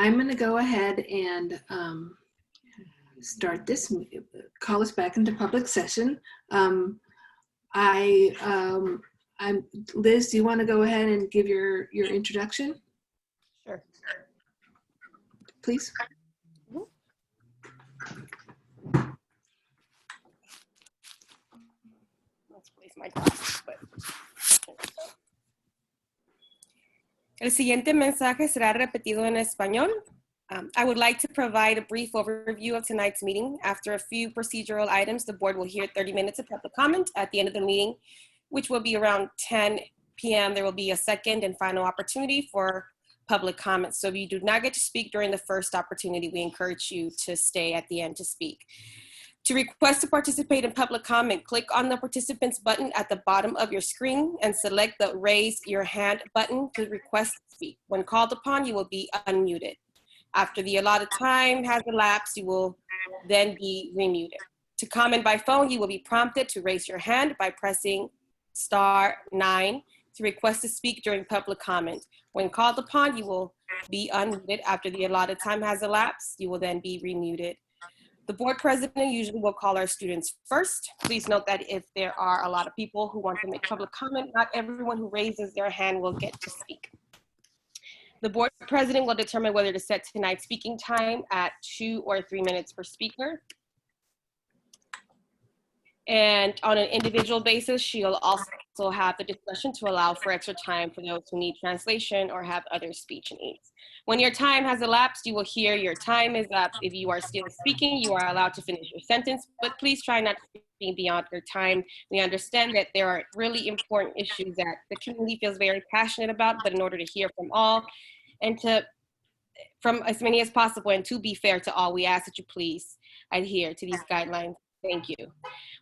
I'm going to go ahead and start this, call us back into public session. Liz, do you want to go ahead and give your introduction? Sure. Please. Let's place my glasses, but... El siguiente mensaje será repetido en español. I would like to provide a brief overview of tonight's meeting. After a few procedural items, the board will hear 30 minutes of public comment. At the end of the meeting, which will be around 10 p.m., there will be a second and final opportunity for public comment. So if you do not get to speak during the first opportunity, we encourage you to stay at the end to speak. To request to participate in public comment, click on the participants button at the bottom of your screen and select the raise your hand button to request to speak. When called upon, you will be unmuted. After the allotted time has elapsed, you will then be remuted. To comment by phone, you will be prompted to raise your hand by pressing *9 to request to speak during public comment. When called upon, you will be unmuted. After the allotted time has elapsed, you will then be remuted. The board president usually will call our students first. Please note that if there are a lot of people who want to make public comment, not everyone who raises their hand will get to speak. The board president will determine whether to set tonight's speaking time at 2 or 3 minutes per speaker. And on an individual basis, she'll also have the discretion to allow for extra time for those who need translation or have other speech needs. When your time has elapsed, you will hear your time is up. If you are still speaking, you are allowed to finish your sentence, but please try not to speak beyond your time. We understand that there are really important issues that the community feels very passionate about, but in order to hear from all and from as many as possible and to be fair to all, we ask that you please adhere to these guidelines. Thank you.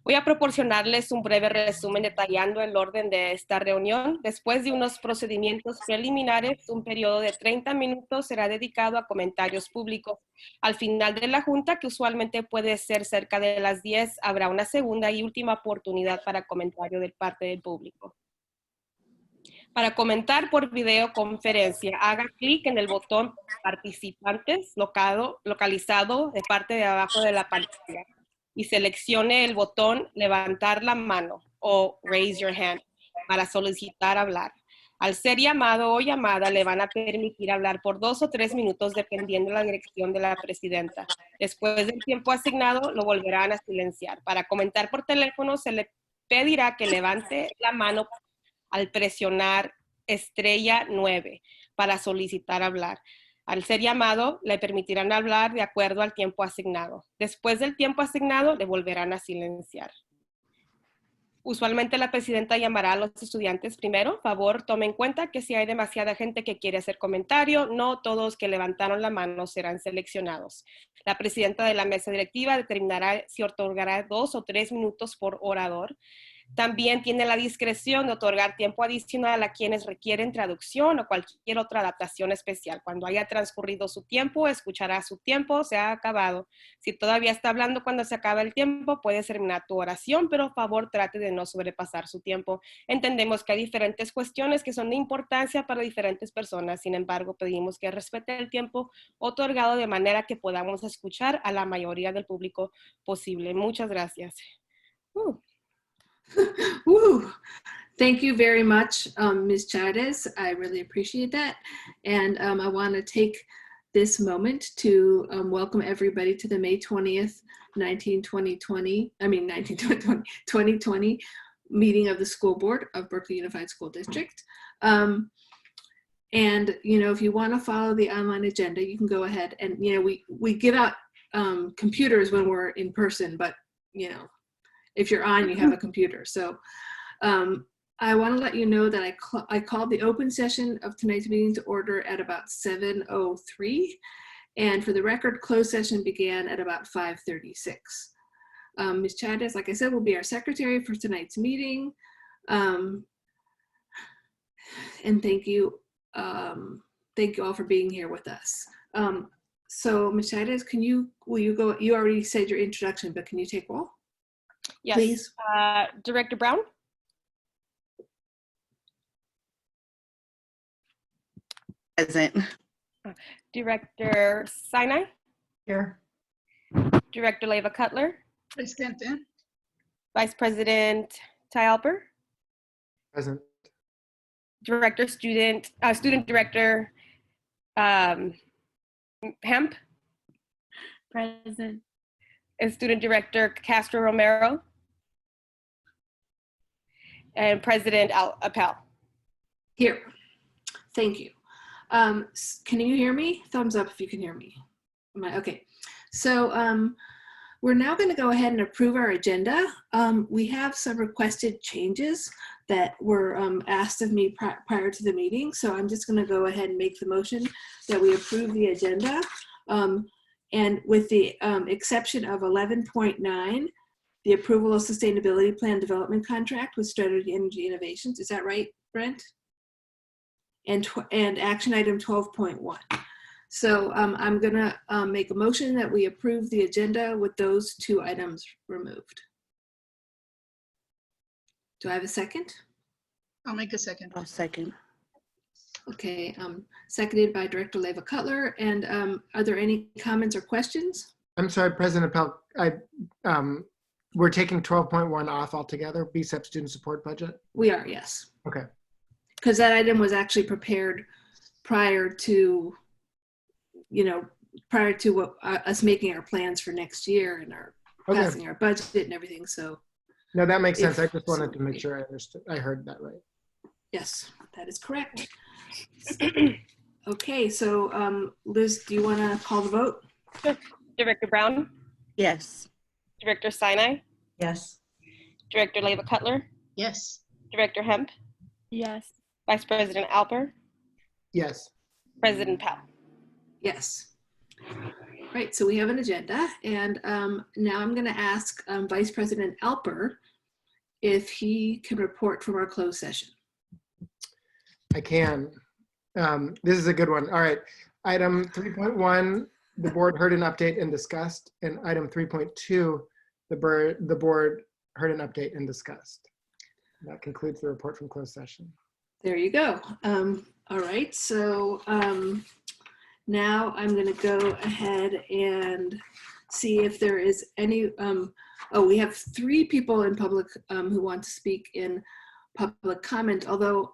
Voy a proporcionarles un breve resumen detallando el orden de esta reunión. Después de unos procedimientos preliminares, un periodo de 30 minutos será dedicado a comentarios públicos. Al final de la junta, que usualmente puede ser cerca de las 10, habrá una segunda y última oportunidad para comentario de parte del público. Para comentar por videoconferencia, haga clic en el botón Participantes localizado de parte de abajo de la pantalla y seleccione el botón Levantar la mano o Raise Your Hand para solicitar hablar. Al ser llamado o llamada, le van a permitir hablar por 2 o 3 minutos dependiendo de la dirección de la presidenta. Después del tiempo asignado, lo volverán a silenciar. Para comentar por teléfono, se le pedirá que levante la mano al presionar *9 para solicitar hablar. Al ser llamado, le permitirán hablar de acuerdo al tiempo asignado. Después del tiempo asignado, le volverán a silenciar. Usualmente la presidenta llamará a los estudiantes primero. Favor, tome en cuenta que si hay demasiada gente que quiere hacer comentario, no todos que levantaron la mano serán seleccionados. La presidenta de la mesa directiva determinará si otorgará 2 o 3 minutos por orador. También tiene la discreción de otorgar tiempo adicional a quienes requieren traducción o cualquier otra adaptación especial. Cuando haya transcurrido su tiempo, escuchará su tiempo, se ha acabado. Si todavía está hablando cuando se acaba el tiempo, puedes terminar tu oración, pero por favor trate de no sobrepasar su tiempo. Entendemos que hay diferentes cuestiones que son de importancia para diferentes personas. Sin embargo, pedimos que respete el tiempo otorgado de manera que podamos escuchar a la mayoría del público posible. Muchas gracias. Woo. Thank you very much, Ms. Chavez. I really appreciate that. And I want to take this moment to welcome everybody to the May 20th, 2020 meeting of the school board of Berkeley Unified School District. And, you know, if you want to follow the online agenda, you can go ahead and, you know, we give out computers when we're in person, but, you know, if you're on, you have a computer. So I want to let you know that I called the open session of tonight's meeting to order at about 7:03. And for the record, closed session began at about 5:36. Ms. Chavez, like I said, will be our secretary for tonight's meeting. And thank you all for being here with us. So Ms. Chavez, will you go, you already said your introduction, but can you take roll? Yes, please. Director Brown. Present. Director Sinai, Here. Director Leva Cutler, Presente. Vice President Ty Alper, Present. Student Director Hemp, Present. and Student Director Castro Romero, and President Appel. Here. Thank you. Can you hear me? Thumbs up if you can hear me. Okay. So we're now going to go ahead and approve our agenda. We have some requested changes that were asked of me prior to the meeting. So I'm just going to go ahead and make the motion that we approve the agenda. And with the exception of 11.9, the approval of sustainability plan development contract with Strategy Energy Innovations. Is that right, Brent? And action item 12.1. So I'm gonna make a motion that we approve the agenda with those two items removed. Do I have a second? I'll make a second. I'll second. Okay, seconded by Director Leva Cutler. And are there any comments or questions? I'm sorry, President Appel, we're taking 12.1 off altogether, BSEP student support budget? We are, yes. Okay. Because that item was actually prepared prior to, prior to what, us making our plans for next year and our Okay. passing our budget and everything. So No, that makes sense. I If- just wanted to make sure I understood. I heard that right. yes, that is correct. Okay, so Liz, do you want to call the vote? Director Brown, Yes. Director Sinai, Yes. Director Leva Cutler, Yes. Director Hemp, Yes. Vice President Alper, Yes. President Powell. Yes. Right, so we have an agenda, and now I'm going to ask Vice President Alper if he can report from our closed session. I can. This is a good one. All right. Item 3.1, the board heard an update and discussed. And item 3.2, the board heard an update and discussed. That concludes the report from closed session. There you go. All right, so now I'm going to go ahead and see if there is any, we have 3 people in public who want to speak in public comment, although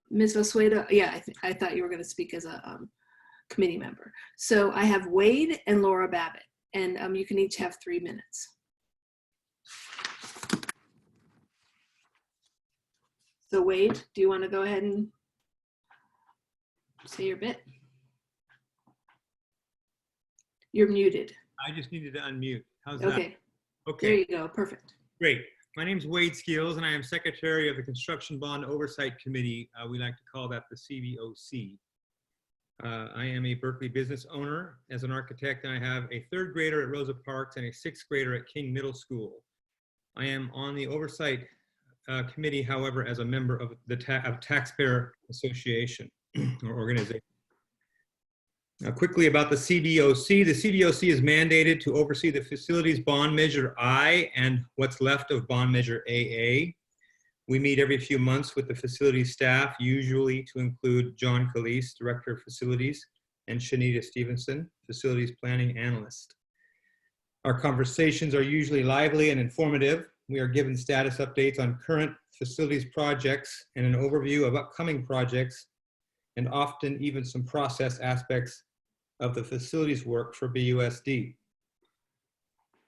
Ms. Vasudeo, yeah, I thought you were going to speak as a committee member. So I have Wade and Laura Babitt, and you can each have 3 minutes. So Wade, do you want to go ahead and say your bit? You're muted. I just needed to unmute. How's that? Okay, there Okay, you go. Perfect. great. My name is Wade Skills, and I am Secretary of the Construction Bond Oversight Committee. We like to call that the CBOC. I am a Berkeley business owner. As an architect, I have a 3rd grader at Rosa Parks and a 6th grader at King Middle School. I am on the Oversight Committee, however, as a member of the Taxpayer Association or organization. Quickly about the CBOC. The CBOC is mandated to oversee the facilities bond measure I and what's left of bond measure AA. We meet every few months with the facilities staff, usually to include John Calise, Director of Facilities, and Shanita Stevenson, Facilities Planning Analyst. Our conversations are usually lively and informative. We are given status updates on current facilities projects and an overview of upcoming projects, and often even some process aspects of the facilities work for BUSD.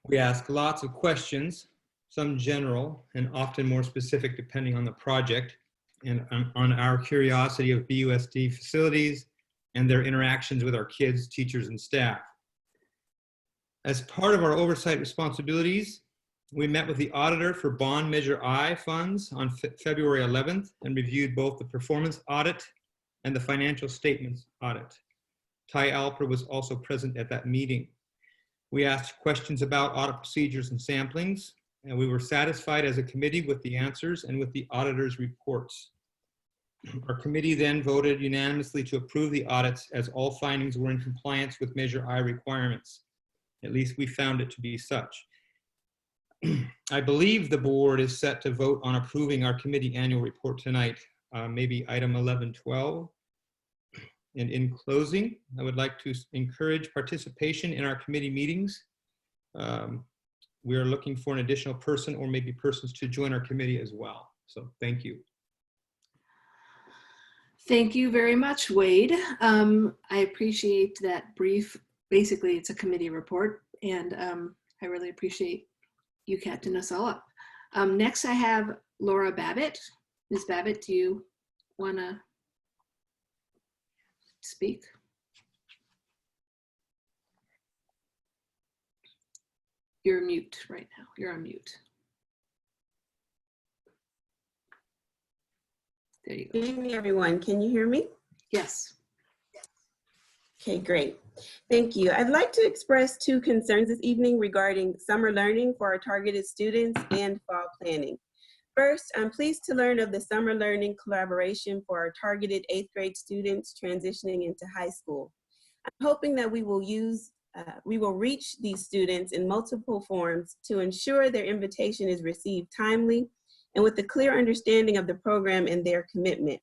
We ask lots of questions, some general and often more specific depending on the project and on our curiosity of BUSD facilities and their interactions with our kids, teachers, and staff. As part of our oversight responsibilities, we met with the auditor for Bond Measure I funds on February 11th and reviewed both the performance audit and the financial statements audit. Ty Alper was also present at that meeting. We asked questions about audit procedures and samplings, and we were satisfied as a committee with the answers and with the auditor's reports. Our committee then voted unanimously to approve the audits as all findings were in compliance with Measure I requirements. At least we found it to be such. I believe the board is set to vote on approving our committee annual report tonight, maybe item 11.12. And in closing, I would like to encourage participation in our committee meetings. We are looking for an additional person or maybe persons to join our committee as well. So thank you. Thank you very much, Wade. I appreciate that brief. Basically, it's a committee report, and I really appreciate you catching us all up. Next, I have Laura Babitt. Ms. Babitt, do you want to speak? You're mute right now. You're on mute. There you go. Good evening, everyone. Can you hear me? Yes. Okay, great. Thank you. I'd like to express 2 concerns this evening regarding summer learning for our targeted students and fall planning. First, I'm pleased to learn of the summer learning collaboration for our targeted 8th grade students transitioning into high school. I'm hoping that we will reach these students in multiple forms to ensure their invitation is received timely and with a clear understanding of the program and their commitment.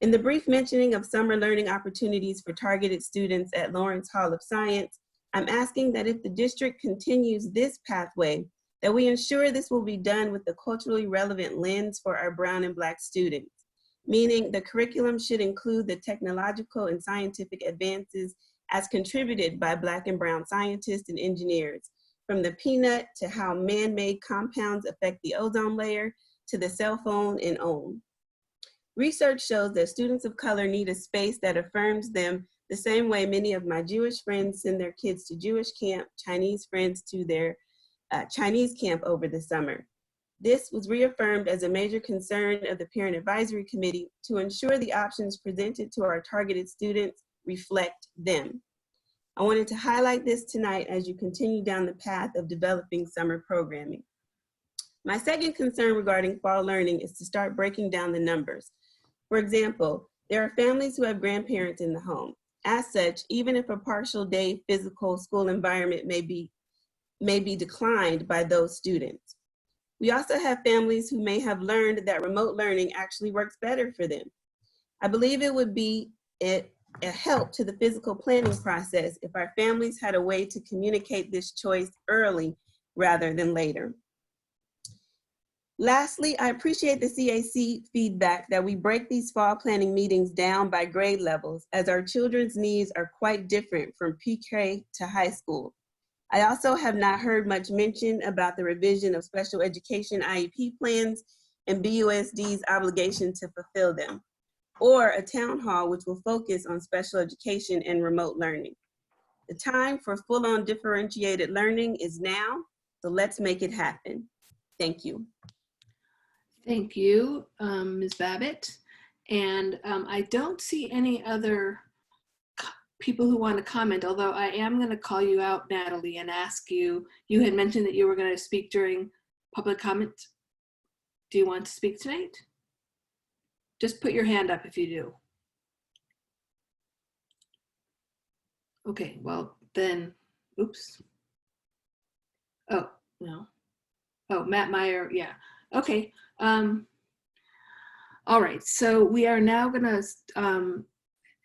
In the brief mentioning of summer learning opportunities for targeted students at Lawrence Hall of Science, I'm asking that if the district continues this pathway, that we ensure this will be done with the culturally relevant lens for our Brown and Black students, meaning the curriculum should include the technological and scientific advances as contributed by Black and Brown scientists and engineers, from the peanut to how man-made compounds affect the ozone layer to the cell phone and OWN. Research shows that students of color need a space that affirms them the same way many of my Jewish friends send their kids to Jewish camp, Chinese friends to their Chinese camp over the summer. This was reaffirmed as a major concern of the Parent Advisory Committee to ensure the options presented to our targeted students reflect them. I wanted to highlight this tonight as you continue down the path of developing summer programming. My second concern regarding fall learning is to start breaking down the numbers. For example, there are families who have grandparents in the home. As such, even if a partial day physical school environment may be declined by those students. We also have families who may have learned that remote learning actually works better for them. I believe it would be a help to the physical planning process if our families had a way to communicate this choice early rather than later. Lastly, I appreciate the CAC feedback that we break these fall planning meetings down by grade levels, as our children's needs are quite different from pre-K to high school. I also have not heard much mention about the revision of special education IEP plans and BUSD's obligation to fulfill them, or a town hall which will focus on special education and remote learning. The time for full-on differentiated learning is now, so let's make it happen. Thank you. Thank you, Ms. Babitt. And I don't see any other people who want to comment, although I am going to call you out, Natalie, and ask you, you had mentioned that you were going to speak during public comment. Do you want to speak tonight? Just put your hand up if you do. Okay, well then, oops. Oh, no. Oh, Matt Meyer, yeah. Okay. All right, so we are now gonna,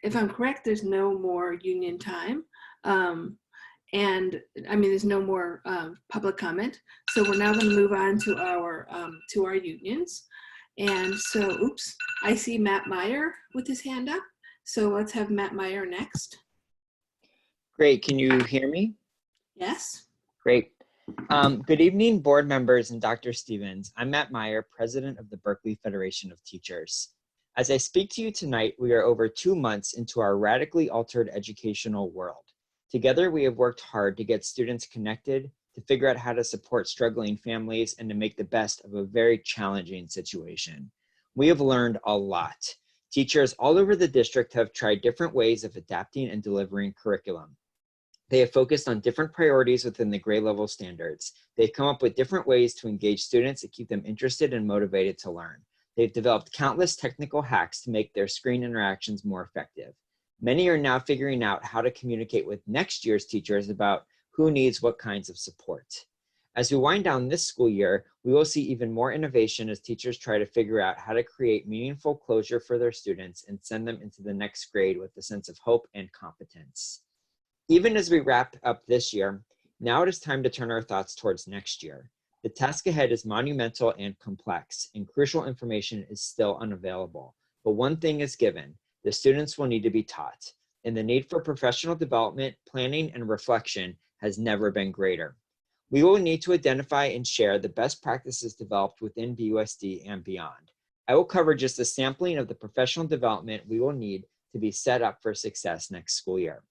if I'm correct, there's no more union time. And I mean, there's no more public comment. So we're now gonna move on to our unions. And so, oops, I see Matt Meyer with his hand up. So let's have Matt Meyer next. Great, can you hear me? Yes. Great. Good evening, board members and Dr. Stevens. I'm Matt Meyer, president of the Berkeley Federation of Teachers. As I speak to you tonight, we are over 2 months into our radically altered educational world. Together, we have worked hard to get students connected, to figure out how to support struggling families, and to make the best of a very challenging situation. We have learned a lot. Teachers all over the district have tried different ways of adapting and delivering curriculum. They have focused on different priorities within the grade level standards. They've come up with different ways to engage students and keep them interested and motivated to learn. They've developed countless technical hacks to make their screen interactions more effective. Many are now figuring out how to communicate with next year's teachers about who needs what kinds of support. As we wind down this school year, we will see even more innovation as teachers try to figure out how to create meaningful closure for their students and send them into the next grade with a sense of hope and competence. Even as we wrap up this year, now it is time to turn our thoughts towards next year. The task ahead is monumental and complex, and crucial information is still unavailable. But one thing is given: the students will need to be taught, and the need for professional development, planning, and reflection has never been greater. We will need to identify and share the best practices developed within BUSD and beyond. I will cover just a sampling of the professional development we will need to be set up for success next school year.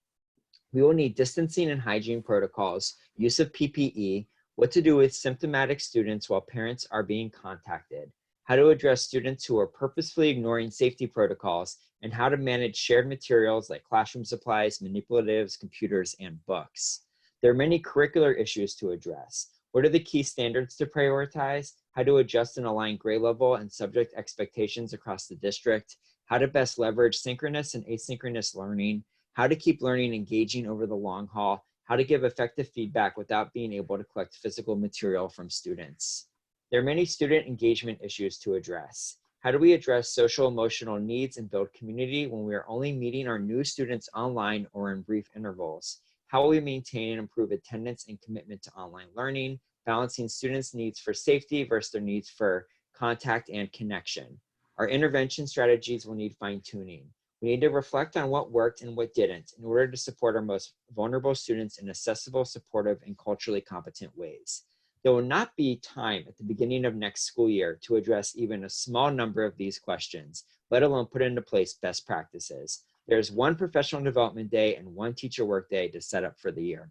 We will need distancing and hygiene protocols, use of PPE, what to do with symptomatic students while parents are being contacted, how to address students who are purposefully ignoring safety protocols, and how to manage shared materials like classroom supplies, manipulatives, computers, and books. There are many curricular issues to address. What are the key standards to prioritize? How to adjust and align grade level and subject expectations across the district? How to best leverage synchronous and asynchronous learning? How to keep learning engaging over the long haul? How to give effective feedback without being able to collect physical material from students? There are many student engagement issues to address. How do we address social emotional needs and build community when we are only meeting our new students online or in brief intervals? How will we maintain and improve attendance and commitment to online learning, balancing students' needs for safety versus their needs for contact and connection? Our intervention strategies will need fine-tuning. We need to reflect on what worked and what didn't in order to support our most vulnerable students in accessible, supportive, and culturally competent ways. There will not be time at the beginning of next school year to address even a small number of these questions, let alone put into place best practices. There's one professional development day and one teacher work day to set up for the year.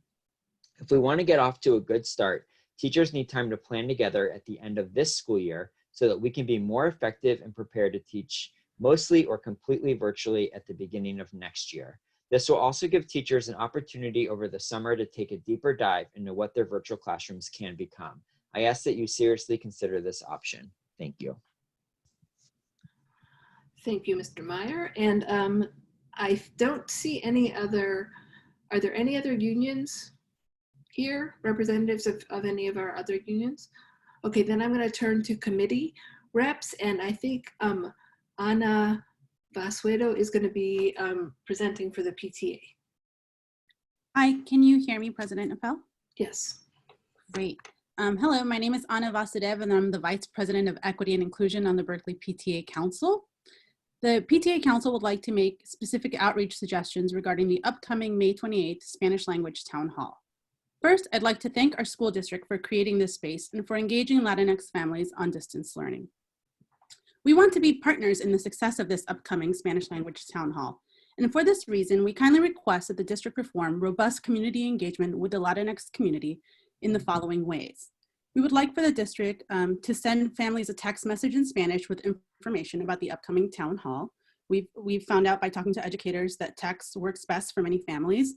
If we want to get off to a good start, teachers need time to plan together at the end of this school year so that we can be more effective and prepared to teach mostly or completely virtually at the beginning of next year. This will also give teachers an opportunity over the summer to take a deeper dive into what their virtual classrooms can become. I ask that you seriously consider this option. Thank you. Thank you, Mr. Meyer. And I don't see any other, are there any other unions here, representatives of any of our other unions? Okay, then I'm going to turn to committee reps, and I think Anna Vasudeo is going to be presenting for the PTA. Hi, can you hear me, President Appel? Yes. Great. Hello, my name is Anna Vasudeo, and I'm the Vice President of Equity and Inclusion on the Berkeley PTA Council. The PTA Council would like to make specific outreach suggestions regarding the upcoming May 28th Spanish Language Town Hall. First, I'd like to thank our school district for creating this space and for engaging Latinx families on distance learning. We want to be partners in the success of this upcoming Spanish Language Town Hall. And for this reason, we kindly request that the district perform robust community engagement with the Latinx community in the following ways. We would like for the district to send families a text message in Spanish with information about the upcoming town hall. We've found out by talking to educators that text works best for many families.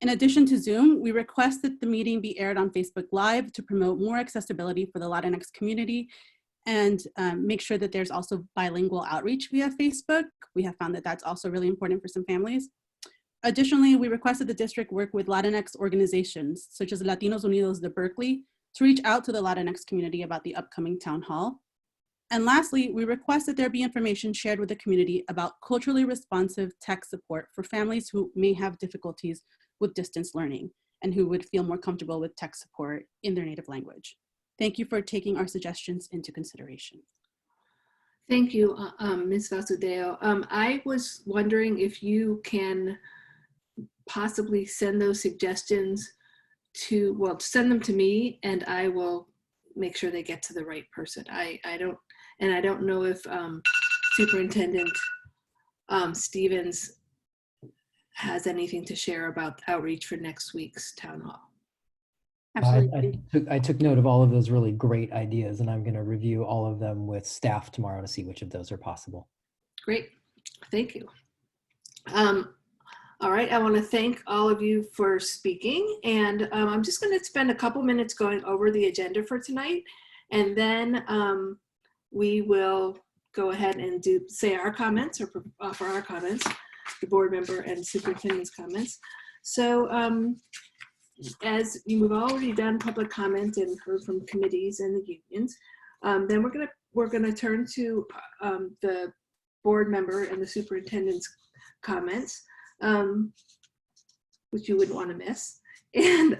In addition to Zoom, we request that the meeting be aired on Facebook Live to promote more accessibility for the Latinx community and make sure that there's also bilingual outreach via Facebook. We have found that that's also really important for some families. Additionally, we request that the district work with Latinx organizations such as Latinos Unidos de Berkeley to reach out to the Latinx community about the upcoming town hall. And lastly, we request that there be information shared with the community about culturally responsive tech support for families who may have difficulties with distance learning and who would feel more comfortable with tech support in their native language. Thank you for taking our suggestions into consideration. Thank you, Ms. Vasudeo. I was wondering if you can possibly send those suggestions to, well, send them to me and I will make sure they get to the right person. I don't know if Superintendent Stevens has anything to share about outreach for next week's town hall. Absolutely. I took note of all of those really great ideas, and I'm going to review all of them with staff tomorrow to see which of those are possible. Great, thank you. All right, I want to thank all of you for speaking, and I'm just going to spend a couple minutes going over the agenda for tonight, and then we will go ahead and say our comments or offer our comments, the board member and superintendent's comments. So as we've already done public comment and heard from committees and the unions, then we're gonna turn to the board member and the superintendent's comments, which you wouldn't want to miss. And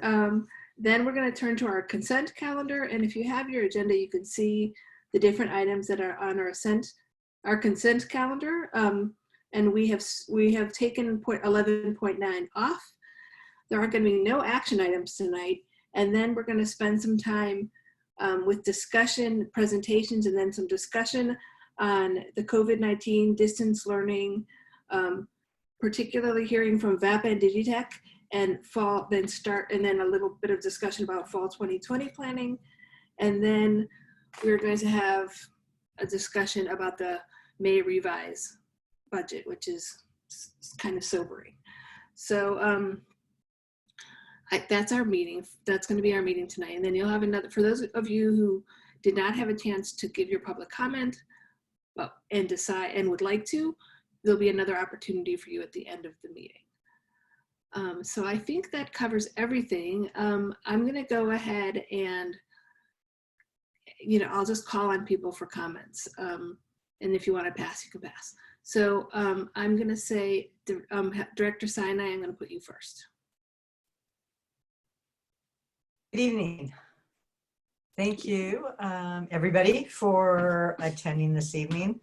then we're going to turn to our consent calendar. And if you have your agenda, you can see the different items that are on our consent calendar. And we have taken 11.9 off. There are going to be no action items tonight. And then we're going to spend some time with discussion, presentations, and then some discussion on the COVID-19 distance learning, particularly hearing from VAPA and Digitech, and then a little bit of discussion about fall 2020 planning. And then we're going to have a discussion about the May revise budget, which is kind of sobering. So that's our meeting. That's going to be our meeting tonight. And then you'll have another, for those of you who did not have a chance to give your public comment and decide and would like to, there'll be another opportunity for you at the end of the meeting. So I think that covers everything. I'm going to go ahead and, I'll just call on people for comments. And if you want to pass, you can pass. So I'm going to say, Director Sinai, I'm going to put you first. Good evening. Thank you, everybody, for attending this evening.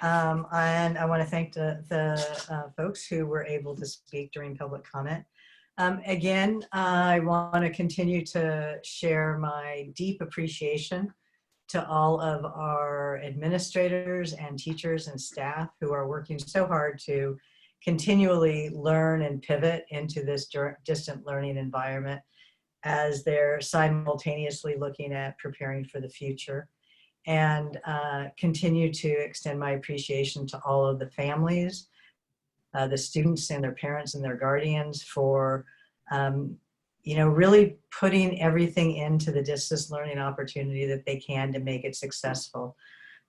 And I want to thank the folks who were able to speak during public comment. Again, I want to continue to share my deep appreciation to all of our administrators and teachers and staff who are working so hard to continually learn and pivot into this distant learning environment as they're simultaneously looking at preparing for the future. And continue to extend my appreciation to all of the families, the students and their parents and their guardians for, really putting everything into the distance learning opportunity that they can to make it successful.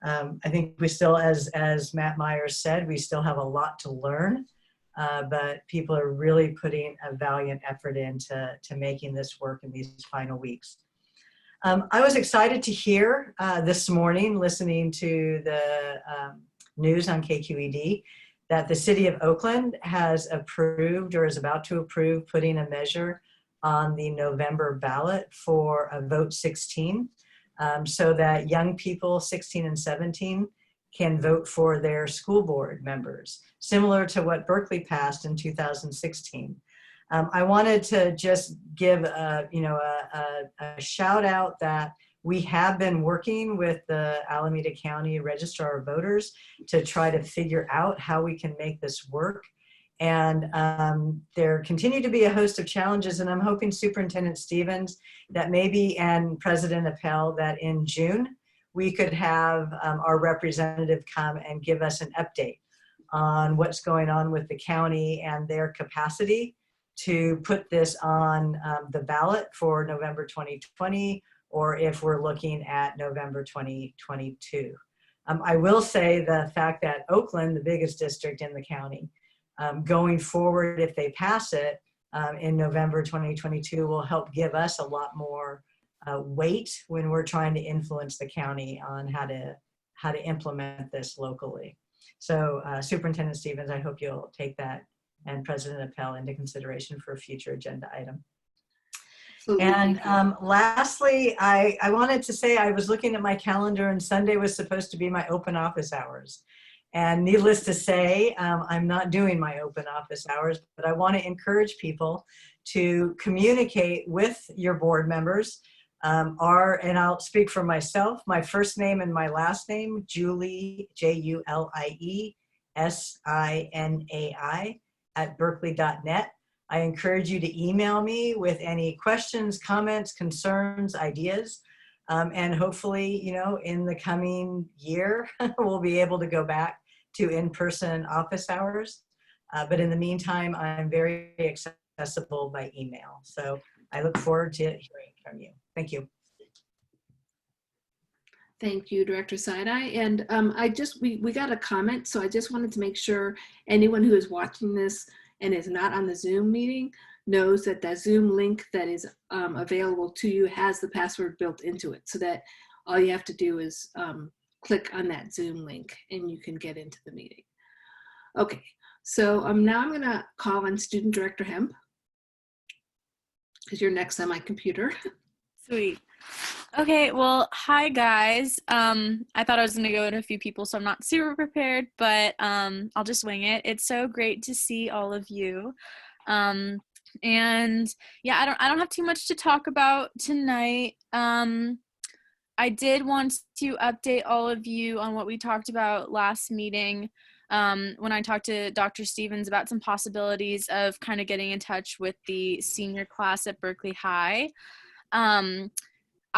I think we still, as Matt Meyer said, we still have a lot to learn, but people are really putting a valiant effort into making this work in these final weeks. I was excited to hear this morning, listening to the news on KQED, that the city of Oakland has approved or is about to approve putting a measure on the November ballot for a vote 16, so that young people 16 and 17 can vote for their school board members, similar to what Berkeley passed in 2016. I wanted to just give a shout out that we have been working with the Alameda County Registrar of Voters to try to figure out how we can make this work. And there continue to be a host of challenges, and I'm hoping Superintendent Stevens that maybe, and President Appel, that in June we could have our representative come and give us an update on what's going on with the county and their capacity to put this on the ballot for November 2020, or if we're looking at November 2022. I will say the fact that Oakland, the biggest district in the county, going forward, if they pass it in November 2022, will help give us a lot more weight when we're trying to influence the county on how to implement this locally. So Superintendent Stevens, I hope you'll take that and President Appel into consideration for a future agenda item. And lastly, I wanted to say I was looking at my calendar and Sunday was supposed to be my open office hours. And needless to say, I'm not doing my open office hours, but I want to encourage people to communicate with your board members. And I'll speak for myself, my first name and my last name, Julie, Julie, SINAI, @berkeley.net. I encourage you to email me with any questions, comments, concerns, ideas. And hopefully, in the coming year, we'll be able to go back to in-person office hours. But in the meantime, I'm very accessible by email. So I look forward to hearing from you. Thank you. Thank you, Director Side-Eye. And we got a comment, so I just wanted to make sure anyone who is watching this and is not on the Zoom meeting knows that that Zoom link that is available to you has the password built into it, so that all you have to do is click on that Zoom link and you can get into the meeting. Okay, so now I'm gonna call on Student Director Hemp, because you're next on my computer. Sweet. Okay, well, hi guys. I thought I was gonna go to a few people, so I'm not super prepared, but I'll just wing it. It's so great to see all of you. And yeah, I don't have too much to talk about tonight. I did want to update all of you on what we talked about last meeting, when I talked to Dr. Stevens about some possibilities of kind of getting in touch with the senior class at Berkeley High.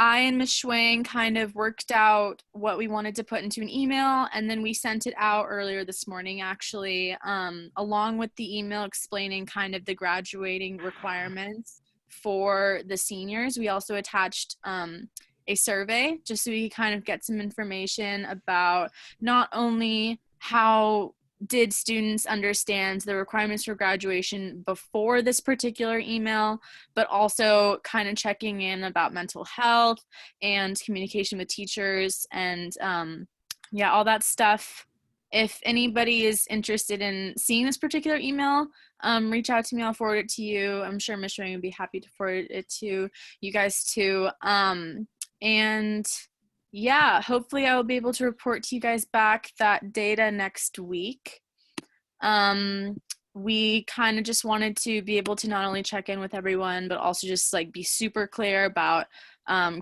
I and Ms. Schwang kind of worked out what we wanted to put into an email, and then we sent it out earlier this morning, actually, along with the email explaining kind of the graduating requirements for the seniors. We also attached a survey just so we kind of get some information about not only how did students understand the requirements for graduation before this particular email, but also kind of checking in about mental health and communication with teachers and yeah, all that stuff. If anybody is interested in seeing this particular email, reach out to me, I'll forward it to you. I'm sure Ms. Schwing would be happy to forward it to you guys too. And yeah, hopefully I will be able to report to you guys back that data next week. We kind of just wanted to be able to not only check in with everyone, but also just like be super clear about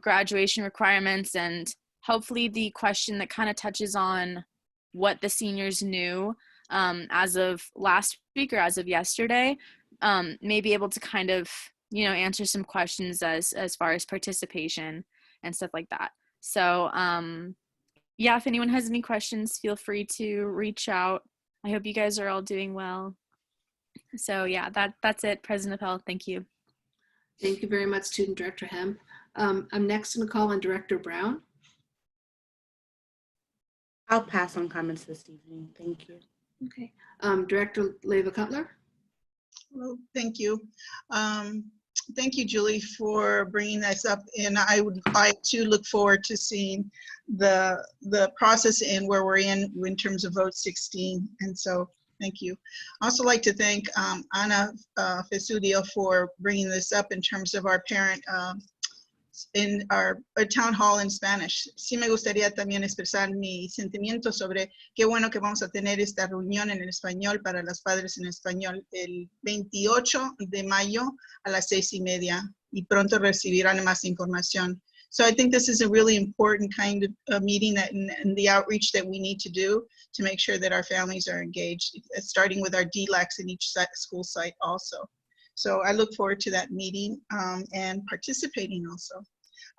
graduation requirements, and hopefully the question that kind of touches on what the seniors knew as of last week or as of yesterday, may be able to kind of, you know, answer some questions as far as participation and stuff like that. So yeah, if anyone has any questions, feel free to reach out. I hope you guys are all doing well. So yeah, that's it. President Appel, thank you. Thank you very much, Student Director Hemp. I'm next going to call on Director Brown. I'll pass on comments this evening. Thank you. Okay. Director Leyva Cutler. Well, thank you. Thank you, Julie, for bringing this up. And I would like to look forward to seeing the process and where we're in terms of vote 16. And so thank you. I also like to thank Ana Vasudeo for bringing this up in terms of our parent in our town hall in Spanish. Sí me gustaría también expresar mi sentimiento sobre qué bueno que vamos a tener esta reunión en español para los padres en español el 28 de mayo a las 6:30 y pronto recibirán más información. So I think this is a really important kind of meeting that and the outreach that we need to do to make sure that our families are engaged, starting with our DLACs in each school site also. So I look forward to that meeting and participating also.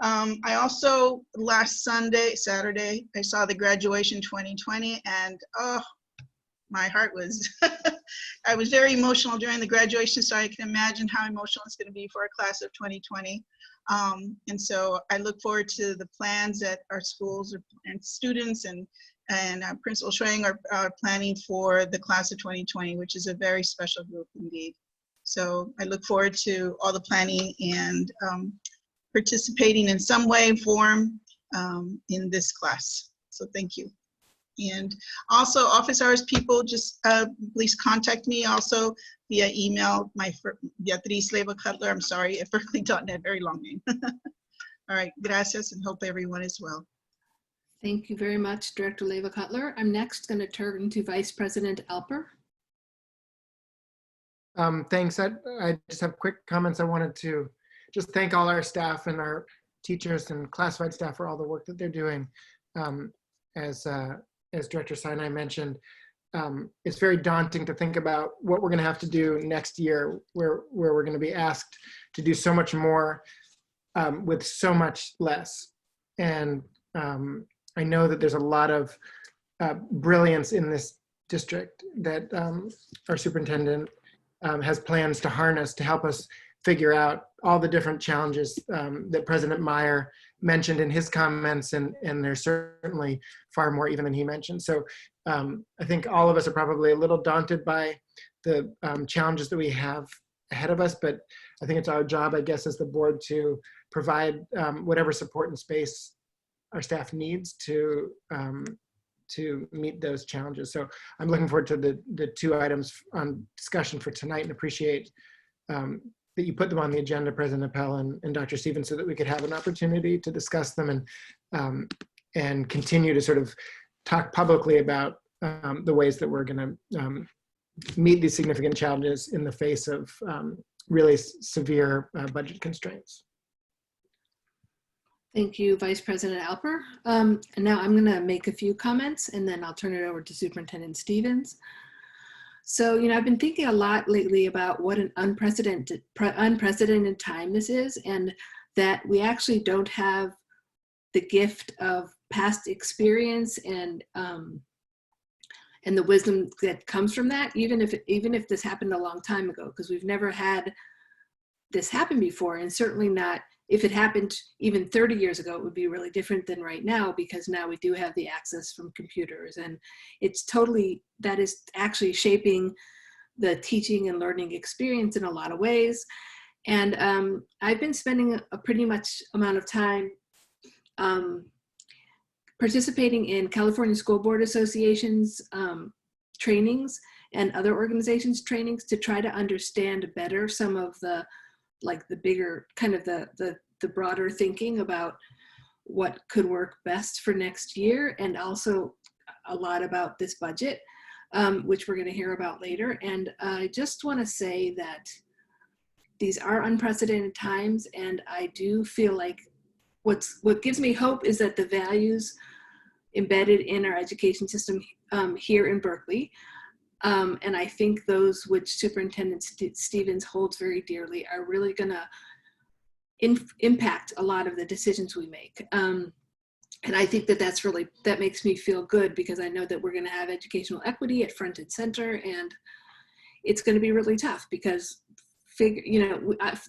I also, last Saturday, I saw the graduation 2020 and oh, my heart was, I was very emotional during the graduation, so I can imagine how emotional it's going to be for our class of 2020. And so I look forward to the plans that our schools and students and Principal Schwang are planning for the class of 2020, which is a very special group indeed. So I look forward to all the planning and participating in some way, form in this class. So thank you. And also office hours people, just please contact me also via email, my Beatriz Leyva Cutler, I'm sorry, at berkeley.net, very long name. All right, gracias, and hope everyone is well. Thank you very much, Director Leyva Cutler. I'm next going to turn to Vice President Alper. Thanks. I just have quick comments. I wanted to just thank all our staff and our teachers and classified staff for all the work that they're doing. As Director Sinai mentioned, it's very daunting to think about what we're going to have to do next year, where we're going to be asked to do so much more with so much less. And I know that there's a lot of brilliance in this district that our superintendent has plans to harness to help us figure out all the different challenges that President Meyer mentioned in his comments, and there's certainly far more even than he mentioned. So I think all of us are probably a little daunted by the challenges that we have ahead of us, but I think it's our job, I guess, as the board to provide whatever support and space our staff needs to meet those challenges. So I'm looking forward to the two items on discussion for tonight, and appreciate that you put them on the agenda, President Appel and Dr. Stevens, so that we could have an opportunity to discuss them and continue to sort of talk publicly about the ways that we're going to meet these significant challenges in the face of really severe budget constraints. Thank you, Vice President Alper. And now I'm going to make a few comments, and then I'll turn it over to Superintendent Stevens. So, I've been thinking a lot lately about what an unprecedented time this is, and that we actually don't have the gift of past experience and the wisdom that comes from that, even if this happened a long time ago, because we've never had this happen before, and certainly not if it happened even 30 years ago, it would be really different than right now, because now we do have the access from computers, and that is actually shaping the teaching and learning experience in a lot of ways. And I've been spending a pretty much amount of time participating in California School Board Association's trainings and other organizations' trainings to try to understand better some of the bigger kind of the broader thinking about what could work best for next year, and also a lot about this budget, which we're going to hear about later. And I just want to say that these are unprecedented times, and I do feel like what gives me hope is that the values embedded in our education system here in Berkeley, and I think those which Superintendent Stevens holds very dearly, are really going to impact a lot of the decisions we make. And I think that makes me feel good, because I know that we're going to have educational equity at front and center, and it's going to be really tough because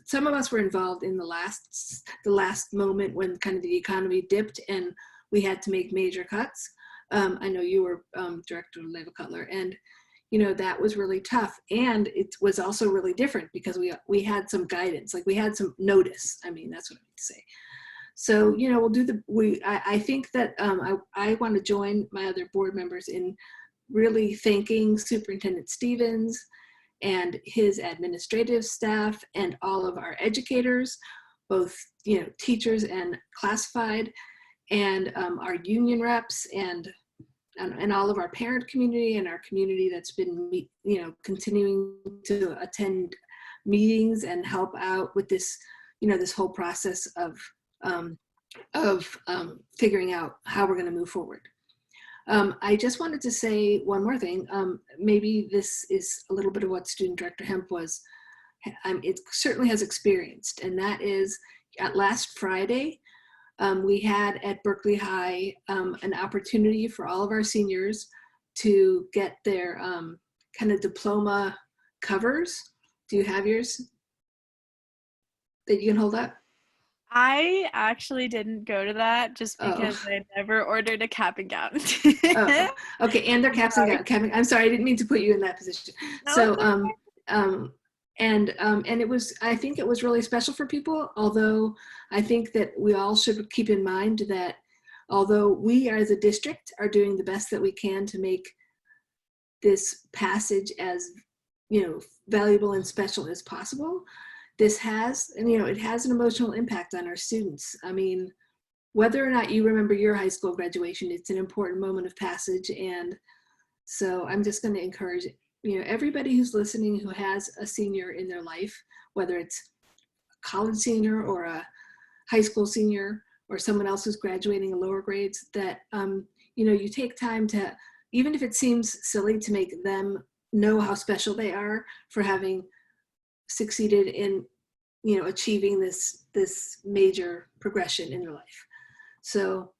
some of us were involved in the last moment when kind of the economy dipped and we had to make major cuts. I know you were Director Leva Cutler, and that was really tough. And it was also really different because we had some guidance, like we had some notice. I mean, that's what I mean to say. So, I think that I want to join my other board members in really thanking Superintendent Stevens and his administrative staff and all of our educators, both, teachers and classified, and our union reps and all of our parent community and our community that's been, continuing to attend meetings and help out with this, this whole process of figuring out how we're going to move forward. I just wanted to say one more thing. Maybe this is a little bit of what Student Director Hemp it certainly has experienced, and that is last Friday, we had at Berkeley High an opportunity for all of our seniors to get their kind of diploma covers. Do you have yours that you can hold up? I actually didn't go to that just because I never ordered a cap and gown. Oh, okay, and their caps and gown. I'm sorry, I didn't mean to put you in that position. No, So, and it was, I think it was really special for people, although I think that we all should keep in mind that although we as a district are doing the best that we can to make this passage as, valuable and special as possible, this has, it has an emotional impact on our students. I mean, whether or not you remember your high school graduation, it's an important moment of passage. And so I'm just going to encourage, everybody who's listening who has a senior in their life, whether it's a college senior or a high school senior or someone else who's graduating in lower grades, that, you take time to, even if it seems silly, to make them know how special they are for having succeeded in, achieving this major progression in their life. So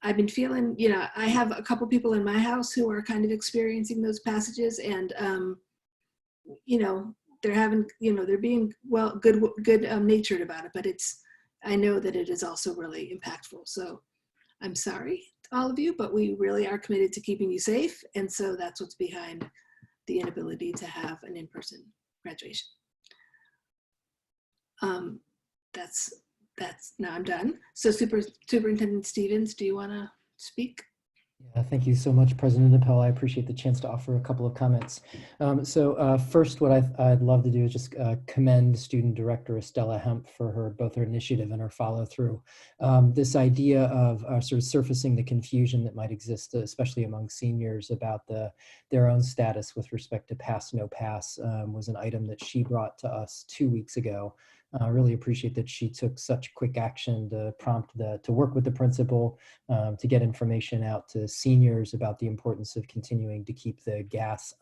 I've been feeling, I have a couple people in my house who are kind of experiencing those passages, and, they're having, they're being good natured about it, but I know that it is also really impactful. So I'm sorry to all of you, but we really are committed to keeping you safe. And so that's what's behind the inability to have an in-person graduation. That's now I'm done. So Superintendent Stevens, do you want to speak? Yeah, thank you so much, President Appel. I appreciate the chance to offer a couple of comments. First, what I'd love to do is just commend Student Director Estella Hemp for both her initiative and her follow through. This idea of sort of surfacing the confusion that might exist, especially among seniors, about their own status with respect to pass, no pass, was an item that she brought to us 2 weeks ago. I really appreciate that she took such quick action to to work with the principal, to get information out to seniors about the importance of continuing to keep the gas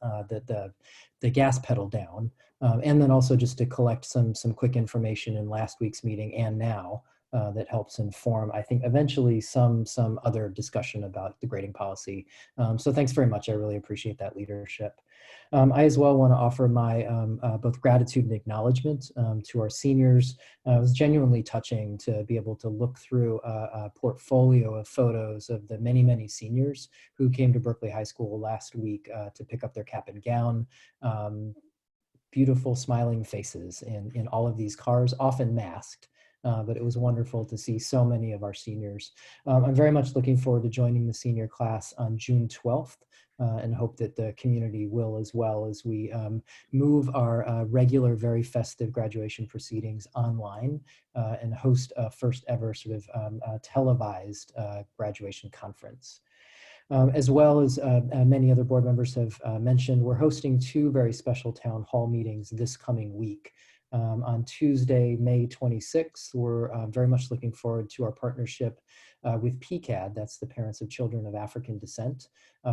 pedal down, and then also just to collect some quick information in last week's meeting and now that helps inform, I think, eventually some other discussion about the grading policy. So thanks very much. I really appreciate that leadership. I as well want to offer my both gratitude and acknowledgement to our seniors. It was genuinely touching to be able to look through a portfolio of photos of the many, many seniors who came to Berkeley High School last week to pick up their cap and gown. Beautiful smiling faces in all of these cars, often masked. But it was wonderful to see so many of our seniors. I'm very much looking forward to joining the senior class on June 12th and hope that the community will as well, as we move our regular, very festive graduation proceedings online and host a first ever sort of televised graduation conference. As well as many other board members have mentioned, we're hosting 2 very special town hall meetings this coming week. On Tuesday, May 26th, we're very much looking forward to our partnership with PCAD, that's the Parents of Children of African Descent,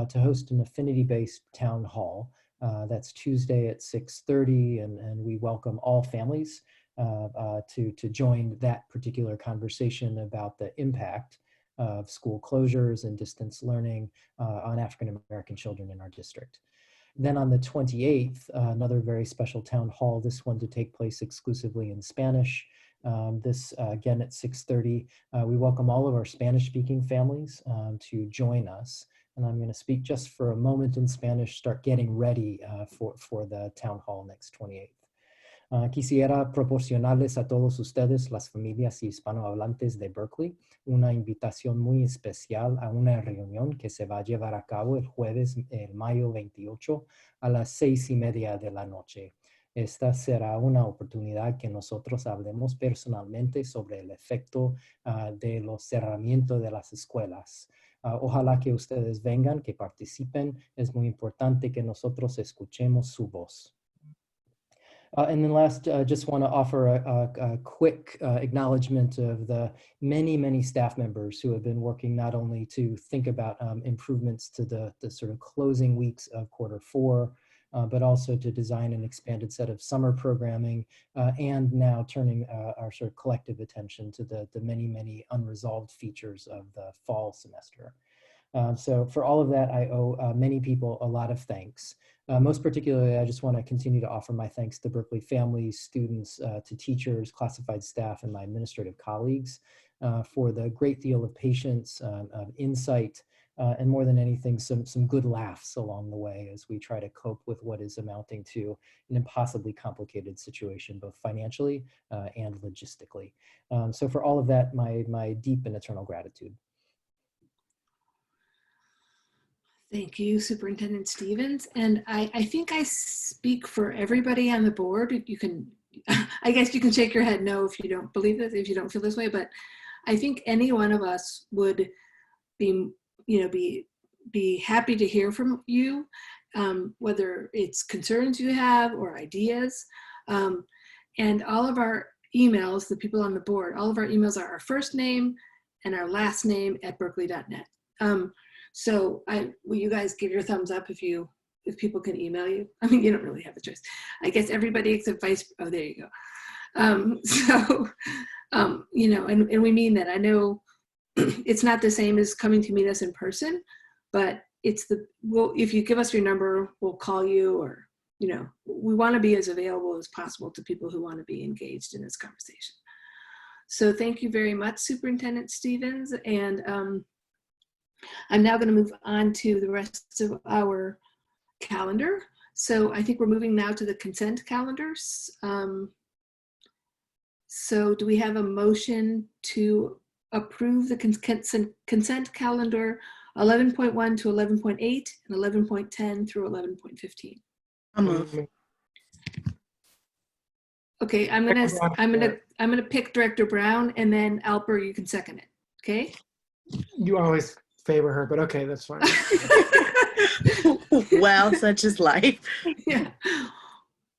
to host an affinity-based town hall. That's Tuesday at 6:30, and we welcome all families to join that particular conversation about the impact of school closures and distance learning on African American children in our district. Then on the 28th, another very special town hall, this one to take place exclusively in Spanish. This again at 6:30. We welcome all of our Spanish-speaking families to join us. And I'm going to speak just for a moment in Spanish, start getting ready for the town hall next 28th. Quisiera proporcionarles a todos ustedes, las familias hispanohablantes de Berkeley, una invitación muy especial a una reunión que se va a llevar a cabo el jueves, el mayo 28, a las 6:30 de la noche. Esta será una oportunidad que nosotros hablemos personalmente sobre el efecto de los cerramientos de las escuelas. Ojalá que ustedes vengan, que participen. Es muy importante que nosotros escuchemos su voz. And then last, just want to offer a quick acknowledgement of the many, many staff members who have been working not only to think about improvements to the sort of closing weeks of Q4, but also to design an expanded set of summer programming, and now turning our sort of collective attention to the many, many unresolved features of the fall semester. So for all of that, I owe many people a lot of thanks. Most particularly, I just want to continue to offer my thanks to Berkeley families, students, to teachers, classified staff, and my administrative colleagues for the great deal of patience, insight, and more than anything, some good laughs along the way as we try to cope with what is amounting to an impossibly complicated situation, both financially and logistically. So for all of that, my deep and eternal gratitude. Thank you, Superintendent Stevens. And I think I speak for everybody on the board. You can, I guess you can shake your head no if you don't believe this, if you don't feel this way, but I think any one of us would be happy to hear from you, whether it's concerns you have or ideas. And all of our emails, the people on the board, all of our emails are our first name and our last name at berkeley.net. So will you guys give your thumbs up if people can email you? I mean, you don't really have a choice. I guess everybody except oh, there you go. And we mean that. I know it's not the same as coming to meet us in person, but if you give us your number, we'll call you, or, we want to be as available as possible to people who want to be engaged in this conversation. So thank you very much, Superintendent Stevens. And I'm now going to move on to the rest of our calendar. So I think we're moving now to the consent calendars. So do we have a motion to approve the consent calendar 11.1 to 11.8 and 11.10 through 11.15? I'll move. Okay, I'm gonna pick Director Brown, and then Alper, you can second it. Okay. You always favor her, but okay, that's fine. Well, such is life. Yeah.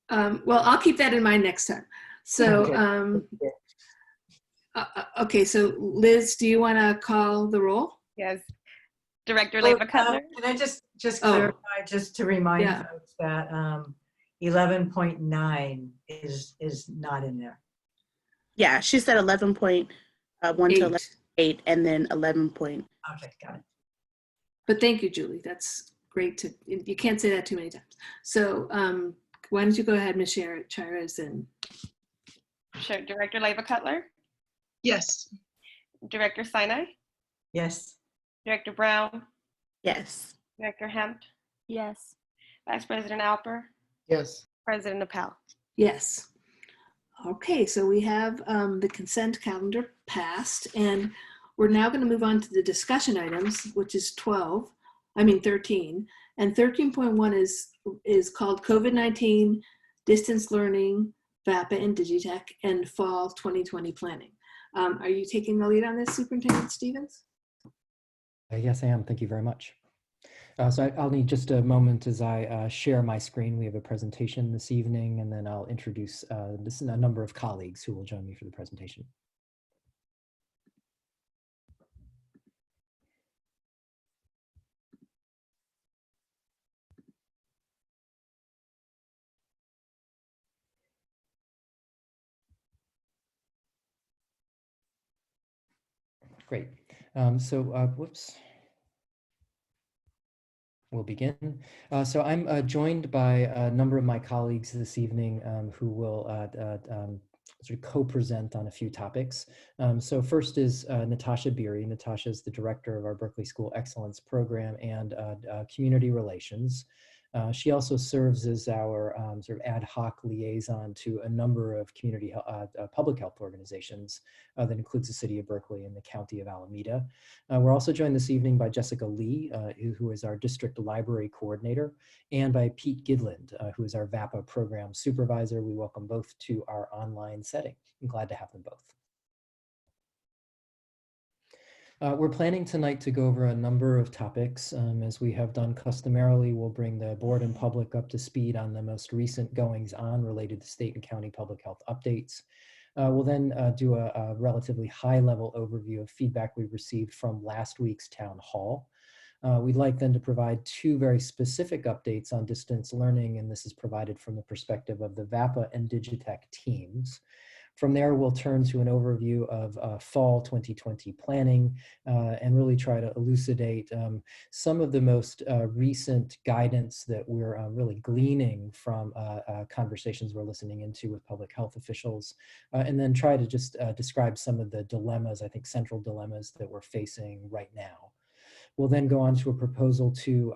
Well, I'll keep that in mind next time. So, okay, so Liz, do you want to call the roll? Yes. Director Leva Cutler. Can I just clarify, just to remind Yeah. folks that 11.9 is not in there. Yeah, she said 11.1 to 11.8 and then 11. Okay, got it. But thank you, Julie. That's great to, you can't say that too many times. So why don't you go ahead, Ms. Chires, and. Sure. Director Leva Cutler. Yes. Director Sinai. Yes. Director Brown. Yes. Director Hemp. Yes. Vice President Alper. Yes. President Appel. Yes. Okay, so we have the consent calendar passed, and we're now going to move on to the discussion items, which is 13. And 13.1 is called COVID-19, distance learning, VAPA and Digitech, and fall 2020 planning. Are you taking the lead on this, Superintendent Stevens? Yes, I am. Thank you very much. So I'll need just a moment as I share my screen. We have a presentation this evening, and then I'll introduce a number of colleagues who will join me for the presentation. Great. Whoops. We'll begin. So I'm joined by a number of my colleagues this evening who will sort of co-present on a few topics. So first is Natasha Beery. Natasha is the director of our Berkeley School Excellence Program and Community Relations. She also serves as our sort of ad hoc liaison to a number of community public health organizations that includes the city of Berkeley and the county of Alameda. We're also joined this evening by Jessica Lee, who is our district library coordinator, and by Pete Gidland, who is our VAPA program supervisor. We welcome both to our online setting. I'm glad to have them both. We're planning tonight to go over a number of topics. As we have done customarily, we'll bring the board and public up to speed on the most recent goings on related to state and county public health updates. We'll then do a relatively high level overview of feedback we've received from last week's town hall. We'd like then to provide two very specific updates on distance learning, and this is provided from the perspective of the VAPA and Digitech teams. From there, we'll turn to an overview of fall 2020 planning and really try to elucidate some of the most recent guidance that we're really gleaning from conversations we're listening into with public health officials, and then try to just describe some of the dilemmas, I think central dilemmas that we're facing right now. We'll then go on to a proposal to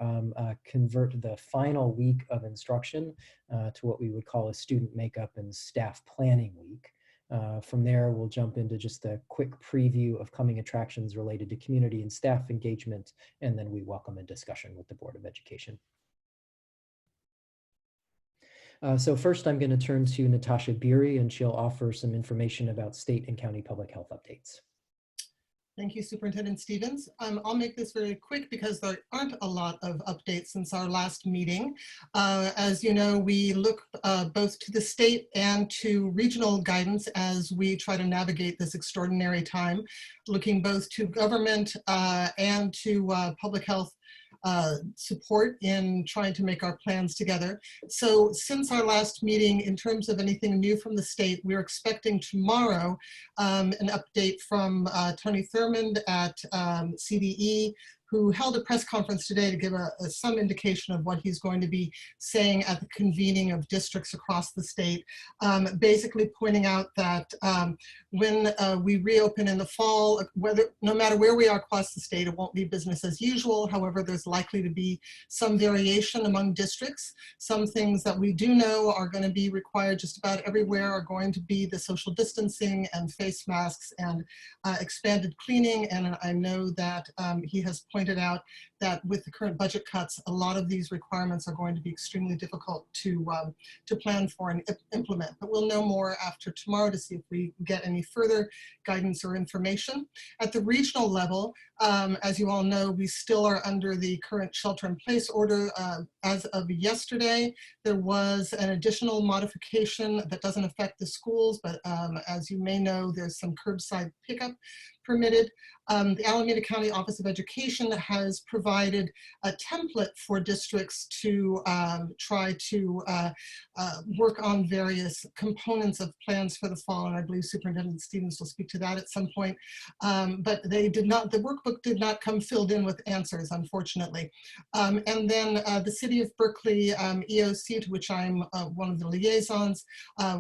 convert the final week of instruction to what we would call a student makeup and staff planning week. From there, we'll jump into just a quick preview of coming attractions related to community and staff engagement, and then we welcome a discussion with the Board of Education. So first, I'm going to turn to Natasha Beery, and she'll offer some information about state and county public health updates. Thank you, Superintendent Stevens. I'll make this very quick because there aren't a lot of updates since our last meeting. As you know, we look both to the state and to regional guidance as we try to navigate this extraordinary time, looking both to government and to public health support in trying to make our plans together. So since our last meeting, in terms of anything new from the state, we're expecting tomorrow an update from Tony Thurmond at CDE who held a press conference today to give some indication of what he's going to be saying at the convening of districts across the state, basically pointing out that when we reopen in the fall, no matter where we are across the state, it won't be business as usual. However, there's likely to be some variation among districts. Some things that we do know are going to be required just about everywhere are going to be the social distancing and face masks and expanded cleaning. And I know that he has pointed out that with the current budget cuts, a lot of these requirements are going to be extremely difficult to plan for and implement. But we'll know more after tomorrow to see if we get any further guidance or information. At the regional level, as you all know, we still are under the current shelter-in-place order. As of yesterday, there was an additional modification that doesn't affect the schools, but as you may know, there's some curbside pickup permitted. The Alameda County Office of Education has provided a template for districts to try to work on various components of plans for the fall, and I believe Superintendent Stevens will speak to that at some point. But they did not, the workbook did not come filled in with answers, unfortunately. And then the City of Berkeley EOC, to which I'm one of the liaisons,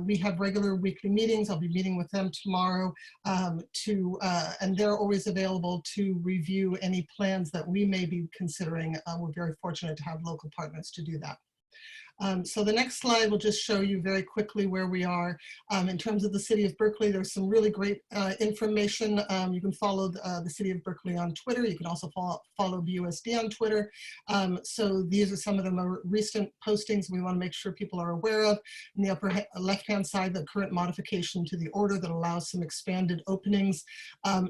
we have regular weekly meetings. I'll be meeting with them tomorrow and they're always available to review any plans that we may be considering. We're very fortunate to have local partners to do that. So the next slide will just show you very quickly where we are. In terms of the City of Berkeley, there's some really great information. You can follow the City of Berkeley on Twitter. You can also follow BUSD on Twitter. So these are some of the more recent postings we want to make sure people are aware of. In the upper left-hand side, the current modification to the order that allows some expanded openings.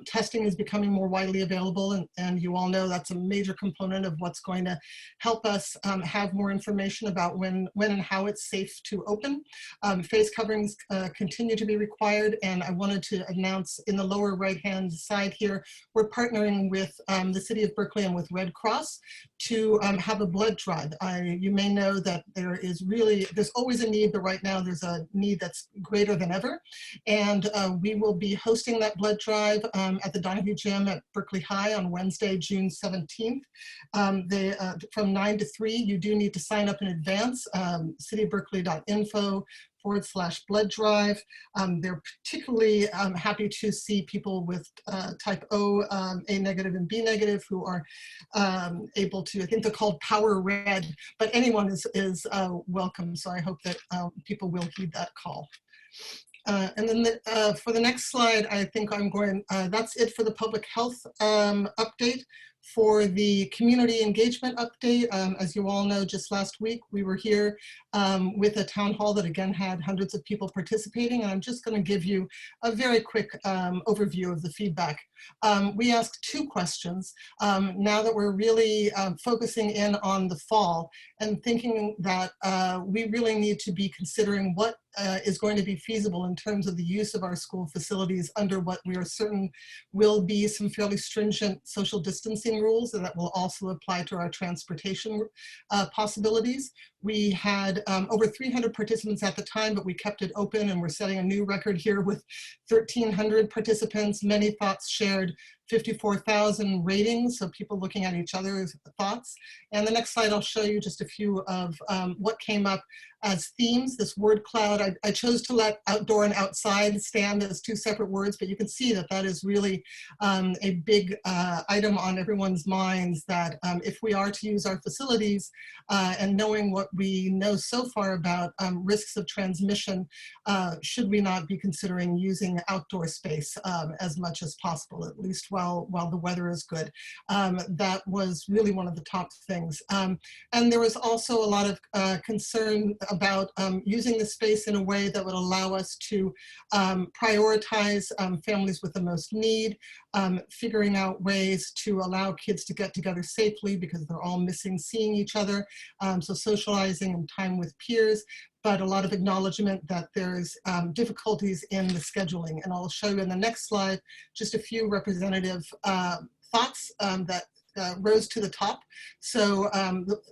Testing is becoming more widely available, and you all know that's a major component of what's going to help us have more information about when and how it's safe to open. Face coverings continue to be required, and I wanted to announce in the lower right-hand side here, we're partnering with the City of Berkeley and with Red Cross to have a blood drive. You may know that there's always a need, but right now there's a need that's greater than ever. And we will be hosting that blood drive at the Donahue Gym at Berkeley High on Wednesday, June 17th. From 9 to 3, you do need to sign up in advance. cityofberkeley.info/blood drive. They're particularly happy to see people with type O, A negative and B negative who are able to, I think they're called Power Red, but anyone is welcome. So I hope that people will heed that call. And then for the next slide, I think that's it for the public health update. For the community engagement update, as you all know, just last week we were here with a town hall that again had hundreds of people participating, and I'm just going to give you a very quick overview of the feedback. We asked 2 questions. Now that we're really focusing in on the fall and thinking that we really need to be considering what is going to be feasible in terms of the use of our school facilities under what we are certain will be some fairly stringent social distancing rules, and that will also apply to our transportation possibilities. We had over 300 participants at the time, but we kept it open, and we're setting a new record here with 1,300 participants, many thoughts shared, 54,000 ratings, so people looking at each other's thoughts. And the next slide, I'll show you just a few of what came up as themes. This word cloud, I chose to let outdoor and outside stand as 2 separate words, but you can see that that is really a big item on everyone's minds, that if we are to use our facilities and knowing what we know so far about risks of transmission, should we not be considering using outdoor space as much as possible, at least while the weather is good. That was really one of the top things. And there was also a lot of concern about using the space in a way that would allow us to prioritize families with the most need, figuring out ways to allow kids to get together safely because they're all missing seeing each other, so socializing and time with peers, but a lot of acknowledgement that there's difficulties in the scheduling. And I'll show you in the next slide just a few representative thoughts that rose to the top. So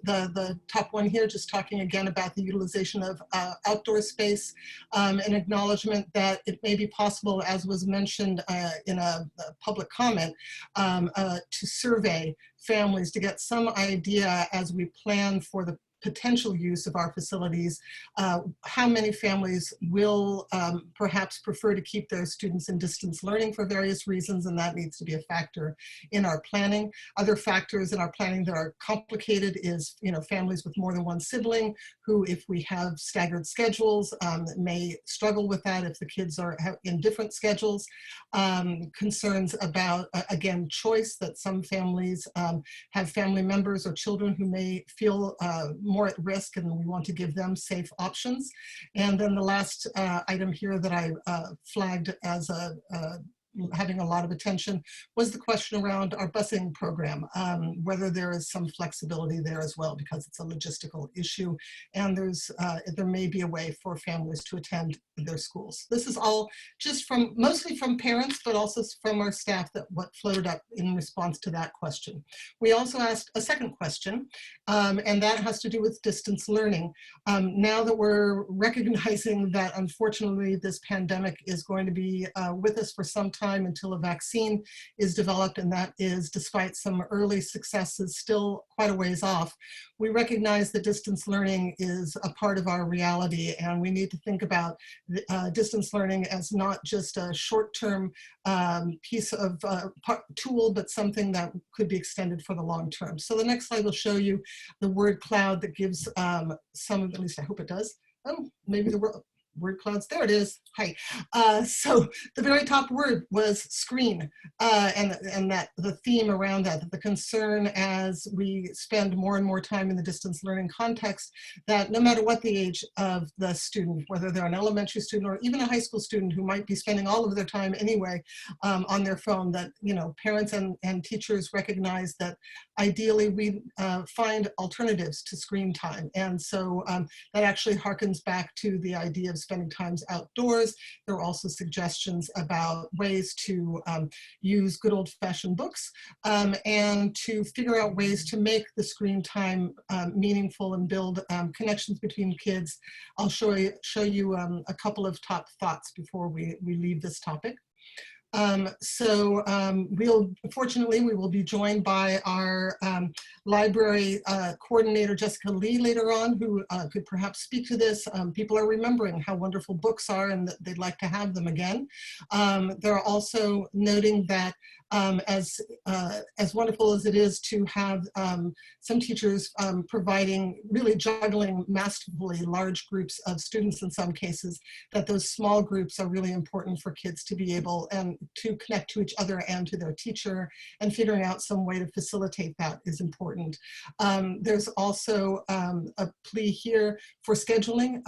the top one here, just talking again about the utilization of outdoor space, an acknowledgement that it may be possible, as was mentioned in a public comment, to survey families to get some idea as we plan for the potential use of our facilities, how many families will perhaps prefer to keep their students in distance learning for various reasons, and that needs to be a factor in our planning. Other factors in our planning that are complicated is, families with more than one sibling who, if we have staggered schedules, may struggle with that if the kids are in different schedules. Concerns about, again, choice, that some families have family members or children who may feel more at risk, and we want to give them safe options. And then the last item here that I flagged as having a lot of attention was the question around our busing program, whether there is some flexibility there as well, because it's a logistical issue, and there may be a way for families to attend their schools. This is all just mostly from parents, but also from our staff, that what floated up in response to that question. We also asked a second question, and that has to do with distance learning. Now that we're recognizing that unfortunately this pandemic is going to be with us for some time until a vaccine is developed, and that is, despite some early successes, still quite a ways off, we recognize that distance learning is a part of our reality, and we need to think about distance learning as not just a short-term piece of tool, but something that could be extended for the long term. So the next slide will show you the word cloud that gives some of, at least I hope it does. Oh, maybe the word clouds, there it is. Hi. So the very top word was screen, and that the theme around that, the concern as we spend more and more time in the distance learning context, that no matter what the age of the student, whether they're an elementary student or even a high school student who might be spending all of their time anyway on their phone, that parents and teachers recognize that ideally we find alternatives to screen time. And so that actually harkens back to the idea of spending times outdoors. There are also suggestions about ways to use good old-fashioned books and to figure out ways to make the screen time meaningful and build connections between kids. I'll show you a couple of top thoughts before we leave this topic. Fortunately, we will be joined by our library coordinator, Jessica Lee, later on, who could perhaps speak to this. People are remembering how wonderful books are and that they'd like to have them again. They're also noting that as wonderful as it is to have some teachers providing, really juggling masterfully large groups of students in some cases, that those small groups are really important for kids to be able to connect to each other and to their teacher, and figuring out some way to facilitate that is important. There's also a plea here for scheduling,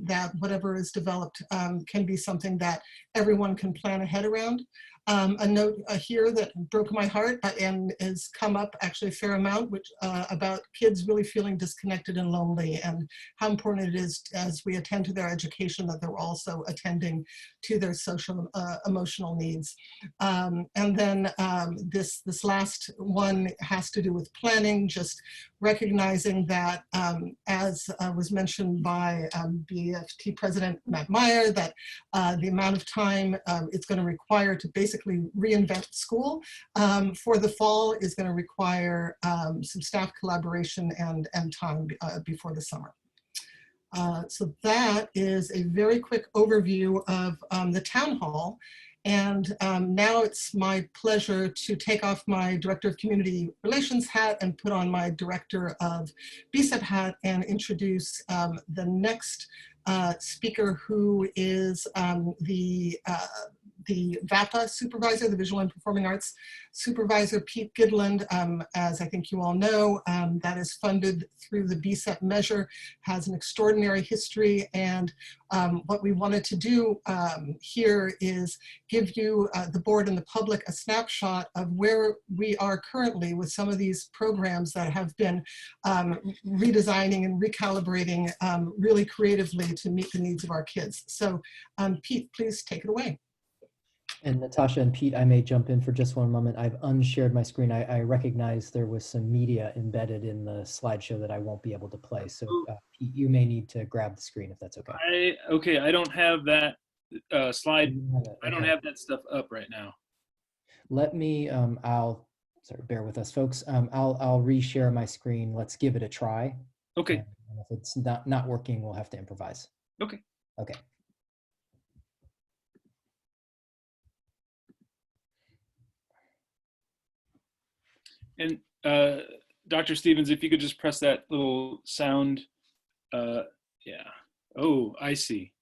that whatever is developed can be something that everyone can plan ahead around. A note here that broke my heart and has come up actually a fair amount, which about kids really feeling disconnected and lonely, and how important it is as we attend to their education that they're also attending to their social emotional needs. And then this last one has to do with planning, just recognizing that as was mentioned by BFT President Matt Meyer, that the amount of time it's going to require to basically reinvent school for the fall is going to require some staff collaboration and time before the summer. So that is a very quick overview of the town hall. And now it's my pleasure to take off my Director of Community Relations hat and put on my Director of BSEP hat and introduce the next speaker, who is the VAPA supervisor, the Visual and Performing Arts supervisor, Pete Gidland. As I think you all know, that is funded through the BSEP measure, has an extraordinary history. And what we wanted to do here is give you, the board and the public, a snapshot of where we are currently with some of these programs that have been redesigning and recalibrating really creatively to meet the needs of our kids. So Pete, please take it away. And Natasha and Pete, I may jump in for just one moment. I've unshared my screen. I recognize there was some media embedded in the slideshow that I won't be able to play. So Pete, you may need to grab the screen if that's okay. Okay, I don't have that slide. I don't Okay. have that stuff up right now. Let me, sorry, bear with us folks. I'll reshare my screen. Let's give it a try. Okay. And if it's not working, we'll have to improvise. Okay. Okay. And Dr. Stevens, if you could just press that little sound. Yeah. Oh, I see.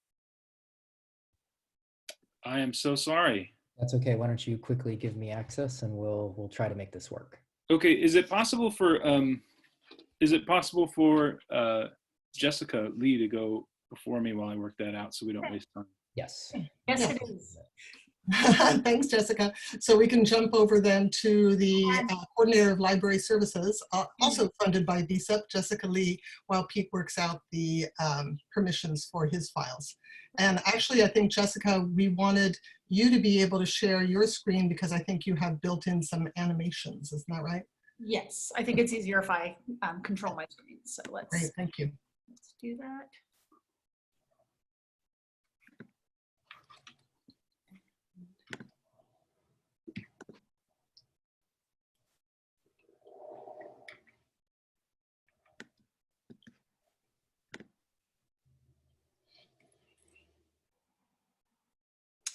I am so sorry. That's okay. Why don't you quickly give me access and we'll try to make this work. Okay. Is it possible for Jessica Lee to go before me while I work that out so we don't waste time? Yes. Yes, it is. Thanks, Jessica. So we can jump over then to the Coordinator of Library Services, also funded by BSEP, Jessica Lee, while Pete works out the permissions for his files. And actually, I think, Jessica, we wanted you to be able to share your screen because I think you have built in some animations. Isn't that right? Yes, I think it's easier if I control my screen. So let's thank you. Let's do that.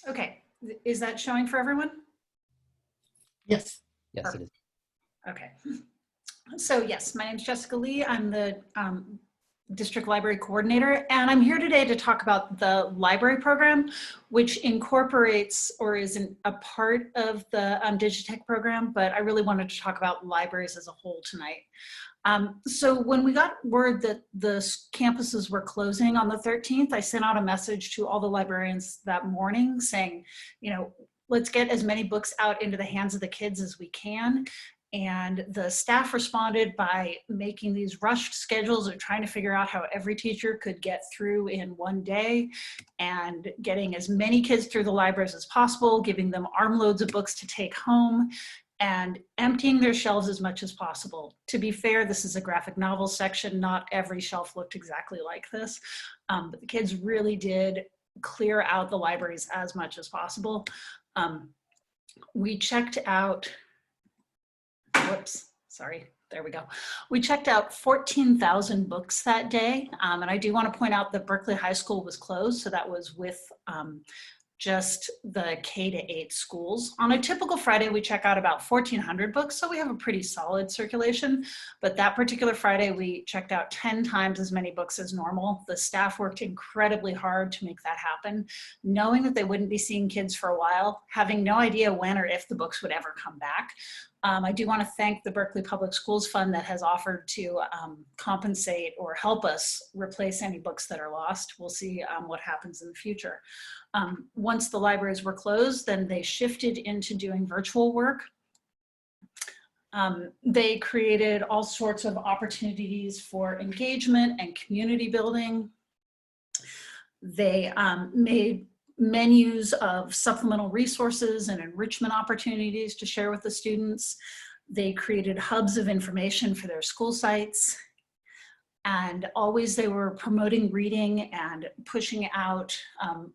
Okay, is that showing for everyone? Yes. Yes, it is. Okay. So yes, my name is Jessica Lee. I'm the District Library Coordinator, and I'm here today to talk about the library program, which incorporates or is a part of the Digitech program, but I really wanted to talk about libraries as a whole tonight. So when we got word that the campuses were closing on the 13th, I sent out a message to all the librarians that morning saying, you know, let's get as many books out into the hands of the kids as we can. And the staff responded by making these rushed schedules of trying to figure out how every teacher could get through in one day and getting as many kids through the libraries as possible, giving them armloads of books to take home, and emptying their shelves as much as possible. To be fair, this is a graphic novel section. Not every shelf looked exactly like this, but the kids really did clear out the libraries as much as possible. We checked out, whoops, sorry, there we go. We checked out 14,000 books that day. And I do want to point out that Berkeley High School was closed, so that was with just the K-8 schools. On a typical Friday, we check out about 1,400 books, so we have a pretty solid circulation. But that particular Friday, we checked out 10 times as many books as normal. The staff worked incredibly hard to make that happen, knowing that they wouldn't be seeing kids for a while, having no idea when or if the books would ever come back. I do want to thank the Berkeley Public Schools Fund that has offered to compensate or help us replace any books that are lost. We'll see what happens in the future. Once the libraries were closed, then they shifted into doing virtual work. They created all sorts of opportunities for engagement and community building. They made menus of supplemental resources and enrichment opportunities to share with the students. They created hubs of information for their school sites. And always they were promoting reading and pushing out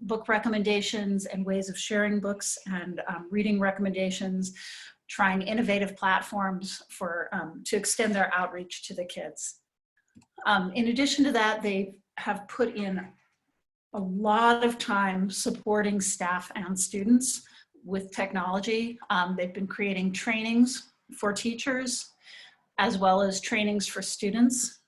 book recommendations and ways of sharing books and reading recommendations, trying innovative platforms for to extend their outreach to the kids. In addition to that, they have put in a lot of time supporting staff and students with technology. They've been creating trainings for teachers as well as trainings for students,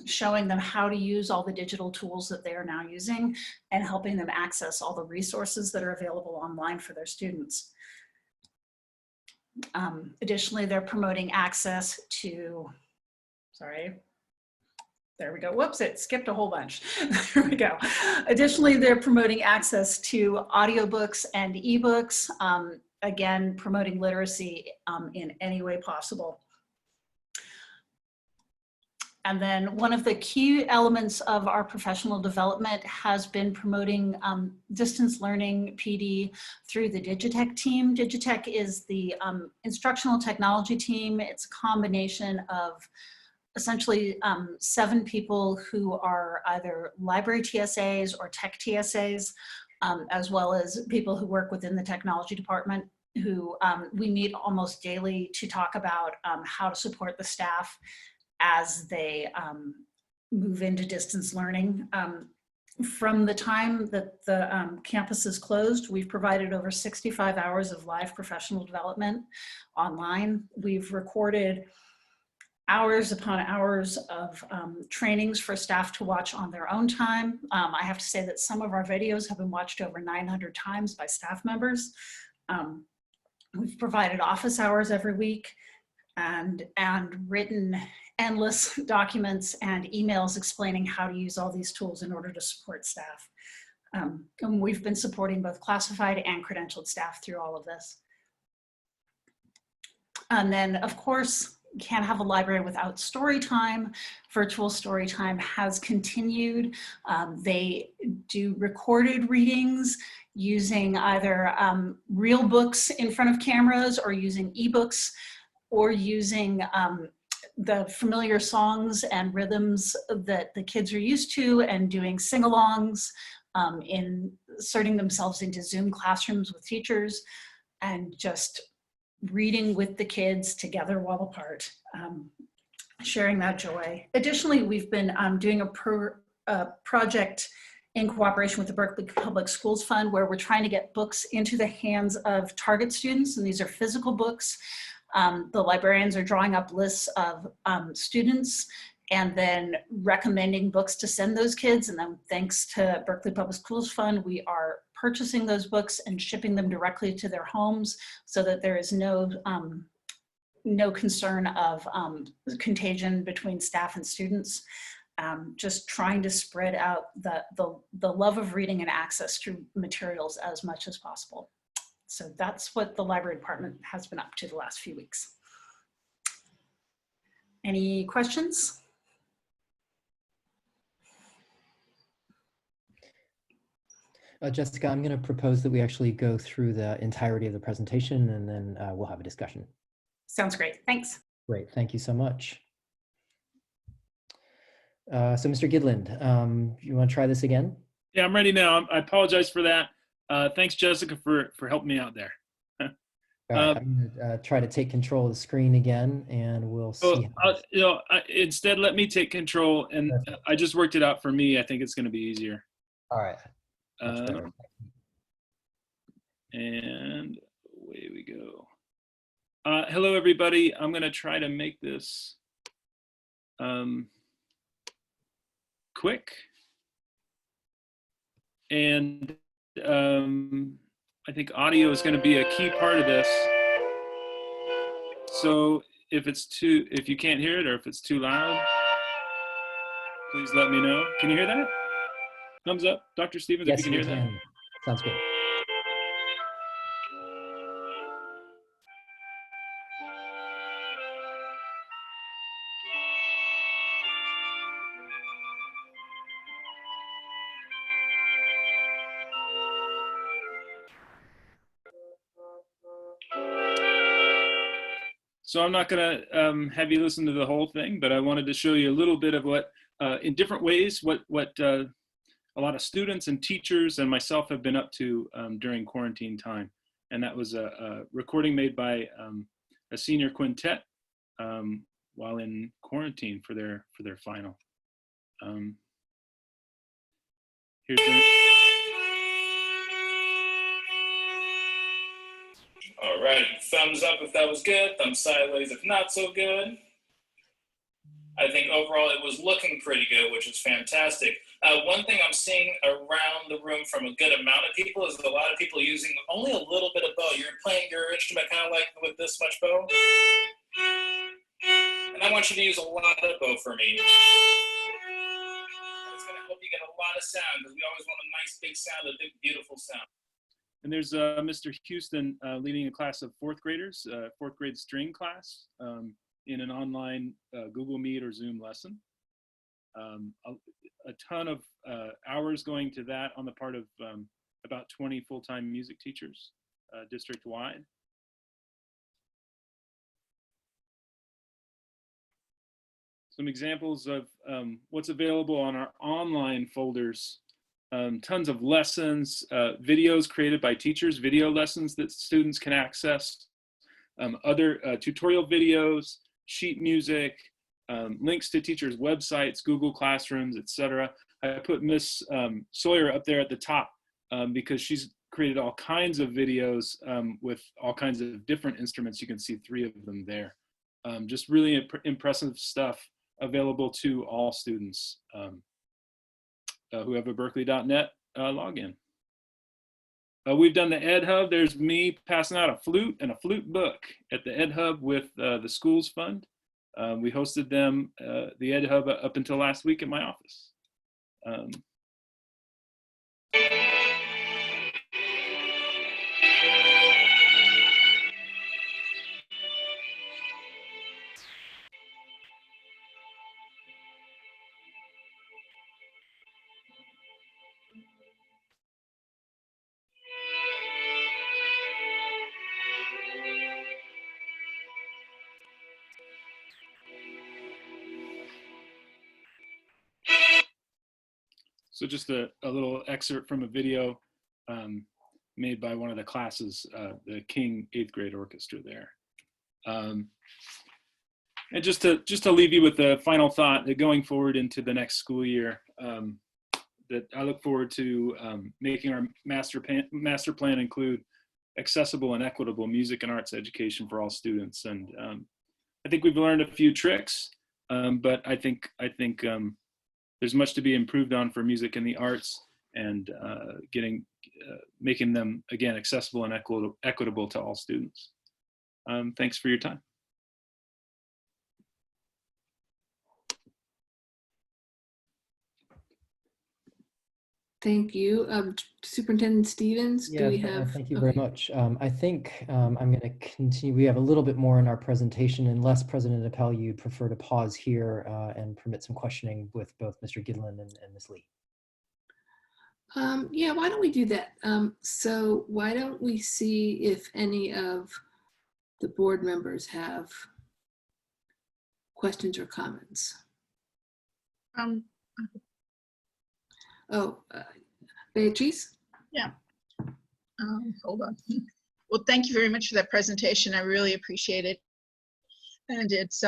showing them how to use all the digital tools that they are now using and helping them access all the resources that are available online for their students. Additionally, they're promoting access to, sorry, there we go. Whoops, it skipped a whole bunch. There we go. Additionally, they're promoting access to audiobooks and ebooks, again, promoting literacy in any way possible. And then one of the key elements of our professional development has been promoting distance learning PD through the Digitech team. Digitech is the instructional technology team. It's a combination of essentially 7 people who are either library TSAs or tech TSAs, as well as people who work within the technology department, who we meet almost daily to talk about how to support the staff as they move into distance learning. From the time that the campus is closed, we've provided over 65 hours of live professional development online. We've recorded hours upon hours of trainings for staff to watch on their own time. I have to say that some of our videos have been watched over 900 times by staff members. We've provided office hours every week and written endless documents and emails explaining how to use all these tools in order to support staff. And we've been supporting both classified and credentialed staff through all of this. And then, of course, can't have a library without story time. Virtual story time has continued. They do recorded readings using either real books in front of cameras or using ebooks or using the familiar songs and rhythms that the kids are used to and doing sing-alongs, inserting themselves into Zoom classrooms with teachers and just reading with the kids together while apart, sharing that joy. Additionally, we've been doing a project in cooperation with the Berkeley Public Schools Fund where we're trying to get books into the hands of target students, and these are physical books. The librarians are drawing up lists of students and then recommending books to send those kids. And then thanks to Berkeley Public Schools Fund, we are purchasing those books and shipping them directly to their homes so that there is no concern of contagion between staff and students. Just trying to spread out the love of reading and access to materials as much as possible. So that's what the library department has been up to the last few weeks. Any questions? Jessica, I'm going to propose that we actually go through the entirety of the presentation and then we'll have a discussion. Sounds great. Thanks. Great. Thank you so much. So Mr. Gidland, you want to try this again? Yeah, I'm ready now. I apologize for that. Thanks, Jessica, for helping me out there. All right, I'm going to try to take control of the screen again, and we'll see. Instead, let me take control, and I just worked it out for me. I think it's going to be easier. All right. And away we go. Hello, everybody. I'm going to try to make this quick. And I think audio is going to be a key part of this. So if you can't hear it or if it's too loud, please let me know. Can you hear that? Thumbs up, Dr. Stevens, yes, if you can hear that. Sounds good. So I'm not going to have you listen to the whole thing, but I wanted to show you a little bit of what, in different ways, what a lot of students and teachers and myself have been up to during quarantine time. And that was a recording made by a senior quintet while in quarantine for their final. Here's the All right, thumbs up if that was good, thumbs sideways if not so good. I think overall it was looking pretty good, which is fantastic. One thing I'm seeing around the room from a good amount of people is a lot of people using only a little bit of bow. You're playing your instrument kind of like with this much bow. And I want you to use a lot of bow for me. It's going to help you get a lot of sound because we always want a nice big sound, a big beautiful sound. And there's Mr. Houston leading a class of fourth graders, fourth grade string class in an online Google Meet or Zoom lesson. a ton of hours going to that on the part of about 20 full-time music teachers district-wide. Some examples of what's available on our online folders. Tons of lessons, videos created by teachers, video lessons that students can access, other tutorial videos, sheet music, links to teachers' websites, Google Classrooms, etc. I put Miss Sawyer up there at the top because she's created all kinds of videos with all kinds of different instruments. You can see 3 of them there. Just really impressive stuff available to all students who have a Berkeley.net login. We've done the Ed Hub. There's me passing out a flute and a flute book at the Ed Hub with the Schools Fund. We hosted them, the Ed Hub, up until last week at my office. So just a little excerpt from a video made by one of the classes, the King 8th grade orchestra there. And just to leave you with a final thought that going forward into the next school year, that I look forward to making our master plan include accessible and equitable music and arts education for all students. And I think we've learned a few tricks, but I think there's much to be improved on for music and the arts, and making them, again, accessible and equitable to all students. Thanks for your time. Thank you. Superintendent Stevens, do we have? Thank you very much. I think I'm going to continue. We have a little bit more in our presentation, unless President Appel, you'd prefer to pause here and permit some questioning with both Mr. Gidlin and Ms. Lee. Yeah, why don't we do that? So why don't we see if any of the board members have questions or comments? Beatrice? Yeah. Hold on. Well, thank you very much for that presentation. I really appreciate it. And it's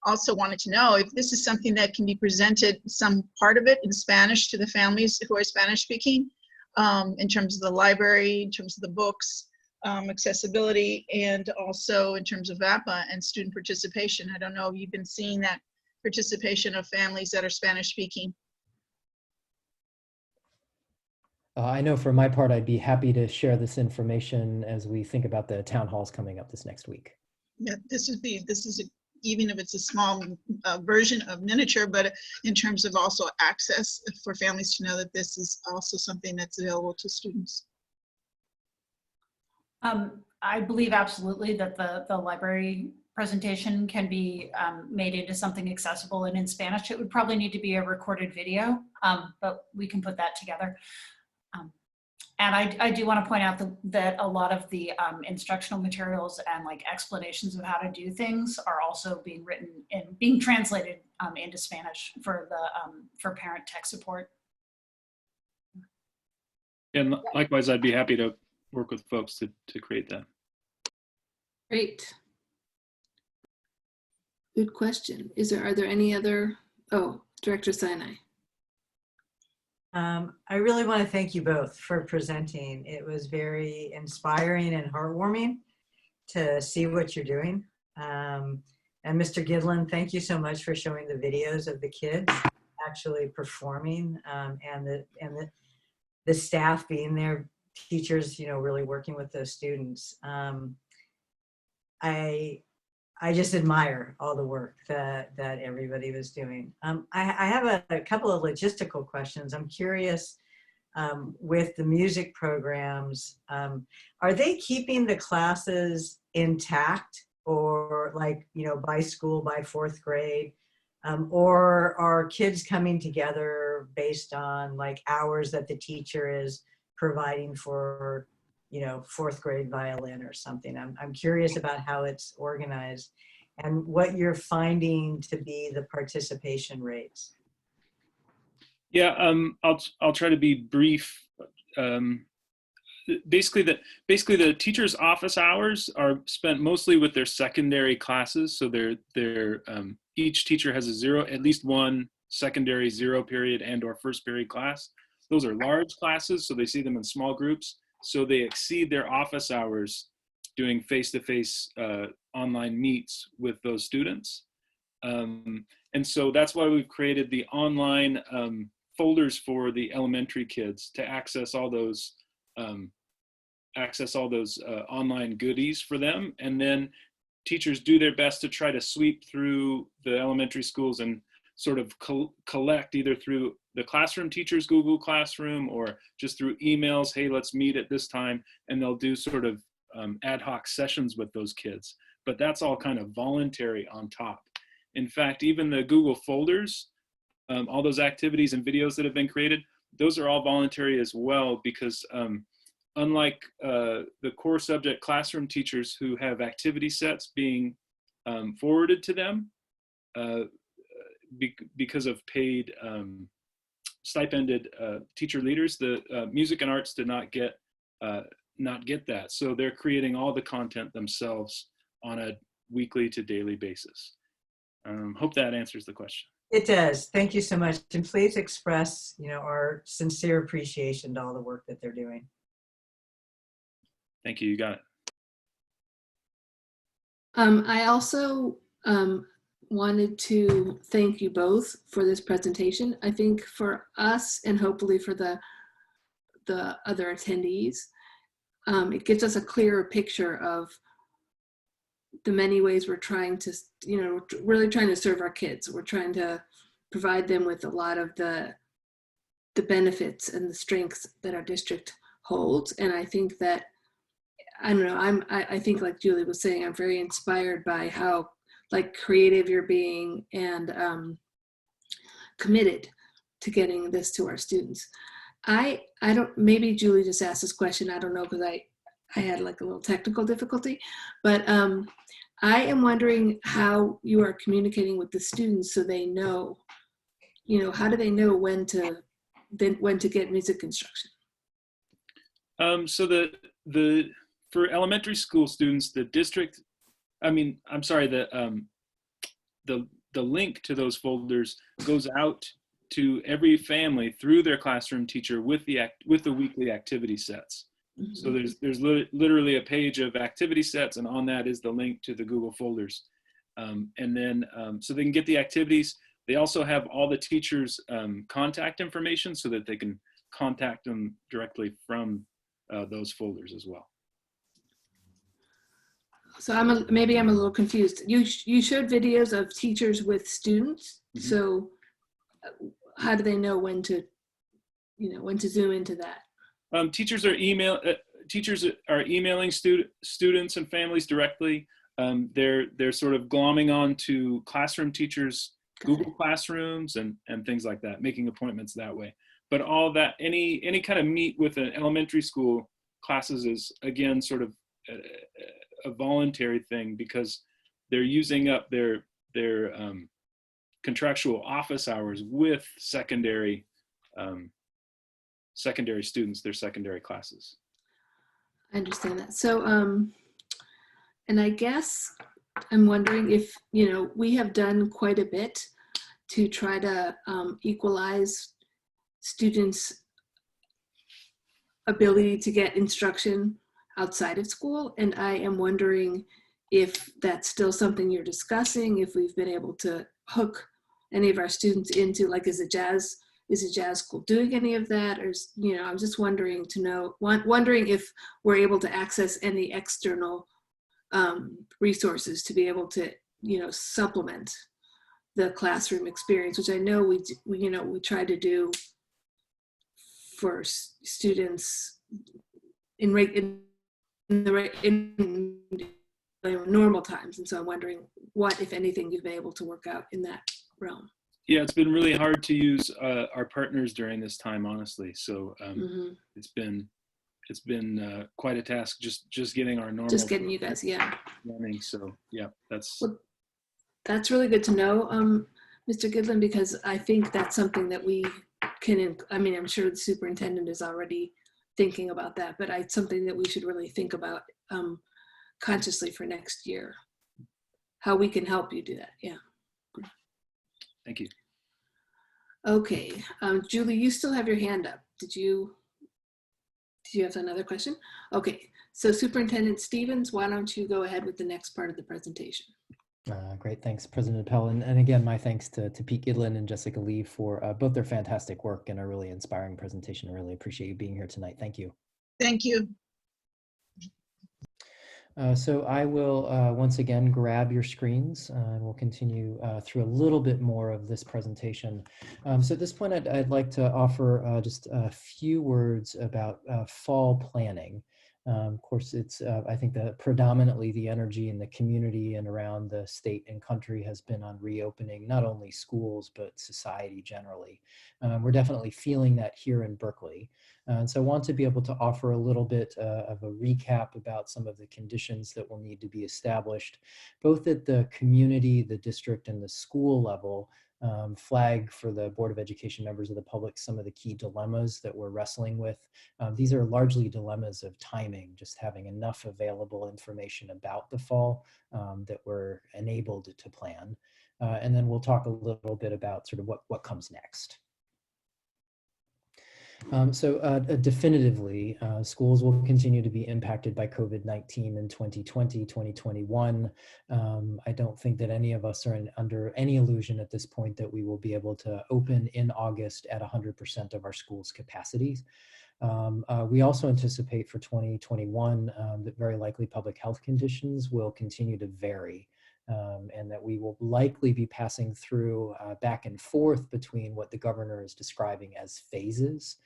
also wanted to know if this is something that can be presented, some part of it in Spanish to the families who are Spanish speaking, in terms of the library, in terms of the books, accessibility, and also in terms of VAPA and student participation. I don't know if you've been seeing that participation of families that are Spanish speaking. I know for my part, I'd be happy to share this information as we think about the town halls coming up this next week. Yeah, even if it's a small version of miniature, but in terms of also access for families to know that this is also something that's available to students. I believe absolutely that the library presentation can be made into something accessible, and in Spanish it would probably need to be a recorded video, but we can put that together. And I do want to point out that a lot of the instructional materials and like explanations of how to do things are also being written and being translated into Spanish for the for parent tech support. And likewise, I'd be happy to work with folks to create that. Great. Good question. Are there any other? Oh, Director Sinai. I really want to thank you both for presenting. It was very inspiring and heartwarming to see what you're doing. And Mr. Gidlin, thank you so much for showing the videos of the kids actually performing, and the staff being there, teachers, really working with those students. I just admire all the work that everybody was doing. I have a couple of logistical questions. I'm curious, with the music programs, are they keeping the classes intact, or by school, by 4th grade? Or are kids coming together based on like hours that the teacher is providing for, you know, 4th grade violin or something? I'm curious about how it's organized and what you're finding to be the participation rates. Yeah, I'll try to be brief. Basically the teacher's office hours are spent mostly with their secondary classes. So each teacher has at least one secondary 0 period and or 1st period class. Those are large classes, so they see them in small groups. So they exceed their office hours doing face-to-face online meets with those students. And so that's why we've created the online folders for the elementary kids to access all those online goodies for them. And then teachers do their best to try to sweep through the elementary schools and sort of collect either through the classroom teacher's Google Classroom or just through emails, hey, let's meet at this time. And they'll do sort of ad hoc sessions with those kids. But that's all kind of voluntary on top. In fact, even the Google folders, all those activities and videos that have been created, those are all voluntary as well, because unlike the core subject classroom teachers who have activity sets being forwarded to them because of paid stipended teacher leaders, the music and arts did not get that. So they're creating all the content themselves on a weekly to daily basis. Hope that answers the question. It does. Thank you so much. And please express, you know, our sincere appreciation to all the work that they're doing. Thank you. You got it. I also wanted to thank you both for this presentation. I think for us and hopefully for the other attendees, it gives us a clearer picture of the many ways we're trying to, you know, really trying to serve our kids. We're trying to provide them with a lot of the benefits and the strengths that our district holds. And I think that, I don't know, I think like Julie was saying, I'm very inspired by how like creative you're being and committed to getting this to our students. I don't, maybe Julie just asked this question, I don't know, because I had like a little technical difficulty, but I am wondering how you are communicating with the students so they know, you know, how do they know when to get music instruction? So for elementary school students, the district, the link to those folders goes out to every family through their classroom teacher with the weekly activity sets. Mm-hmm. So there's literally a page of activity sets, and on that is the link to the Google folders. And then so they can get the activities. They also have all the teachers' contact information so that they can contact them directly from those folders as well. So maybe I'm a little confused. You showed videos of teachers with students. Mm-hmm. So how do they know when to zoom into that? Teachers are emailing students and families directly. They're sort of glomming on to classroom teachers' Google Classrooms and things like that, making appointments that way. But all that, any kind of meet with an elementary school classes is again sort of a voluntary thing because they're using up their contractual office hours with secondary students, their secondary classes. I understand that. So, and I guess I'm wondering if, you know, we have done quite a bit to try to equalize students' ability to get instruction outside of school. And I am wondering if that's still something you're discussing, if we've been able to hook any of our students into, like, is a jazz school doing any of that? Or, you know, I'm just wondering if we're able to access any external resources to be able to, you know, supplement the classroom experience, which I know we try to do for students in normal times. And so I'm wondering what, if anything, you've been able to work out in that realm. Yeah, it's been really hard to use our partners during this time, honestly. So it's been quite a task just getting our normal. Just getting you guys, yeah. Running. So yeah, that's. Well, that's really good to know, Mr. Goodland, because I think that's something that we can. I mean, I'm sure the superintendent is already thinking about that, but it's something that we should really think about consciously for next year. How we can help you do that. Yeah. Thank you. Okay, Julie, you still have your hand up. Did you have another question? Okay, so Superintendent Stevens, why don't you go ahead with the next part of the presentation? Great, thanks, President Appel. And again, my thanks to Pete Gidlin and Jessica Lee for both their fantastic work and a really inspiring presentation. I really appreciate you being here tonight. Thank you. Thank you. So I will once again grab your screens and we'll continue through a little bit more of this presentation. So at this point, I'd like to offer just a few words about fall planning. Of course, it's I think that predominantly the energy in the community and around the state and country has been on reopening not only schools, but society generally. We're definitely feeling that here in Berkeley. And so I want to be able to offer a little bit of a recap about some of the conditions that will need to be established, both at the community, the district, and the school level, flag for the Board of Education members of the public some of the key dilemmas that we're wrestling with. These are largely dilemmas of timing, just having enough available information about the fall that we're enabled to plan. And then we'll talk a little bit about sort of what comes next. Definitively, schools will continue to be impacted by COVID-19 in 2020, 2021. I don't think that any of us are under any illusion at this point that we will be able to open in August at 100% of our schools' capacities. We also anticipate for 2021 that very likely public health conditions will continue to vary. And that we will likely be passing through back and forth between what the governor is describing as phases,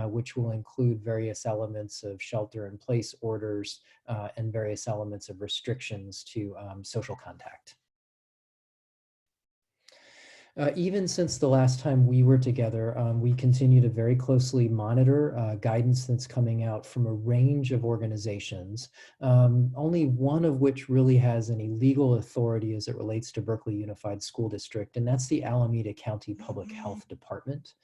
which will include various elements of shelter-in-place orders and various elements of restrictions to social contact. Even since the last time we were together, we continue to very closely monitor guidance that's coming out from a range of organizations, only one of which really has any legal authority as it relates to Berkeley Unified School District, and that's the Alameda County Public Health Department.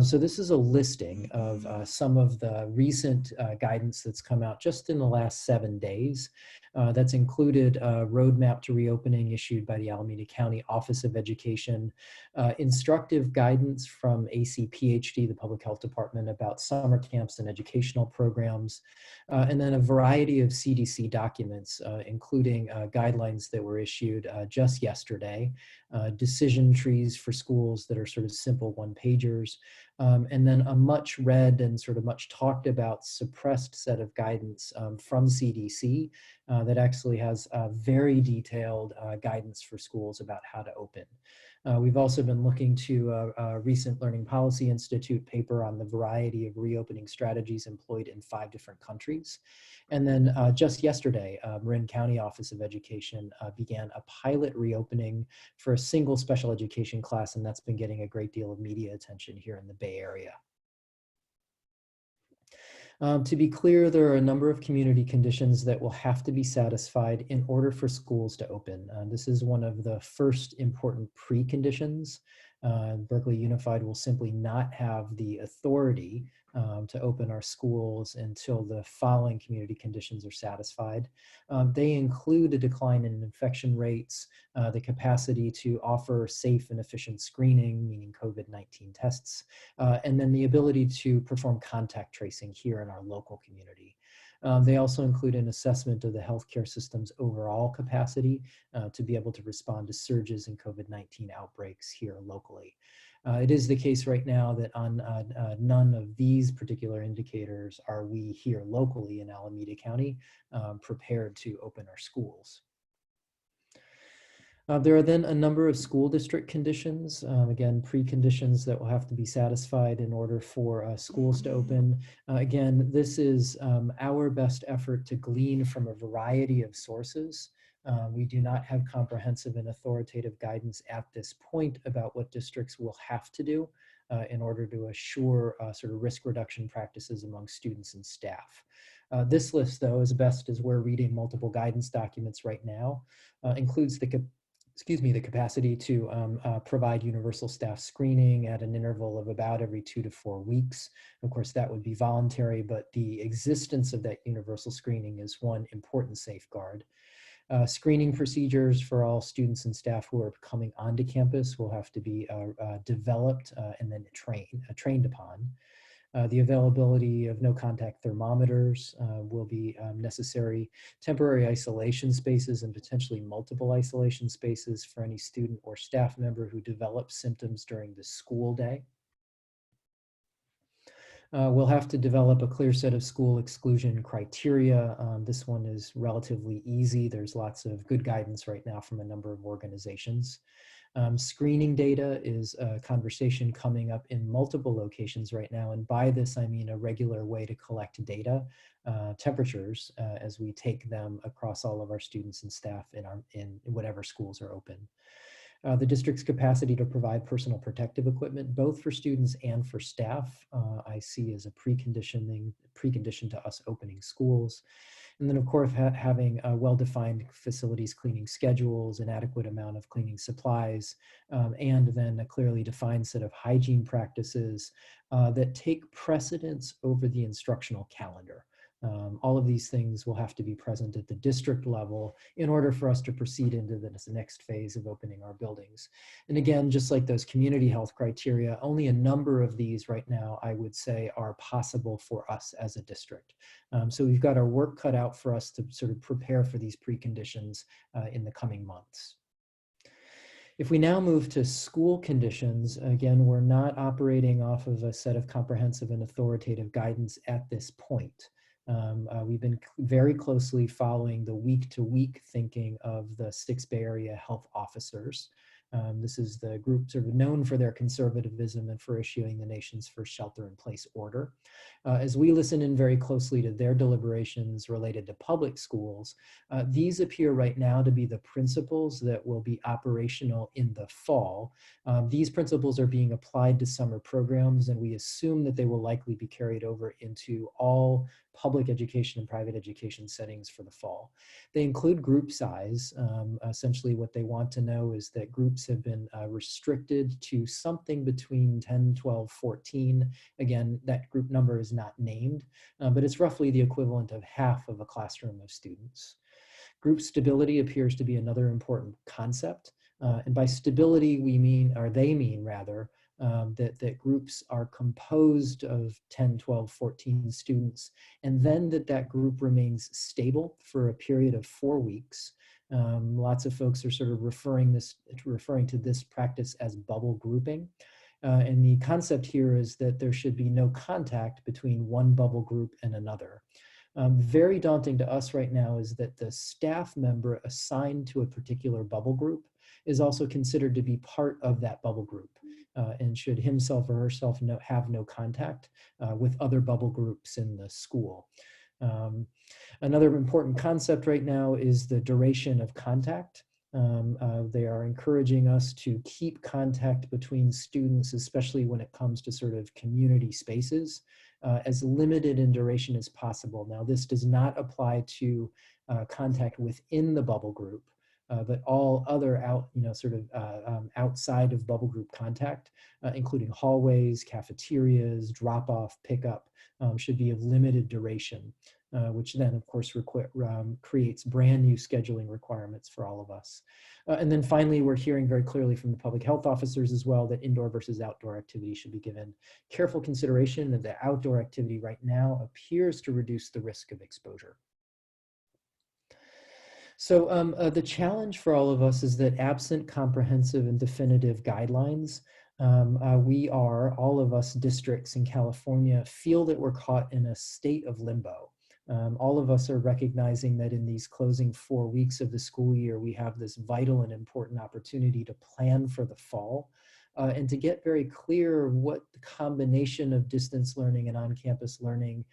So this is a listing of some of the recent guidance that's come out just in the last 7 days. That's included a roadmap to reopening issued by the Alameda County Office of Education, instructive guidance from ACPHD, the Public Health Department, about summer camps and educational programs, and then a variety of CDC documents, including guidelines that were issued just yesterday, decision trees for schools that are sort of simple one-pagers, and then a much read and sort of much talked about suppressed set of guidance from CDC that actually has very detailed guidance for schools about how to open. We've also been looking to a recent Learning Policy Institute paper on the variety of reopening strategies employed in 5 different countries. And then just yesterday, Marin County Office of Education began a pilot reopening for a single special education class, and that's been getting a great deal of media attention here in the Bay Area. To be clear, there are a number of community conditions that will have to be satisfied in order for schools to open. This is one of the first important preconditions. Berkeley Unified will simply not have the authority to open our schools until the following community conditions are satisfied. They include a decline in infection rates, the capacity to offer safe and efficient screening, meaning COVID-19 tests, and then the ability to perform contact tracing here in our local community. They also include an assessment of the healthcare system's overall capacity to be able to respond to surges in COVID-19 outbreaks here locally. It is the case right now that on none of these particular indicators are we here locally in Alameda County prepared to open our schools. There are then a number of school district conditions, again, preconditions that will have to be satisfied in order for schools to open. Again, this is our best effort to glean from a variety of sources We do not have comprehensive and authoritative guidance at this point about what districts will have to do in order to assure sort of risk reduction practices among students and staff. This list, though, as best as we're reading multiple guidance documents right now, includes the capacity to provide universal staff screening at an interval of about every 2 to 4 weeks. Of course, that would be voluntary, but the existence of that universal screening is one important safeguard. Screening procedures for all students and staff who are coming onto campus will have to be developed and then trained upon. The availability of no-contact thermometers will be necessary. Temporary isolation spaces and potentially multiple isolation spaces for any student or staff member who develops symptoms during the school day. We'll have to develop a clear set of school exclusion criteria. This one is relatively easy. There's lots of good guidance right now from a number of organizations. Screening data is a conversation coming up in multiple locations right now. And by this, I mean a regular way to collect data, temperatures, as we take them across all of our students and staff in whatever schools are open. The district's capacity to provide personal protective equipment, both for students and for staff, I see as a precondition to us opening schools. And then, of course, having well-defined facilities cleaning schedules, an adequate amount of cleaning supplies, and then a clearly defined set of hygiene practices that take precedence over the instructional calendar. All of these things will have to be present at the district level in order for us to proceed into this next phase of opening our buildings. And again, just like those community health criteria, only a number of these right now, I would say, are possible for us as a district. So we've got our work cut out for us to sort of prepare for these preconditions in the coming months. If we now move to school conditions, again, we're not operating off of a set of comprehensive and authoritative guidance at this point. We've been very closely following the week-to-week thinking of the 6 Bay Area health officers. This is the group sort of known for their conservatism and for issuing the nation's first shelter-in-place order. As we listen in very closely to their deliberations related to public schools, these appear right now to be the principles that will be operational in the fall. These principles are being applied to summer programs, and we assume that they will likely be carried over into all public education and private education settings for the fall. They include group size. Essentially what they want to know is that groups have been restricted to something between 10, 12, 14. Again, that group number is not named, but it's roughly the equivalent of half of a classroom of students. Group stability appears to be another important concept. And by stability, we mean, or they mean rather, that groups are composed of 10, 12, 14 students, and then that group remains stable for a period of 4 weeks. Lots of folks are sort of referring to this practice as bubble grouping. And the concept here is that there should be no contact between one bubble group and another. Very daunting to us right now is that the staff member assigned to a particular bubble group is also considered to be part of that bubble group and should himself or herself have no contact with other bubble groups in the school. Another important concept right now is the duration of contact. They are encouraging us to keep contact between students, especially when it comes to sort of community spaces, as limited in duration as possible. Now, this does not apply to contact within the bubble group, but all other outside of bubble group contact, including hallways, cafeterias, drop-off, pickup, should be of limited duration, which then, of course, creates brand new scheduling requirements for all of us. And then finally, we're hearing very clearly from the public health officers as well that indoor versus outdoor activity should be given careful consideration, and the outdoor activity right now appears to reduce the risk of exposure. So the challenge for all of us is that absent comprehensive and definitive guidelines, all of us districts in California feel that we're caught in a state of limbo. All of us are recognizing that in these closing 4 weeks of the school year, we have this vital and important opportunity to plan for the fall and to get very clear what the combination of distance learning and on-campus learning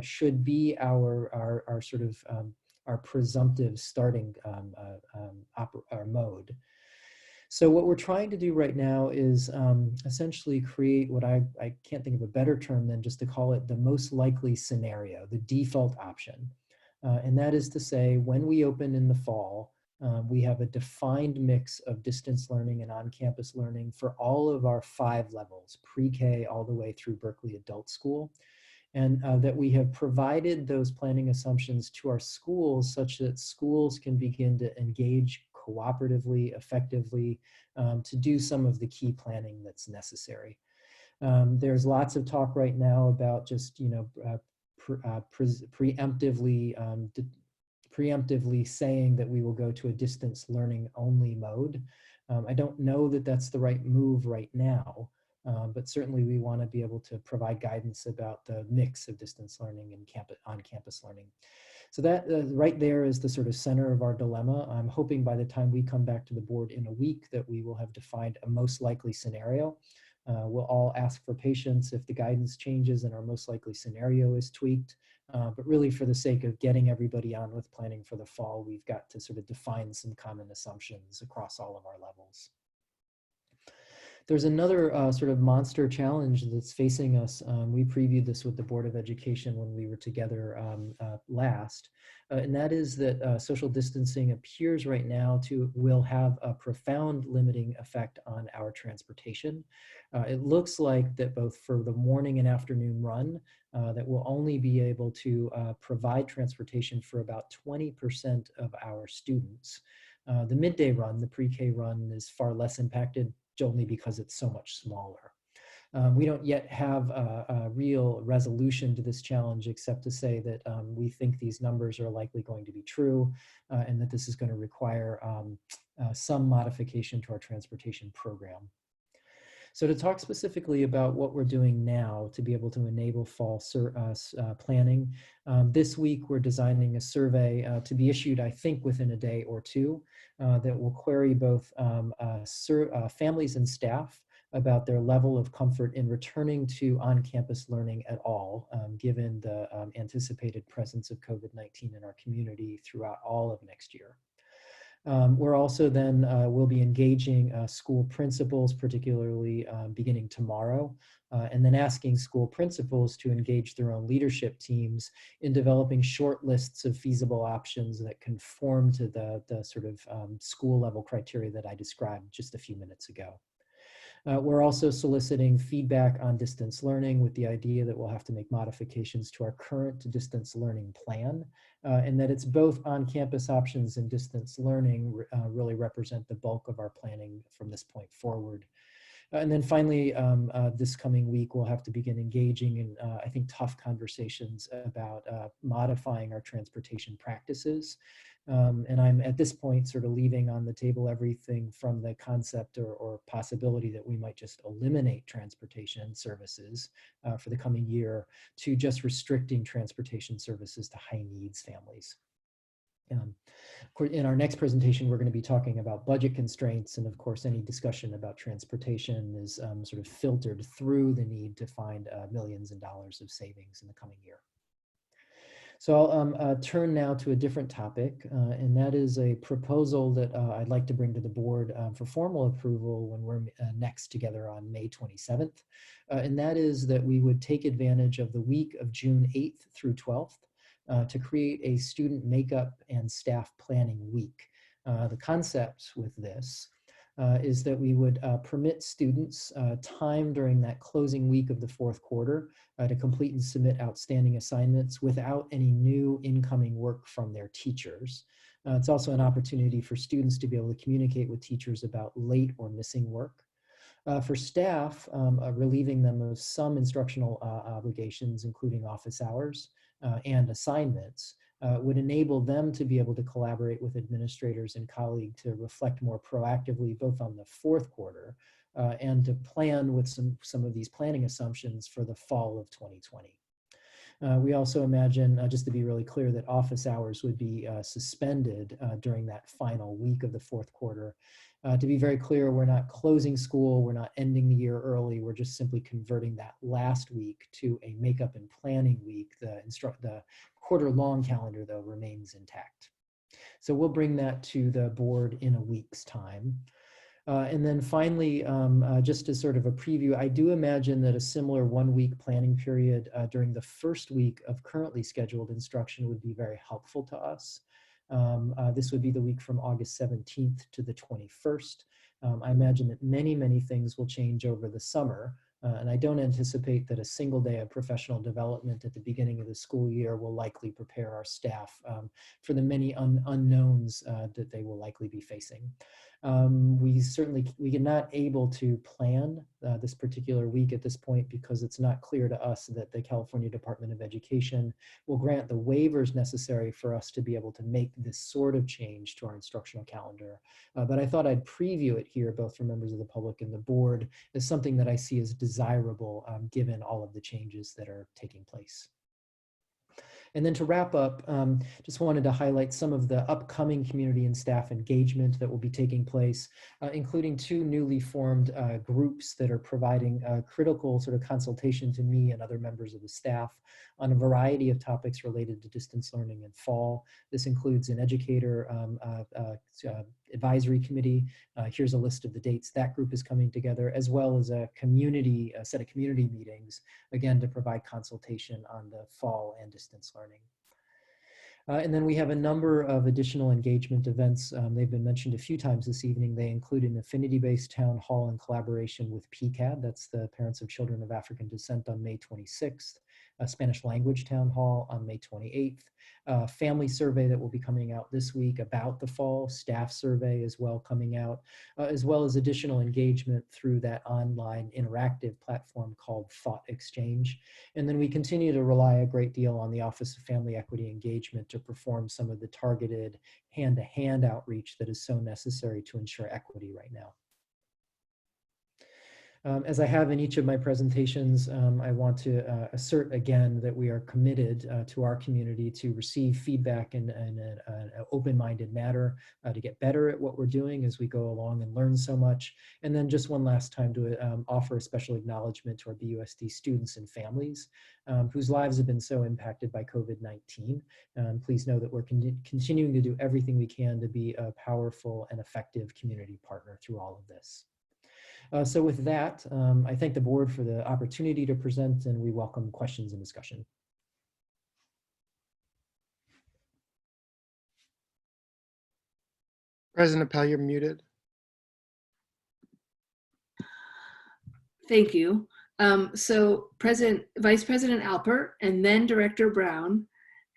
should be our presumptive starting mode. So what we're trying to do right now is essentially create what I can't think of a better term than just to call it the most likely scenario, the default option. And that is to say, when we open in the fall, we have a defined mix of distance learning and on-campus learning for all of our 5 levels, pre-K all the way through Berkeley Adult School. And that we have provided those planning assumptions to our schools such that schools can begin to engage cooperatively, effectively, to do some of the key planning that's necessary. There's lots of talk right now about just, preemptively saying that we will go to a distance learning only mode. I don't know that that's the right move right now. But certainly we want to be able to provide guidance about the mix of distance learning and on-campus learning. So that right there is the sort of center of our dilemma. I'm hoping by the time we come back to the board in a week that we will have defined a most likely scenario. We'll all ask for patience if the guidance changes and our most likely scenario is tweaked. But really for the sake of getting everybody on with planning for the fall, we've got to sort of define some common assumptions across all of our levels. There's another sort of monster challenge that's facing us. We previewed this with the Board of Education when we were together last, and that is that social distancing appears right now will have a profound limiting effect on our transportation. It looks like that both for the morning and afternoon run, that we'll only be able to provide transportation for about 20% of our students. The midday run, the pre-K run, is far less impacted, only because it's so much smaller. We don't yet have a real resolution to this challenge, except to say that we think these numbers are likely going to be true, and that this is going to require some modification to our transportation program. So to talk specifically about what we're doing now to be able to enable fall planning, this week we're designing a survey to be issued, I think, within a day or two that will query both families and staff about their level of comfort in returning to on-campus learning at all, given the anticipated presence of COVID-19 in our community throughout all of next year. We're also then, we'll be engaging school principals, particularly beginning tomorrow, and then asking school principals to engage their own leadership teams in developing short lists of feasible options that conform to the sort of school level criteria that I described just a few minutes ago. We're also soliciting feedback on distance learning with the idea that we'll have to make modifications to our current distance learning plan, and that it's both on-campus options and distance learning really represent the bulk of our planning from this point forward. And then finally, this coming week, we'll have to begin engaging in, I think, tough conversations about modifying our transportation practices. And I'm at this point sort of leaving on the table everything from the concept or possibility that we might just eliminate transportation services for the coming year to just restricting transportation services to high needs families. In our next presentation, we're going to be talking about budget constraints, and of course, any discussion about transportation is sort of filtered through the need to find millions of dollars of savings in the coming year. So I'll turn now to a different topic, and that is a proposal that I'd like to bring to the board for formal approval when we're next together on May 27th, and that is that we would take advantage of the week of June 8th through 12th to create a student makeup and staff planning week. The concept with this is that we would permit students time during that closing week of the fourth quarter to complete and submit outstanding assignments without any new incoming work from their teachers. It's also an opportunity for students to be able to communicate with teachers about late or missing work. For staff, relieving them of some instructional obligations, including office hours and assignments, would enable them to be able to collaborate with administrators and colleagues to reflect more proactively both on the fourth quarter and to plan with some of these planning assumptions for the fall of 2020. We also imagine, just to be really clear, that office hours would be suspended during that final week of the fourth quarter. To be very clear, we're not closing school, we're not ending the year early, we're just simply converting that last week to a makeup and planning week. The quarter-long calendar, though, remains intact. So we'll bring that to the board in a week's time. And then finally, just as sort of a preview, I do imagine that a similar 1-week planning period during the first week of currently scheduled instruction would be very helpful to us. This would be the week from August 17th to the 21st. I imagine that many things will change over the summer. And I don't anticipate that a single day of professional development at the beginning of the school year will likely prepare our staff for the many unknowns that they will likely be facing. We are not able to plan this particular week at this point because it's not clear to us that the California Department of Education will grant the waivers necessary for us to be able to make this sort of change to our instructional calendar. But I thought I'd preview it here, both for members of the public and the board, as something that I see as desirable given all of the changes that are taking place. And then to wrap up, just wanted to highlight some of the upcoming community and staff engagement that will be taking place, including 2 newly formed groups that are providing critical sort of consultation to me and other members of the staff on a variety of topics related to distance learning in fall. This includes an educator advisory committee. Here's a list of the dates that group is coming together, as well as a set of community meetings, again, to provide consultation on the fall and distance learning. And then we have a number of additional engagement events. They've been mentioned a few times this evening. They include an affinity-based town hall in collaboration with PCAD, that's the Parents of Children of African Descent, on May 26th, a Spanish language town hall on May 28th, a family survey that will be coming out this week about the fall, staff survey as well coming out, as well as additional engagement through that online interactive platform called Thought Exchange. And then we continue to rely a great deal on the Office of Family Equity Engagement to perform some of the targeted hand-to-hand outreach that is so necessary to ensure equity right now. As I have in each of my presentations, I want to assert again that we are committed to our community to receive feedback in an open-minded manner, to get better at what we're doing as we go along and learn so much. And then just one last time to offer a special acknowledgement to our BUSD students and families whose lives have been so impacted by COVID-19. Please know that we're continuing to do everything we can to be a powerful and effective community partner through all of this. So with that, I thank the board for the opportunity to present, and we welcome questions and discussion. President Appel, you're muted. Thank you. So Vice President Alpert, and then Director Brown,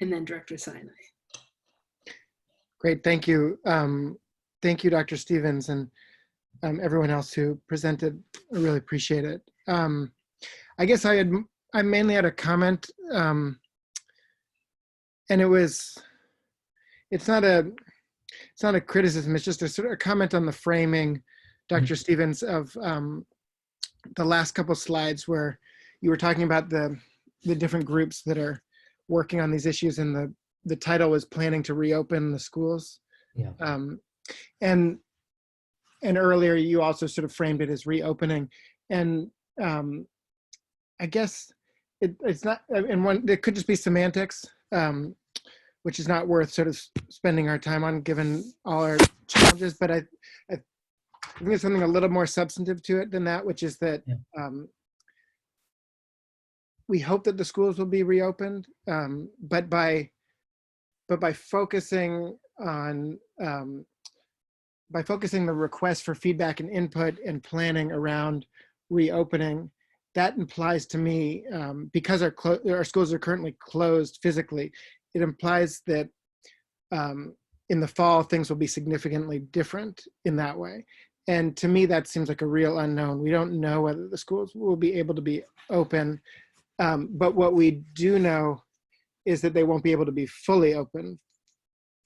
and then Director Sinai. Great, thank you. Thank you, Dr. Stevens, and everyone else who presented. I really appreciate it. I guess I mainly had a comment, and it's not a criticism. It's just a sort of a comment on the framing, Dr. Stevens, of the last couple slides where you were talking about the different groups that are working on these issues, and the title was planning to reopen the schools. Yeah. And earlier you also sort of framed it as reopening, and I guess it's not. And one, it could just be semantics, which is not worth sort of spending our time on given all our challenges. But I think there's something a little more substantive to it than that, which is that we hope that the schools will be reopened, but by focusing on by focusing the request for feedback and input and planning around reopening, that implies to me, because our schools are currently closed physically, it implies that in the fall, things will be significantly different in that way. And to me, that seems like a real unknown. We don't know whether the schools will be able to be open, but what we do know is that they won't be able to be fully open.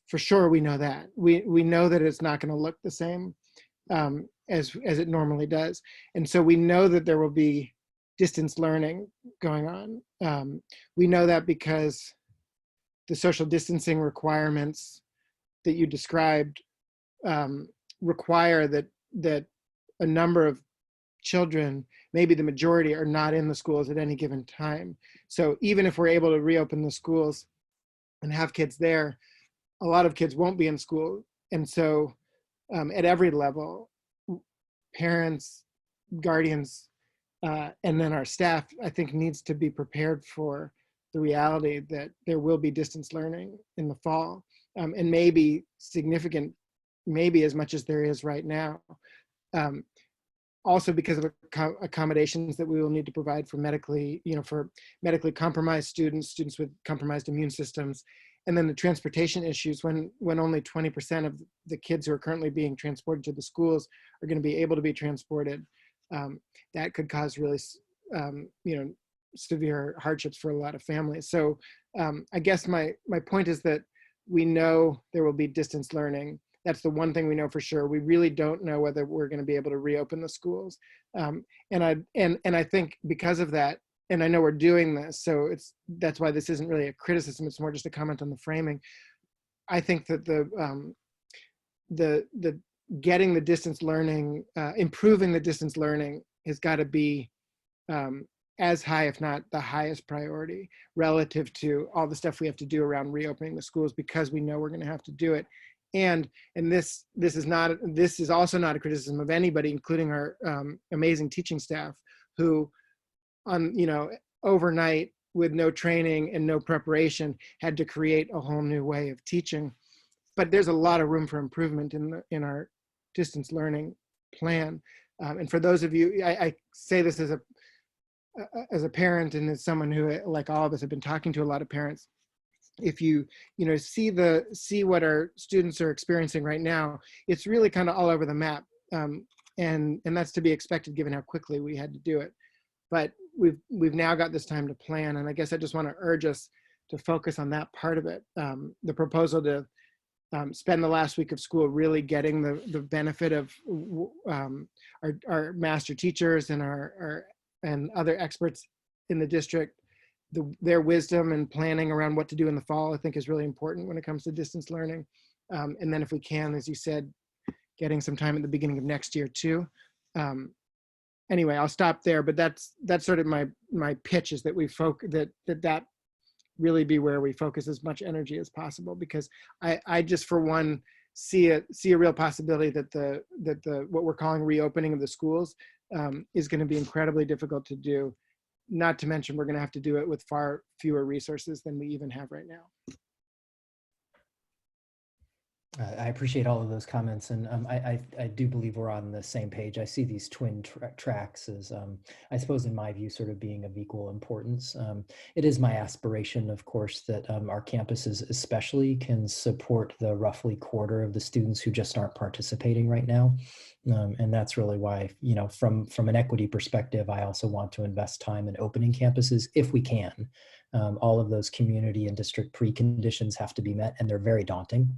For sure, we know that. We know that it's not going to look the same as it normally does. And so we know that there will be distance learning going on. We know that because the social distancing requirements that you described require that a number of children, maybe the majority, are not in the schools at any given time. So even if we're able to reopen the schools and have kids there, a lot of kids won't be in school. And so at every level, parents, guardians, and then our staff, I think, needs to be prepared for the reality that there will be distance learning in the fall, and maybe significant, maybe as much as there is right now. Also because of accommodations that we will need to provide for medically compromised students, students with compromised immune systems, and then the transportation issues when only 20% of the kids who are currently being transported to the schools are going to be able to be transported. That could cause really, severe hardships for a lot of families. So I guess my point is that we know there will be distance learning. That's the one thing we know for sure. We really don't know whether we're going to be able to reopen the schools. And I think because of that, and I know we're doing this, so that's why this isn't really a criticism. It's more just a comment on the framing. I think that the getting the distance learning, improving the distance learning has got to be as high, if not the highest priority relative to all the stuff we have to do around reopening the schools, because we know we're going to have to do it. And this is also not a criticism of anybody, including our amazing teaching staff who overnight with no training and no preparation had to create a whole new way of teaching. But there's a lot of room for improvement in our distance learning plan. And for those of you, I say this as a parent and as someone who, like all of us, have been talking to a lot of parents. If you see what our students are experiencing right now, it's really kind of all over the map, and that's to be expected given how quickly we had to do it. But we've now got this time to plan, and I guess I just want to urge us to focus on that part of it. The proposal to spend the last week of school really getting the benefit of our master teachers and and other experts in the district. Their wisdom and planning around what to do in the fall, I think, is really important when it comes to distance learning. And then if we can, as you said, getting some time at the beginning of next year too. Anyway, I'll stop there, but that's sort of my pitch, is that that really be where we focus as much energy as possible, because I just, for one, see a real possibility that what we're calling reopening of the schools is going to be incredibly difficult to do. Not to mention, we're going to have to do it with far fewer resources than we even have right now. I appreciate all of those comments, and I do believe we're on the same page. I see these twin tracks as, I suppose, in my view, sort of being of equal importance. It is my aspiration, of course, that our campuses especially can support the roughly quarter of the students who just aren't participating right now. And that's really why, from an equity perspective, I also want to invest time in opening campuses if we can. All of those community and district preconditions have to be met, and they're very daunting.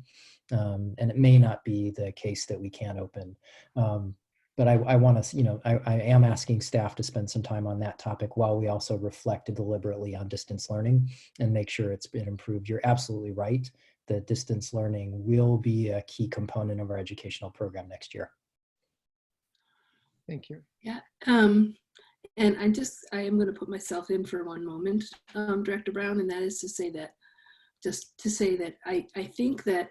And it may not be the case that we can open. But I want to, I am asking staff to spend some time on that topic while we also reflect deliberately on distance learning and make sure it's been improved. You're absolutely right that distance learning will be a key component of our educational program next year. Thank you. Yeah. And I am going to put myself in for one moment, Director Brown, and that is to say that, I think that,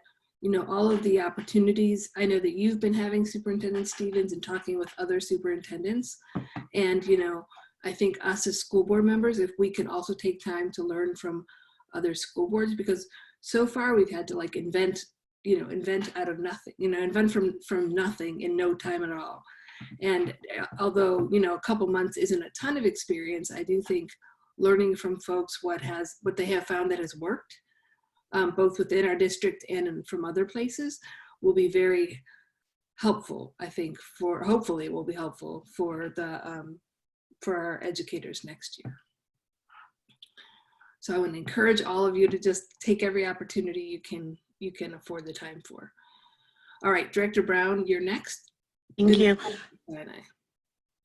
all of the opportunities, I know that you've been having Superintendent Stevens and talking with other superintendents. And, I think us as school board members, if we can also take time to learn from other school boards, because so far we've had to invent out of nothing, invent from nothing in no time at all. And although, a couple months isn't a ton of experience, I do think learning from folks what they have found that has worked, both within our district and from other places, will be very helpful. I think hopefully it will be helpful for our educators next year. So I would encourage all of you to just take every opportunity you can afford the time for. All right, Director Brown, you're next. Thank you.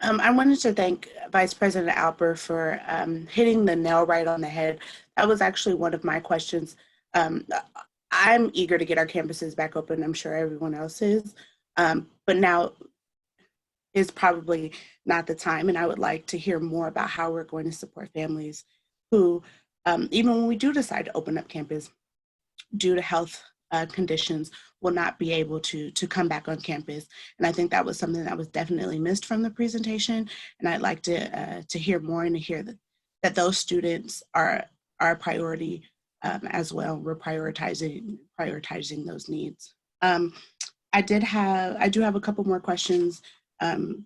I wanted to thank Vice President Alper for hitting the nail right on the head. That was actually one of my questions. I'm eager to get our campuses back open. I'm sure everyone else is. But now is probably not the time. And I would like to hear more about how we're going to support families who, even when we do decide to open up campus, due to health conditions, will not be able to come back on campus. And I think that was something that was definitely missed from the presentation. And I'd like to hear more and to hear that those students are a priority as well. We're prioritizing those needs. I do have a couple more questions.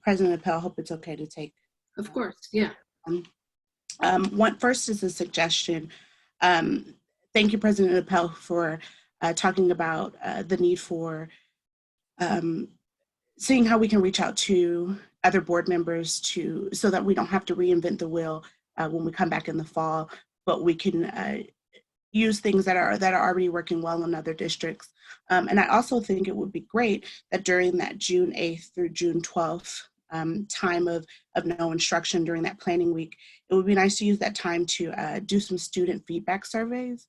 President Appel, hope it's okay to take. Of course, yeah. One first is a suggestion. Thank you, President Appel, for talking about the need for seeing how we can reach out to other board members so that we don't have to reinvent the wheel when we come back in the fall, but we can use things that are already working well in other districts. And I also think it would be great that during that June 8th through June 12th time of no instruction during that planning week, it would be nice to use that time to do some student feedback surveys,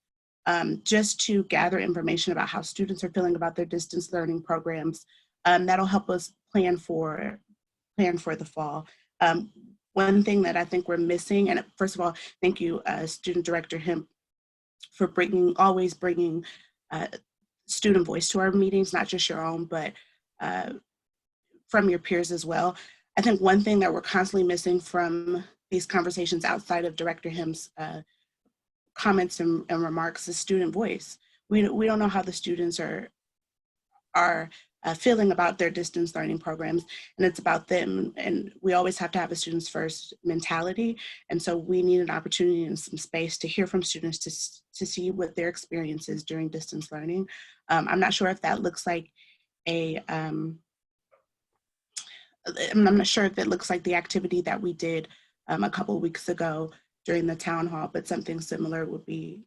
just to gather information about how students are feeling about their distance learning programs. That'll help us plan for the fall. One thing that I think we're missing, and first of all, thank you, Student Director Hemp, for always bringing student voice to our meetings, not just your own, but from your peers as well. I think one thing that we're constantly missing from these conversations outside of Director Hemp's comments and remarks is student voice. We don't know how the students are feeling about their distance learning programs, and it's about them. And we always have to have a students first mentality. And so we need an opportunity and some space to hear from students to see what their experience is during distance learning. I'm not sure if that looks like I'm not sure if it looks like the activity that we did a couple of weeks ago during the town hall, but something similar would be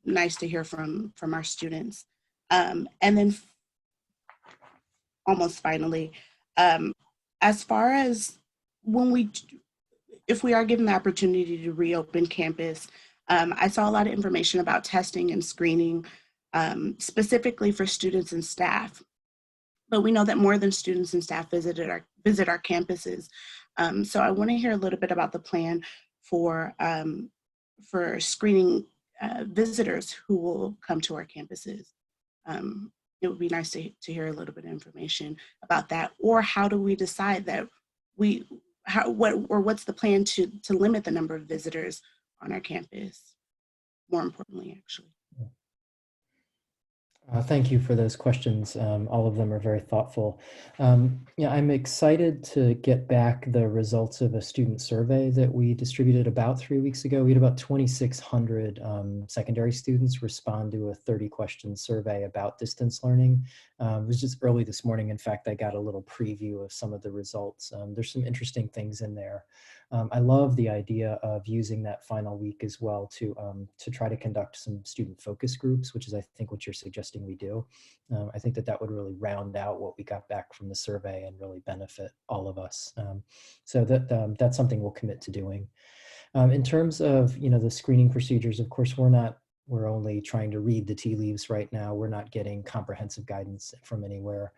nice to hear from our students. And then almost finally, as far as if we are given the opportunity to reopen campus, I saw a lot of information about testing and screening, specifically for students and staff. But we know that more than students and staff visit our campuses. So I want to hear a little bit about the plan for screening visitors who will come to our campuses. It would be nice to hear a little bit of information about that. Or how do we decide that what's the plan to limit the number of visitors on our campus? More importantly, actually. Thank you for those questions. All of them are very thoughtful. Yeah, I'm excited to get back the results of a student survey that we distributed about 3 weeks ago. We had about 2,600 secondary students respond to a 30-question survey about distance learning. It was just early this morning. In fact, I got a little preview of some of the results. There's some interesting things in there. I love the idea of using that final week as well to try to conduct some student focus groups, which is, I think, what you're suggesting we do. I think that would really round out what we got back from the survey and really benefit all of us. So that's something we'll commit to doing. In terms of the screening procedures, of course, we're only trying to read the tea leaves right now. We're not getting comprehensive guidance from anywhere.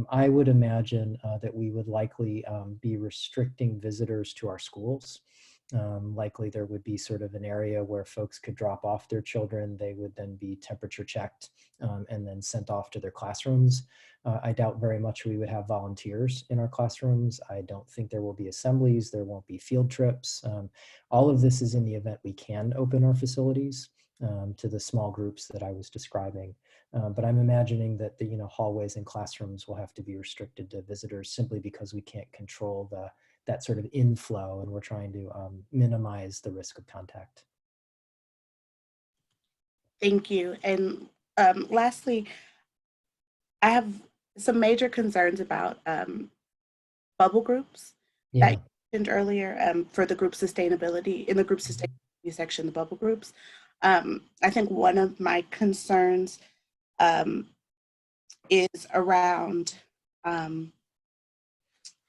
I would imagine that we would likely be restricting visitors to our schools. Likely there would be sort of an area where folks could drop off their children. They would then be temperature checked and then sent off to their classrooms. I doubt very much we would have volunteers in our classrooms. I don't think there will be assemblies. There won't be field trips. All of this is in the event we can open our facilities to the small groups that I was describing. But I'm imagining that the hallways and classrooms will have to be restricted to visitors simply because we can't control that sort of inflow, and we're trying to minimize the risk of contact. Thank you. And lastly, I have some major concerns about bubble groups that you mentioned earlier for the group sustainability, in the group sustainability section, the bubble groups. I think one of my concerns is around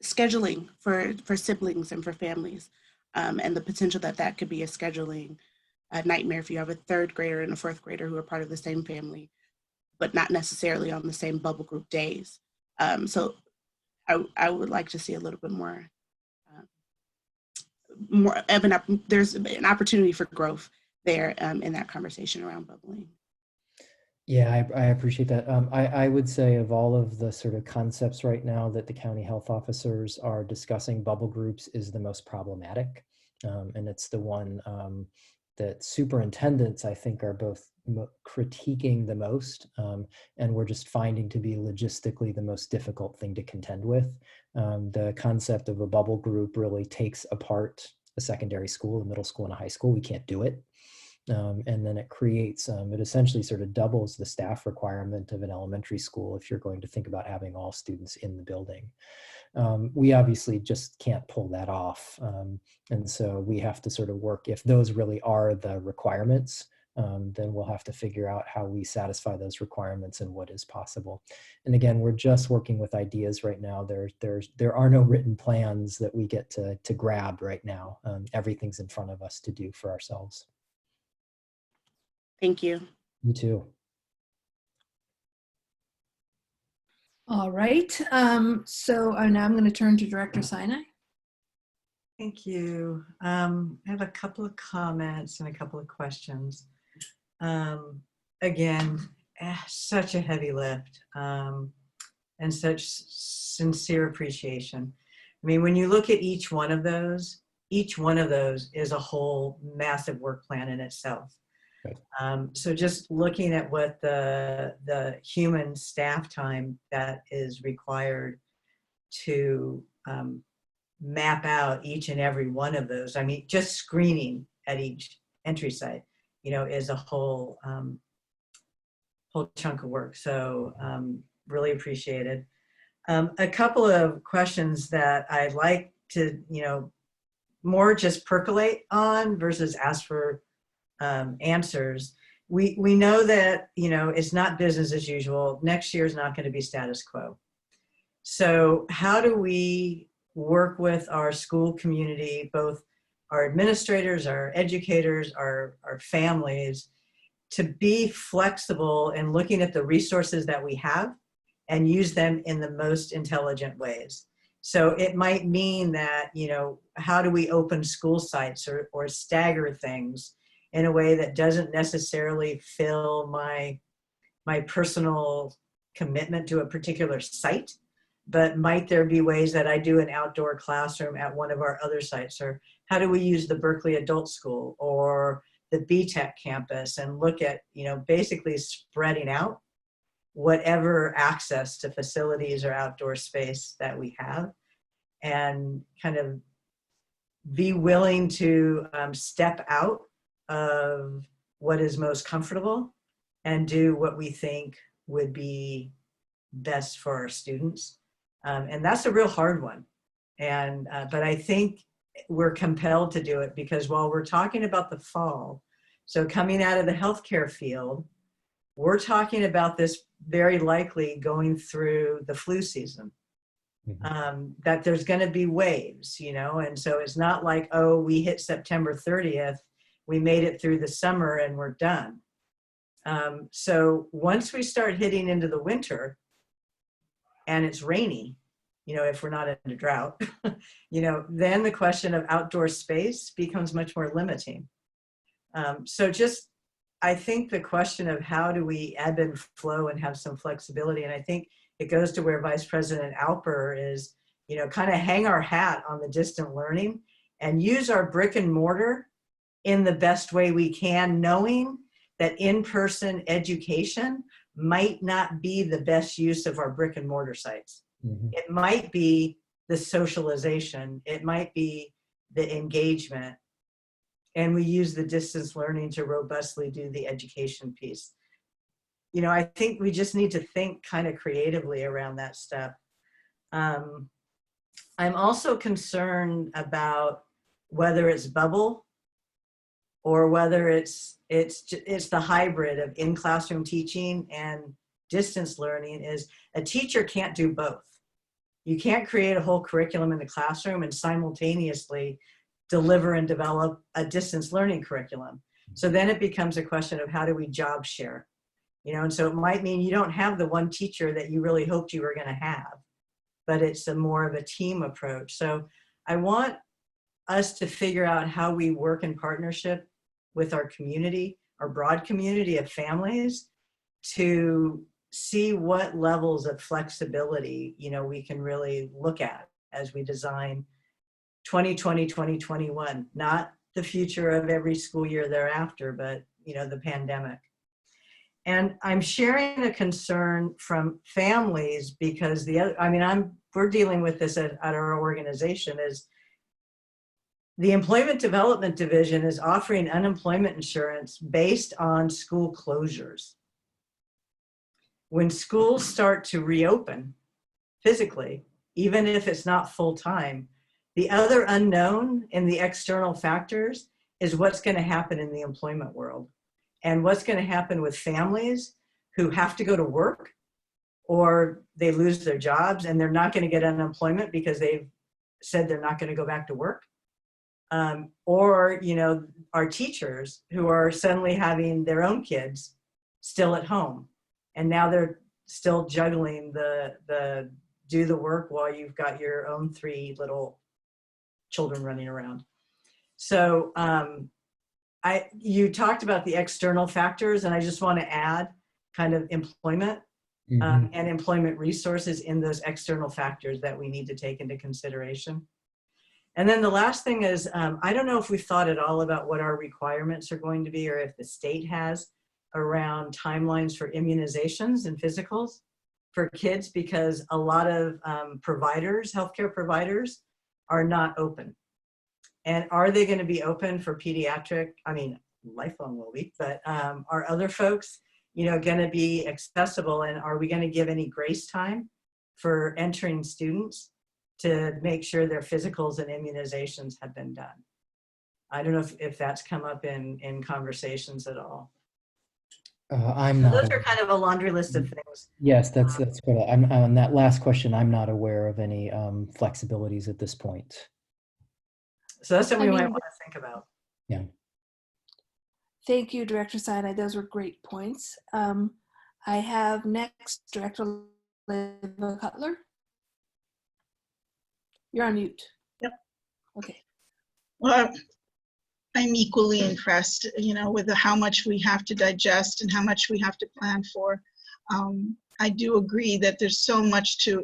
scheduling for siblings and for families, and the potential that could be a scheduling nightmare if you have a third grader and a fourth grader who are part of the same family, but not necessarily on the same bubble group days. So I would like to see a little bit more there's an opportunity for growth there in that conversation around bubbling. Yeah, I appreciate that. I would say of all of the sort of concepts right now that the county health officers are discussing, bubble groups is the most problematic. And it's the one that superintendents, I think, are both critiquing the most, and we're just finding to be logistically the most difficult thing to contend with. The concept of a bubble group really takes apart a secondary school, a middle school, and a high school. We can't do it. And then it creates, it essentially sort of doubles the staff requirement of an elementary school if you're going to think about having all students in the building. We obviously just can't pull that off. And so we have to sort of work, if those really are the requirements, then we'll have to figure out how we satisfy those requirements and what is possible. And again, we're just working with ideas right now. There are no written plans that we get to grab right now. Everything's in front of us to do for ourselves. Thank you. You too. All right. So now I'm going to turn to Director Sinai. Thank you. I have a couple of comments and a couple of questions. Again, such a heavy lift, and such sincere appreciation. I mean, when you look at each one of those is a whole massive work plan in itself. So just looking at what the human staff time that is required to map out each and every one of those, I mean, just screening at each entry site, you know, is a whole chunk of work. So really appreciated. A couple of questions that I'd like to, you know, more just percolate on versus ask for answers. We know that, you know, it's not business as usual. Next year is not going to be status quo. So how do we work with our school community, both our administrators, our educators, our families, to be flexible in looking at the resources that we have and use them in the most intelligent ways? So it might mean that, you know, how do we open school sites or stagger things in a way that doesn't necessarily fill my personal commitment to a particular site, but might there be ways that I do an outdoor classroom at one of our other sites? Or how do we use the Berkeley Adult School or the BTech campus and look at, you know, basically spreading out whatever access to facilities or outdoor space that we have, and kind of be willing to step out of what is most comfortable and do what we think would be best for our students. And that's a real hard one. And, but I think we're compelled to do it because while we're talking about the fall, so coming out of the healthcare field, we're talking about this very likely going through the flu season. That there's going to be waves, you know, and so it's not like, oh, we hit September 30th, we made it through the summer and we're done. So once we start hitting into the winter and it's rainy, you know, if we're not in a drought, you know, then the question of outdoor space becomes much more limiting. So just, I think the question of how do we ebb and flow and have some flexibility, and I think it goes to where Vice President Alper is, you know, kind of hang our hat on the distant learning and use our brick and mortar in the best way we can, knowing that in-person education might not be the best use of our brick and mortar sites. It might be the socialization, it might be the engagement, and we use the distance learning to robustly do the education piece. You know, I think we just need to think kind of creatively around that stuff. I'm also concerned about whether it's bubble or whether it's the hybrid of in-classroom teaching and distance learning. Is a teacher can't do both. You can't create a whole curriculum in the classroom and simultaneously deliver and develop a distance learning curriculum. So then it becomes a question of how do we job share? You know, and so it might mean you don't have the one teacher that you really hoped you were going to have, but it's a more of a team approach. So I want us to figure out how we work in partnership with our community, our broad community of families, to see what levels of flexibility, we can really look at as we design 2020, 2021, not the future of every school year thereafter, but the pandemic. And I'm sharing a concern from families because we're dealing with this at our organization is the Employment Development Division is offering unemployment insurance based on school closures. When schools start to reopen physically, even if it's not full-time, the other unknown in the external factors is what's going to happen in the employment world and what's going to happen with families who have to go to work or they lose their jobs and they're not going to get unemployment because they've said they're not going to go back to work. Or our teachers who are suddenly having their own kids still at home. And now they're still juggling the do the work while you've got your own 3 little children running around. So you talked about the external factors, and I just want to add kind of employment and employment resources in those external factors that we need to take into consideration. And then the last thing is, I don't know if we've thought at all about what our requirements are going to be or if the state has around timelines for immunizations and physicals for kids, because a lot of healthcare providers are not open. And are they going to be open for pediatric? I mean, Lifelong will be, but are other folks, going to be accessible? And are we going to give any grace time for entering students to make sure their physicals and immunizations have been done? I don't know if that's come up in conversations at all. I'm So not. those are kind of a laundry list of things. Yes, that's what I'm on that last question. I'm not aware of any flexibilities at this point. So that's something we might want to think about. Yeah. Thank you, Director Sinai. Those were great points. I have next Director Leva Cutler. You're on mute. Yep. Okay. Well, I'm equally impressed, with how much we have to digest and how much we have to plan for. I do agree that there's so much to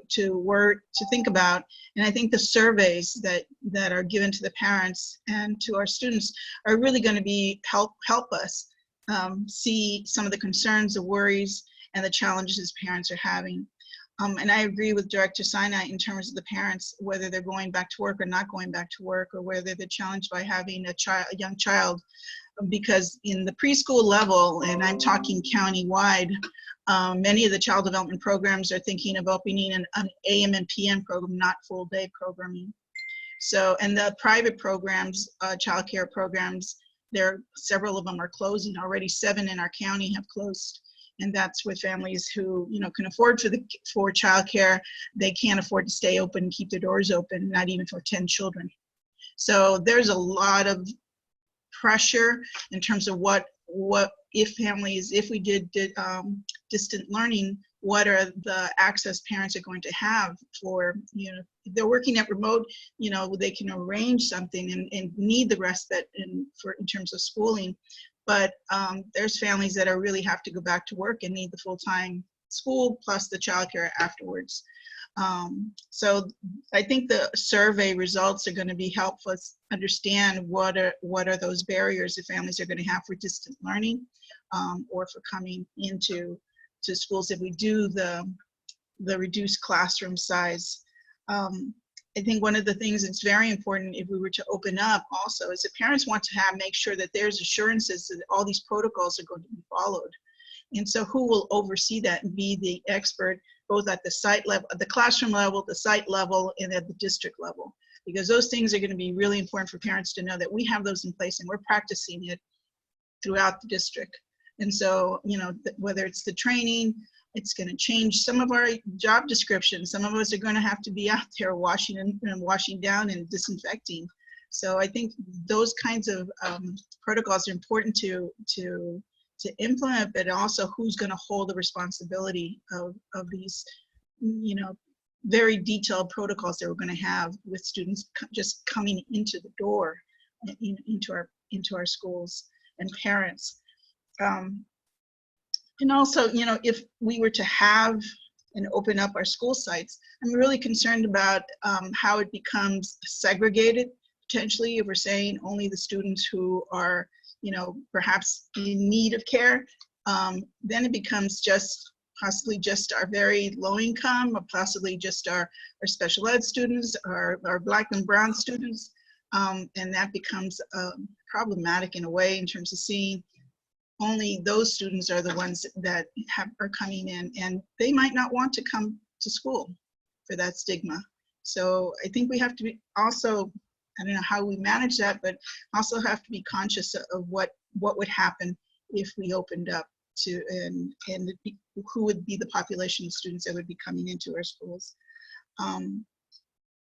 think about, and I think the surveys that are given to the parents and to our students are really going to be help us see some of the concerns, the worries, and the challenges parents are having. And I agree with Director Sinai in terms of the parents, whether they're going back to work or not going back to work, or whether they're challenged by having a young child, because in the preschool level, and I'm talking county-wide, many of the child development programs are thinking of opening an AM and PM program, not full-day programming. So, and the private programs, childcare programs, several of them are closing already. 7 in our county have closed. And that's with families who, can afford for childcare. They can't afford to stay open and keep their doors open, not even for 10 children. So there's a lot of pressure in terms of what if we did distant learning, what are the access parents are going to have for, if they're working at remote, they can arrange something and need the respite in terms of schooling. But there's families that really have to go back to work and need the full-time school plus the childcare afterwards. So I think the survey results are going to be helpful us understand what are those barriers that families are going to have for distant learning or for coming into schools if we do the reduced classroom size. I think one of the things that's very important if we were to open up also is that parents want to make sure that there's assurances that all these protocols are going to be followed. And so who will oversee that and be the expert both at the site level, the classroom level, the site level, and at the district level? Because those things are going to be really important for parents to know that we have those in place and we're practicing it throughout the district. And so, whether it's the training, it's going to change some of our job descriptions. Some of us are going to have to be out there washing down and disinfecting. So I think those kinds of protocols are important to implement, but also who's going to hold the responsibility of these, very detailed protocols that we're going to have with students just coming into the door, into our schools, and parents. And also, you know, if we were to have and open up our school sites, I'm really concerned about how it becomes segregated, potentially, if we're saying only the students who are, you know, perhaps in need of care, then it becomes just possibly just our very low income, or possibly just our special ed students, our Black and Brown students. And that becomes problematic in a way in terms of seeing only those students are the ones that are coming in, and they might not want to come to school for that stigma. So I think we have to be also, I don't know how we manage that, but also have to be conscious of what would happen if we opened up to, and who would be the population of students that would be coming into our schools.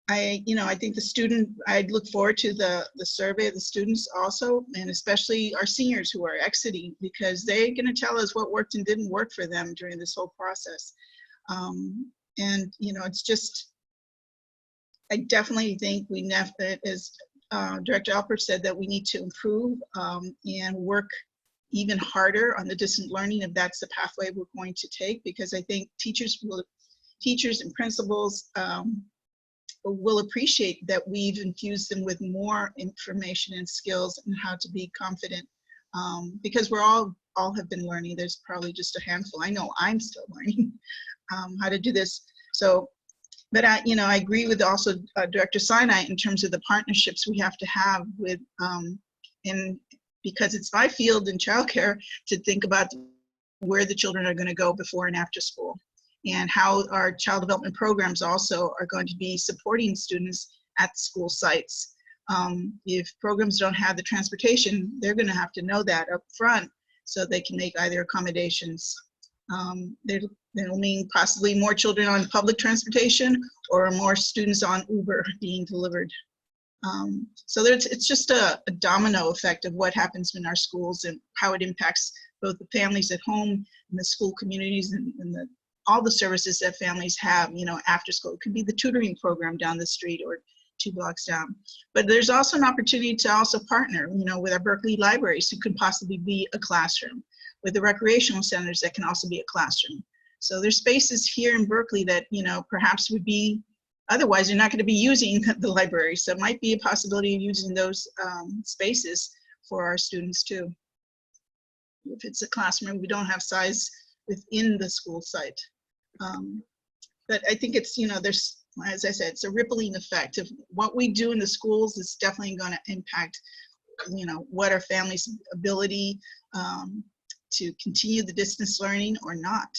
I think I'd look forward to the survey of the students also, and especially our seniors who are exiting, because they're going to tell us what worked and didn't work for them during this whole process. And, you know, it's just, I definitely think we, as Director Alpert said, that we need to improve and work even harder on the distant learning if that's the pathway we're going to take, because I think teachers and principals will appreciate that we've infused them with more information and skills and how to be confident, because we're all have been learning. There's probably just a handful. I know I'm still learning how to do this. So, but I agree with also Director Sinai in terms of the partnerships we have to have with, and because it's my field in childcare to think about where the children are going to go before and after school, and how our child development programs also are going to be supporting students at school sites. If programs don't have the transportation, they're going to have to know that up front so they can make either accommodations. That'll mean possibly more children on public transportation or more students on Uber being delivered. So it's just a domino effect of what happens in our schools and how it impacts both the families at home and the school communities and all the services that families have, you know, after school. It could be the tutoring program down the street or 2 blocks down. But there's also an opportunity to also partner, you know, with our Berkeley libraries, who could possibly be a classroom, with the recreational centers that can also be a classroom. So there's spaces here in Berkeley that, you know, perhaps would be, otherwise you're not going to be using the library. So it might be a possibility of using those spaces for our students too. If it's a classroom, we don't have size within the school site. But I think it's, you know, there's, as I said, it's a rippling effect of what we do in the schools is definitely going to impact, you know, what our families' ability to continue the distance learning or not.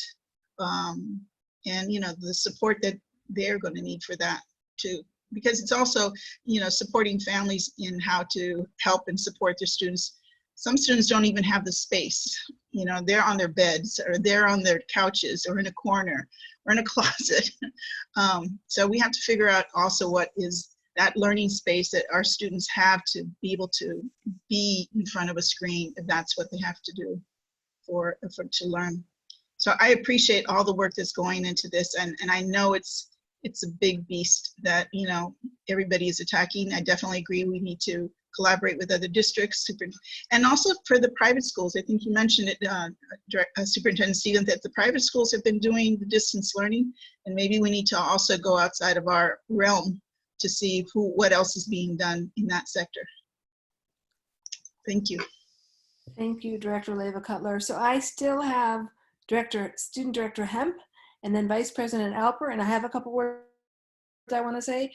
And, you know, the support that they're going to need for that too. Because it's also, you know, supporting families in how to help and support their students. Some students don't even have the space. You know, they're on their beds or they're on their couches or in a corner or in a closet. So we have to figure out also what is that learning space that our students have to be able to be in front of a screen if that's what they have to do to learn. So I appreciate all the work that's going into this, and I know it's a big beast that, you know, everybody is attacking. I definitely agree we need to collaborate with other districts, and also for the private schools. I think you mentioned it, Superintendent Stevens, that the private schools have been doing the distance learning, and maybe we need to also go outside of our realm to see what else is being done in that sector. Thank you. Thank you, Director Leyva Cutler. So I still have Student Director Hemp, and then Vice President Alper, and I have a couple words I want to say.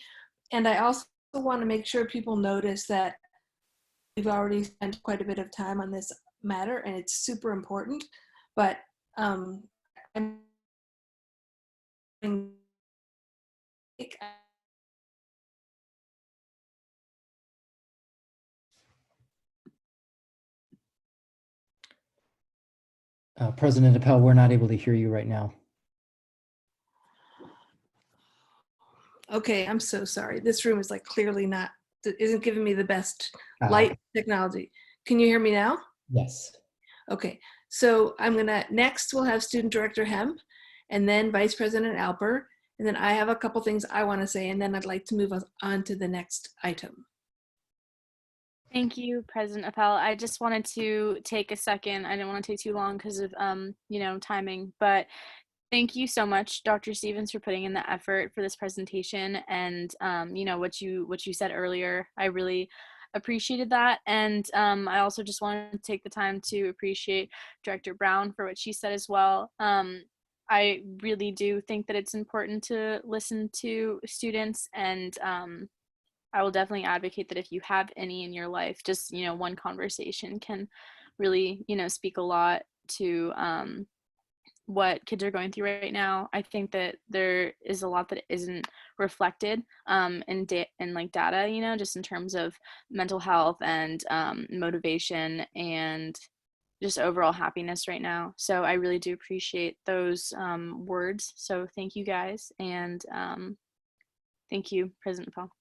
And I also want to make sure people notice that we've already spent quite a bit of time on this matter, and it's super important. But President Appel, we're not able to hear you right now. okay, I'm so sorry. This room is like clearly isn't giving me the best light technology. Can you hear me now? Yes. Okay, so next we'll have Student Director Hemp, and then Vice President Alper, and then I have a couple things I want to say, and then I'd like to move on to the next item. Thank you, President Appel. I just wanted to take a second. I didn't want to take too long because of, timing, but thank you so much, Dr. Stevens, for putting in the effort for this presentation. And, what you said earlier, I really appreciated that. And I also just wanted to take the time to appreciate Director Brown for what she said as well. I really do think that it's important to listen to students, and I will definitely advocate that if you have any in your life, just, one conversation can really, speak a lot to what kids are going through right now. I think that there is a lot that isn't reflected in data, just in terms of mental health and motivation and just overall happiness right now. So I really do appreciate those words. So thank you guys, and thank you, President Paul.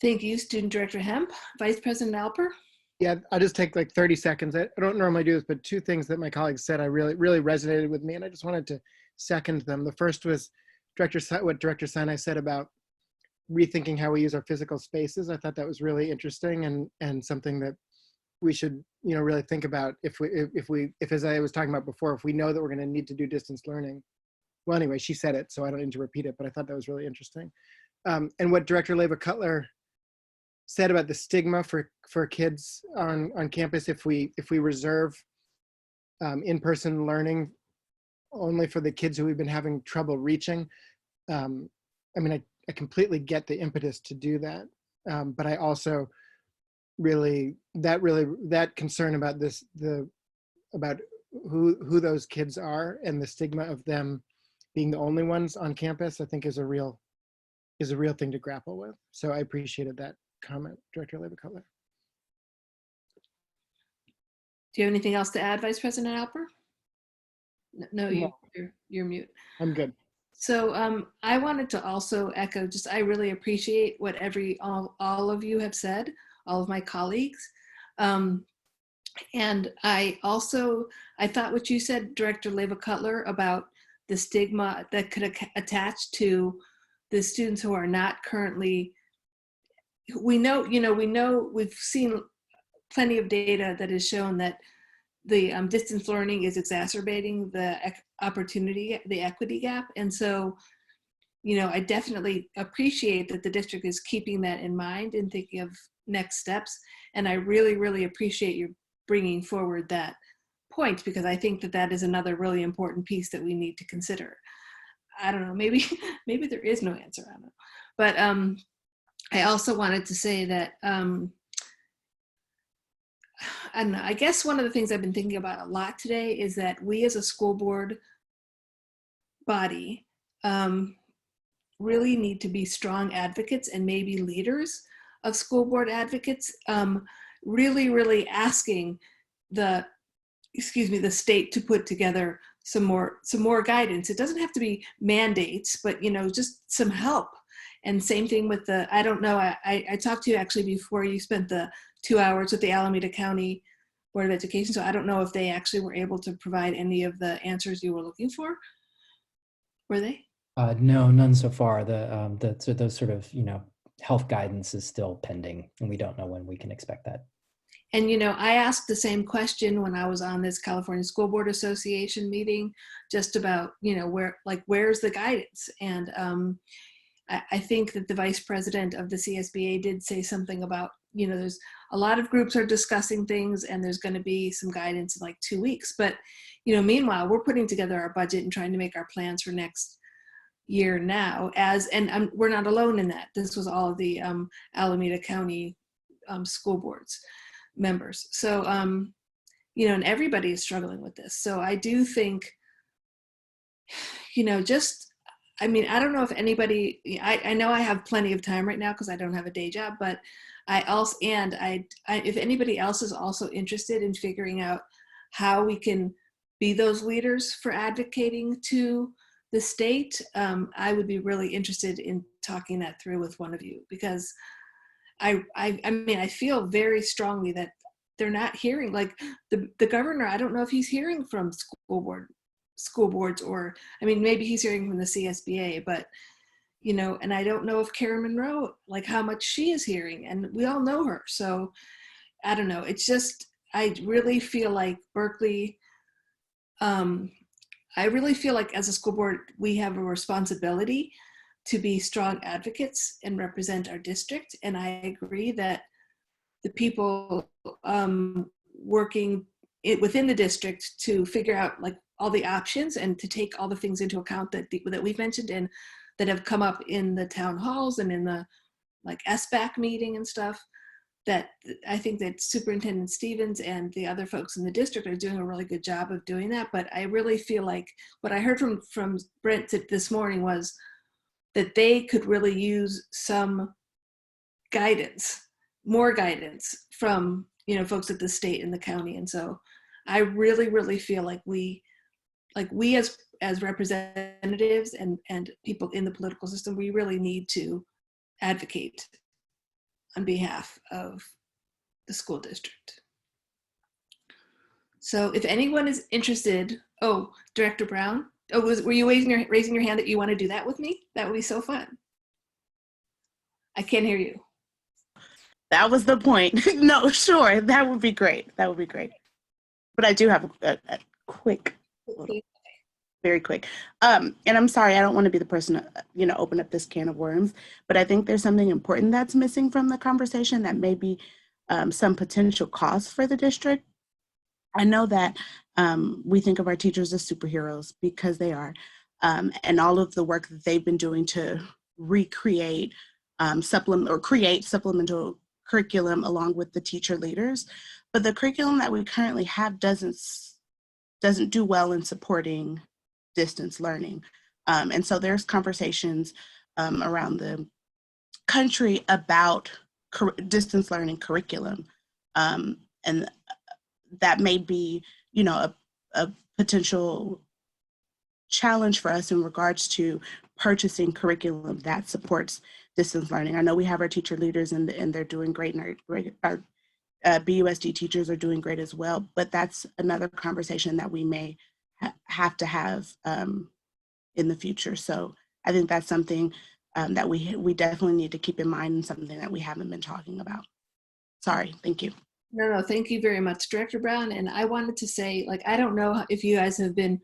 Thank you, Student Director Hemp. Vice President Alper? Yeah, I'll just take like 30 seconds. I don't normally do this, but two things that my colleagues said I really resonated with me, and I just wanted to second them. The first was what Director Sinai said about rethinking how we use our physical spaces. I thought that was really interesting and something that we should, really think about if as I was talking about before, if we know that we're going to need to do distance learning. Well, anyway, she said it, so I don't need to repeat it, but I thought that was really interesting. And what Director Leva Cutler said about the stigma for kids on campus if we reserve in-person learning only for the kids who we've been having trouble reaching. I completely get the impetus to do that, but I also that concern about about who those kids are and the stigma of them being the only ones on campus, I think is a real thing to grapple with. So I appreciated that comment, Director Leva Cutler. Do you have anything else to add, Vice President Alper? No, you're mute. I'm good. So I wanted to also echo, I really appreciate what all of you have said, all of my colleagues. And I thought what you said, Director Leva Cutler, about the stigma that could attach to the students who are not currently, we've seen plenty of data that has shown that the distance learning is exacerbating the the equity gap. And so, I definitely appreciate that the district is keeping that in mind and thinking of next steps. And I really appreciate you bringing forward that point, because I think that is another really important piece that we need to consider. I don't know, maybe there is no answer, I don't know. But I also wanted to say that, I don't know, I guess one of the things I've been thinking about a lot today is that we as a school board body really need to be strong advocates and maybe leaders of school board advocates, really asking the state to put together some more guidance. It doesn't have to be mandates, but just some help. And same thing with I don't know, I talked to you actually before you spent the 2 hours with the Alameda County Board of Education, so I don't know if they actually were able to provide any of the answers you were looking for. Were they? No, none so far. Those sort of, health guidance is still pending, and we don't know when we can expect that. And, I asked the same question when I was on this California School Board Association meeting, just about, where's the guidance? And I think that the vice president of the CSBA did say something about, there's a lot of groups are discussing things and there's going to be some guidance in like 2 weeks. But, meanwhile, we're putting together our budget and trying to make our plans for next year now, and we're not alone in that. This was all of the Alameda County school boards members. So, and everybody is struggling with this. So I do think, I don't know if anybody, I know I have plenty of time right now because I don't have a day job, but if anybody else is also interested in figuring out how we can be those leaders for advocating to the state, I would be really interested in talking that through with one of you, because I feel very strongly that they're not hearing, like the governor, I don't know if he's hearing from school boards, or, maybe he's hearing from the CSBA, but, you know, and I don't know if Karen Monroe, like how much she is hearing, and we all know her. So I don't know. It's just, I really feel like Berkeley, I really feel like as a school board, we have a responsibility to be strong advocates and represent our district. And I agree that the people working within the district to figure out like all the options and to take all the things into account that that we've mentioned and that have come up in the town halls and in the like SBAC meeting and stuff, that I think that Superintendent Stevens and the other folks in the district are doing a really good job of doing that. But I really feel like what I heard from Brent this morning was that they could really use some guidance, more guidance from, you know, folks at the state and the county. And so I really, really feel like we as representatives and people in the political system, we really need to advocate on behalf of the school district. So if anyone is interested, oh, Director Brown, were you raising your hand that you want to do that with me? That would be so fun. I can't hear you. That was the point. No, sure, that would be great. That would be great. But I do have a quick, very quick. And I'm sorry, I don't want to be the person to, you know, open up this can of worms, but I think there's something important that's missing from the conversation that may be some potential costs for the district. I know that we think of our teachers as superheroes because they are, and all of the work that they've been doing to recreate create supplemental curriculum along with the teacher leaders. But the curriculum that we currently have doesn't do well in supporting distance learning. And so there's conversations around the country about distance learning curriculum. And that may be, you know, a potential challenge for us in regards to purchasing curriculum that supports distance learning. I know we have our teacher leaders and they're doing great, and our BUSD teachers are doing great as well, but that's another conversation that we may have to have in the future. So I think that's something that we definitely need to keep in mind and something that we haven't been talking about. Sorry, thank you. No, thank you very much, Director Brown. And I wanted to say, like, I don't know if you guys have been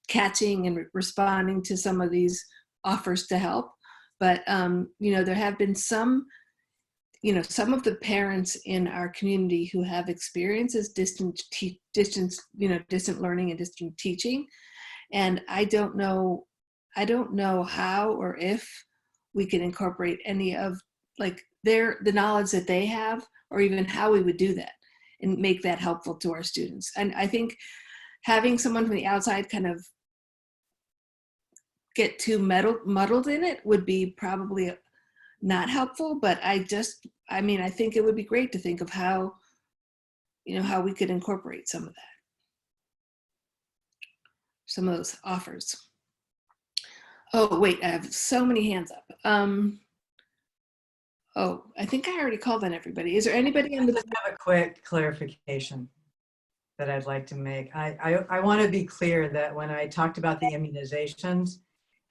catching and responding to some of these offers to help, but, you know, there have been some, you know, some of the parents in our community who have experiences distant learning and distant teaching. And I don't know how or if we can incorporate any of like the knowledge that they have, or even how we would do that and make that helpful to our students. And I think having someone from the outside kind of get too muddled in it would be probably not helpful, but I think it would be great to think of how, you know, how we could incorporate some of that, some of those offers. Oh, wait, I have so many hands up. Oh, I think I already called on everybody. Is there anybody on the— I just have a quick clarification that I'd like to make. I want to be clear that when I talked about the immunizations,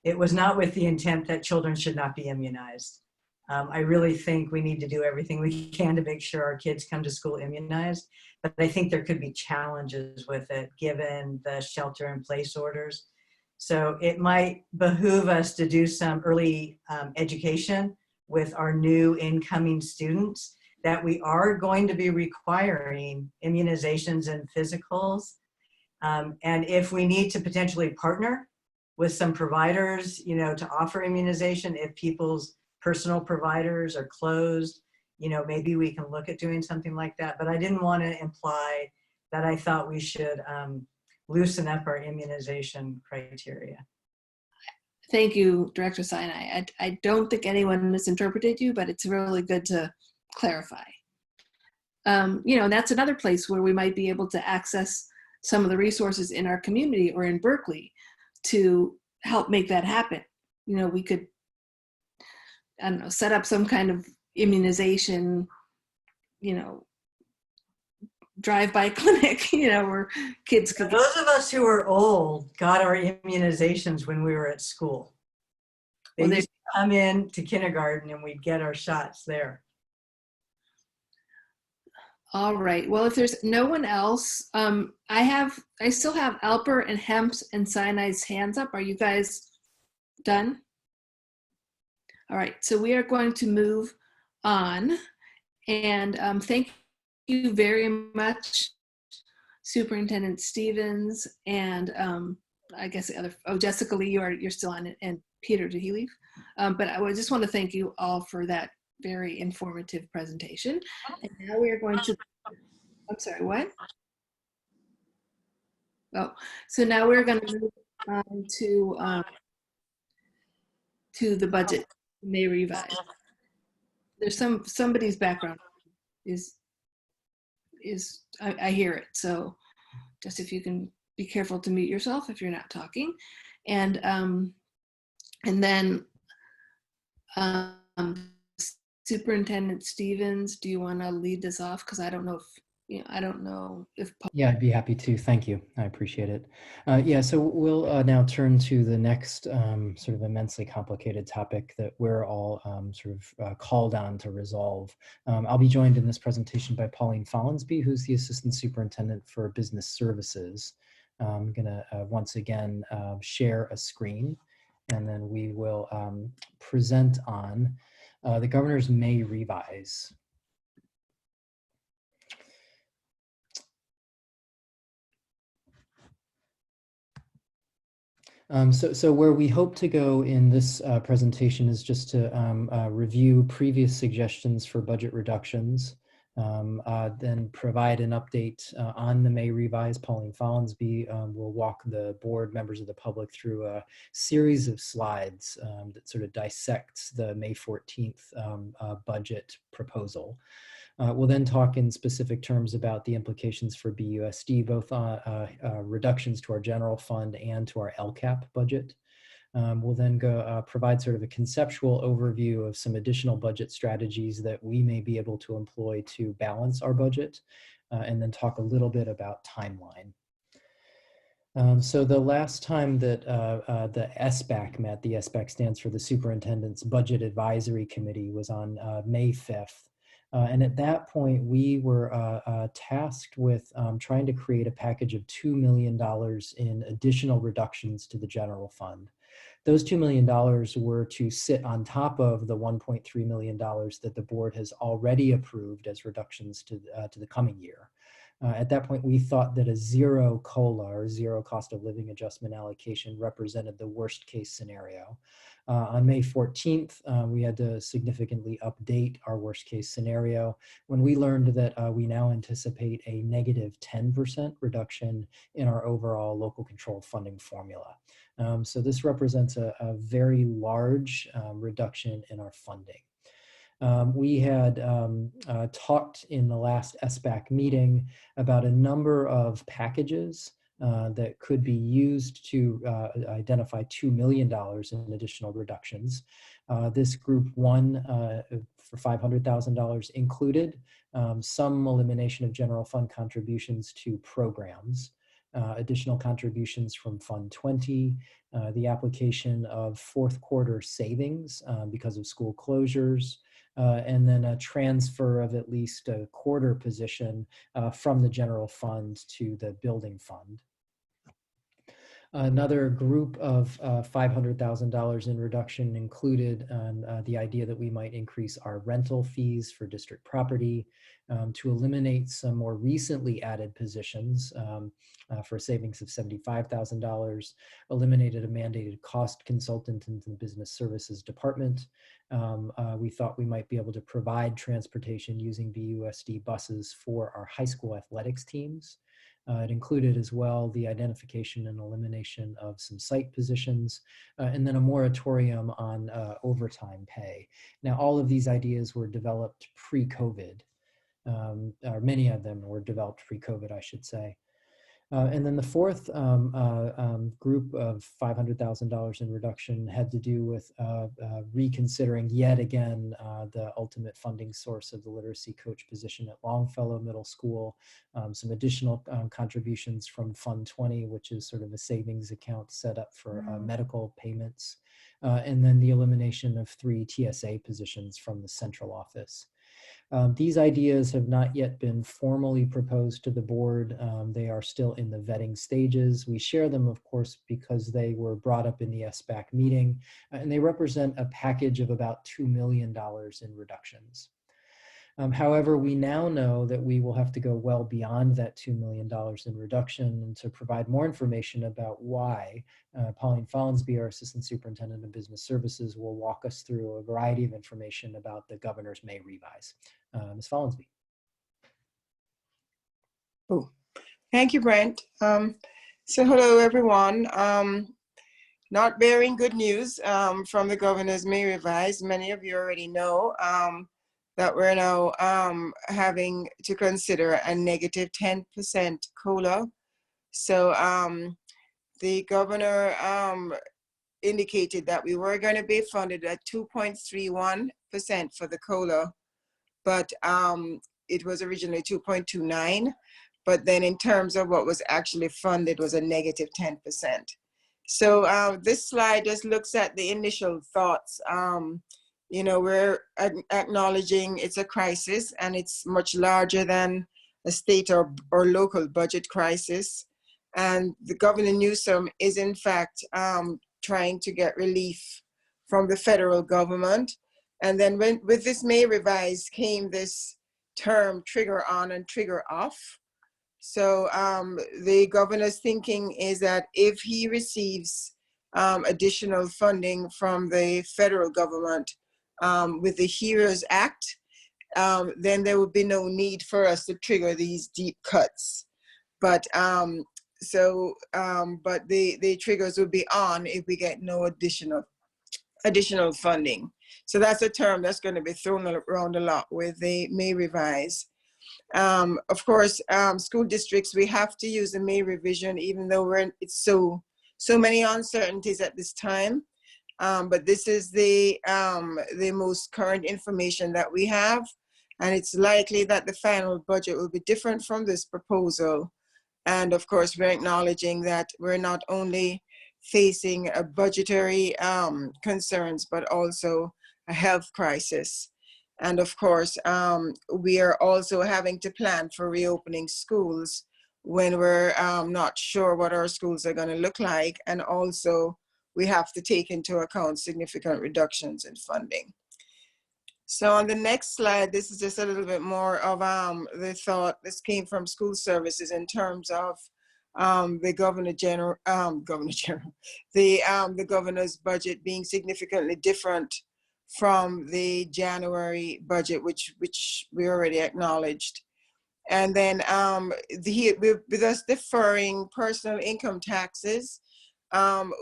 it was not with the intent that children should not be immunized. I really think we need to do everything we can to make sure our kids come to school immunized, but I think there could be challenges with it given the shelter-in-place orders. So it might behoove us to do some early education with our new incoming students that we are going to be requiring immunizations and physicals. And if we need to potentially partner with some providers, you know, to offer immunization, if people's personal providers are closed, you know, maybe we can look at doing something like that. But I didn't want to imply that I thought we should loosen up our immunization criteria. Thank you, Director Sinai. I don't think anyone misinterpreted you, but it's really good to clarify. You know, and that's another place where we might be able to access some of the resources in our community or in Berkeley to help make that happen. You know, we could, I don't know, set up some kind of immunization, you know, drive-by clinic, you know, where kids could— those of us who are old got our immunizations when we were at school. They Well, used to come in to kindergarten and we'd get our shots there. all right. Well, if there's no one else, I still have Alper and Hemps and Sinai's hands up. Are you guys done? All right. So we are going to move on. And thank you very much, Superintendent Stevens, and I guess the other, Jessica Lee, you're still on it, and Peter, did he leave? But I just want to thank you all for that very informative presentation. And now we are going to, I'm sorry, what? Oh, so now we're going to move on to the budget, May revise. There's somebody's background is I hear it. So just if you can be careful to mute yourself if you're not talking. And then Superintendent Stevens, do you want to lead this off? Because I don't know if Yeah, I'd be happy to. Thank you. I appreciate it. Yeah, so we'll now turn to the next sort of immensely complicated topic that we're all called on to resolve. I'll be joined in this presentation by Pauline Follansbee, who's the Assistant Superintendent for Business Services. I'm going to once again share a screen, and then we will present on the governor's May revise. So where we hope to go in this presentation is just to review previous suggestions for budget reductions, then provide an update on the May revise. Pauline Follansbee will walk the board, members of the public, through a series of slides that sort of dissects the May 14th budget proposal. We'll then talk in specific terms about the implications for BUSD, both reductions to our general fund and to our LCAP budget. We'll then go provide sort of a conceptual overview of some additional budget strategies that we may be able to employ to balance our budget, and then talk a little bit about timeline. So the last time that the SBAC met, the SBAC stands for the Superintendent's Budget Advisory Committee, was on May 5th. And at that point, we were tasked with trying to create a package of $2 million in additional reductions to the general fund. Those $2 million were to sit on top of the $1.3 million that the board has already approved as reductions to the coming year. At that point, we thought that a zero COLA, or zero cost of living adjustment allocation, represented the worst case scenario. On May 14th, we had to significantly update our worst case scenario when we learned that we now anticipate a negative 10% reduction in our overall local control funding formula. So this represents a very large reduction in our funding. We had talked in the last SBAC meeting about a number of packages that could be used to identify $2 million in additional reductions. This group one for $500,000 included some elimination of general fund contributions to programs, additional contributions from Fund 20, the application of fourth quarter savings because of school closures, and then a transfer of at least a quarter position from the general fund to the building fund. Another group of $500,000 in reduction included the idea that we might increase our rental fees for district property, to eliminate some more recently added positions for savings of $75,000, eliminated a mandated cost consultant in the business services department. We thought we might be able to provide transportation using BUSD buses for our high school athletics teams. It included as well the identification and elimination of some site positions, and then a moratorium on overtime pay. Now, all of these ideas were developed pre-COVID, or many of them were developed pre-COVID, I should say. And then the fourth group of $500,000 in reduction had to do with reconsidering yet again the ultimate funding source of the literacy coach position at Longfellow Middle School, some additional contributions from Fund 20, which is sort of a savings account set up for medical payments, and then the elimination of 3 TSA positions from the central office. These ideas have not yet been formally proposed to the board. They are still in the vetting stages. We share them, of course, because they were brought up in the SBAC meeting, and they represent a package of about $2 million in reductions. However, we now know that we will have to go well beyond that $2 million in reduction. And to provide more information about why, Pauline Follansbee, our Assistant Superintendent of Business Services, will walk us through a variety of information about the governor's May revise. Ms. Follansbee. Oh, thank you, Brent. So hello, everyone. Not bearing good news from the governor's May revise. Many of you already know that we're now having to consider a negative 10% COLA. So the governor indicated that we were going to be funded at 2.31% for the COLA, but it was originally 2.29. But then in terms of what was actually funded was a negative 10%. So this slide just looks at the initial thoughts. You know, we're acknowledging it's a crisis and it's much larger than a state or local budget crisis. And the Governor Newsom is in fact trying to get relief from the federal government. And then with this May revise came this term trigger on and trigger off. So the governor's thinking is that if he receives additional funding from the federal government with the HEROES Act, then there would be no need for us to trigger these deep cuts. But but the triggers will be on if we get no additional funding. So that's a term that's going to be thrown around a lot with the May revise. Of course, school districts, we have to use the May revision, even though it's so many uncertainties at this time. But this is the most current information that we have, and it's likely that the final budget will be different from this proposal. And of course, we're acknowledging that we're not only facing a budgetary concerns, but also a health crisis. And of course, we are also having to plan for reopening schools when we're not sure what our schools are going to look like. And also, we have to take into account significant reductions in funding. So on the next slide, this is just a little bit more of the thought. This came from school services in terms of the the governor's budget being significantly different from the January budget, which we already acknowledged. And then with us deferring personal income taxes,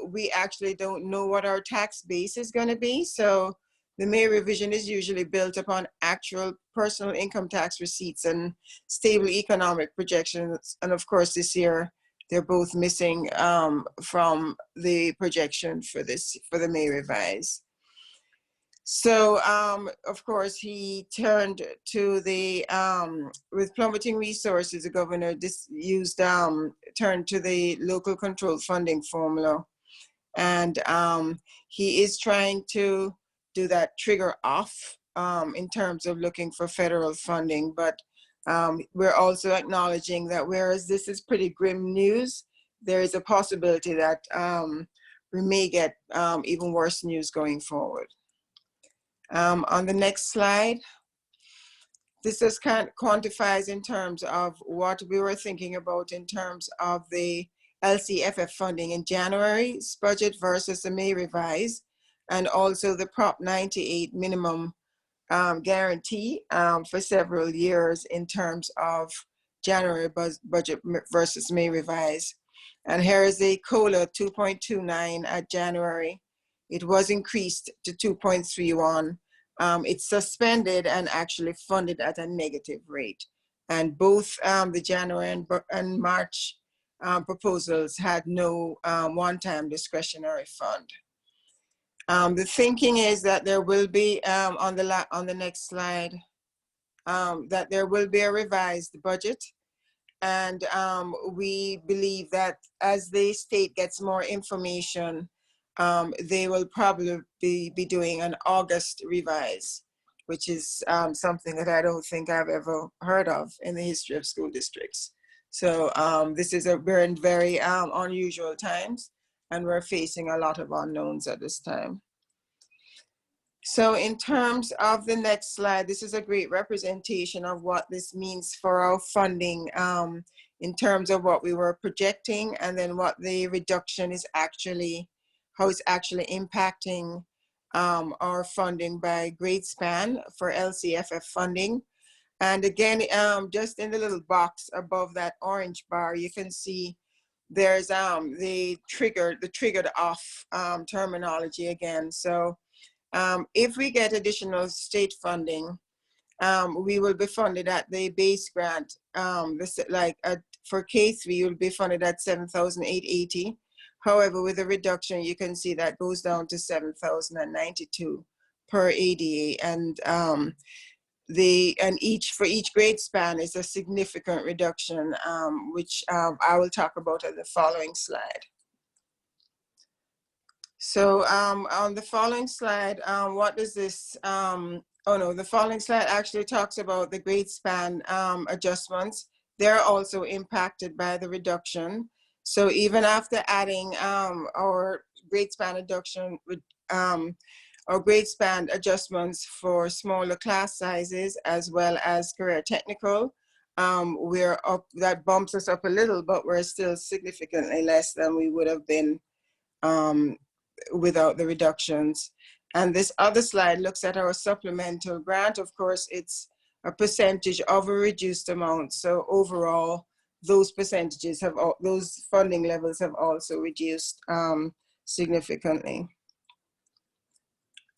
we actually don't know what our tax base is going to be. So the May revision is usually built upon actual personal income tax receipts and stable economic projections. And of course, this year, they're both missing from the projection for the May revise. So, of course, he turned to the, with plummeting resources, the governor turned to the local control funding formula. And he is trying to do that trigger off in terms of looking for federal funding. But we're also acknowledging that whereas this is pretty grim news, there is a possibility that we may get even worse news going forward. On the next slide, this just kind of quantifies in terms of what we were thinking about in terms of the LCFF funding in January's budget versus the May revise, and also the Prop 98 minimum guarantee for several years in terms of January budget versus May revise. And here is the COLA 2.29 at January. It was increased to 2.31. It's suspended and actually funded at a negative rate. And both the January and March proposals had no one-time discretionary fund. The thinking is that there will be, on the next slide, that there will be a revised budget. And we believe that as the state gets more information, they will probably be doing an August revise, which is something that I don't think I've ever heard of in the history of school districts. So we're in very unusual times, and we're facing a lot of unknowns at this time. So in terms of the next slide, this is a great representation of what this means for our funding in terms of what we were projecting, and then what the reduction is actually, how it's actually impacting our funding by grade span for LCFF funding. And again, just in the little box above that orange bar, you can see there's the triggered off terminology again. So if we get additional state funding, we will be funded at the base grant. For K3, you'll be funded at $7,880. However, with a reduction, you can see that goes down to $7,092 per ADA, and for each grade span is a significant reduction, which I will talk about on the following slide. So on the following slide, what does this, the following slide actually talks about the grade span adjustments. They're also impacted by the reduction. So even after adding our grade span reduction, our grade span adjustments for smaller class sizes as well as career technical, we're up, that bumps us up a little, but we're still significantly less than we would have been without the reductions. And this other slide looks at our supplemental grant. Of course, it's a percentage of a reduced amount. So overall, those percentages have, those funding levels have also reduced significantly.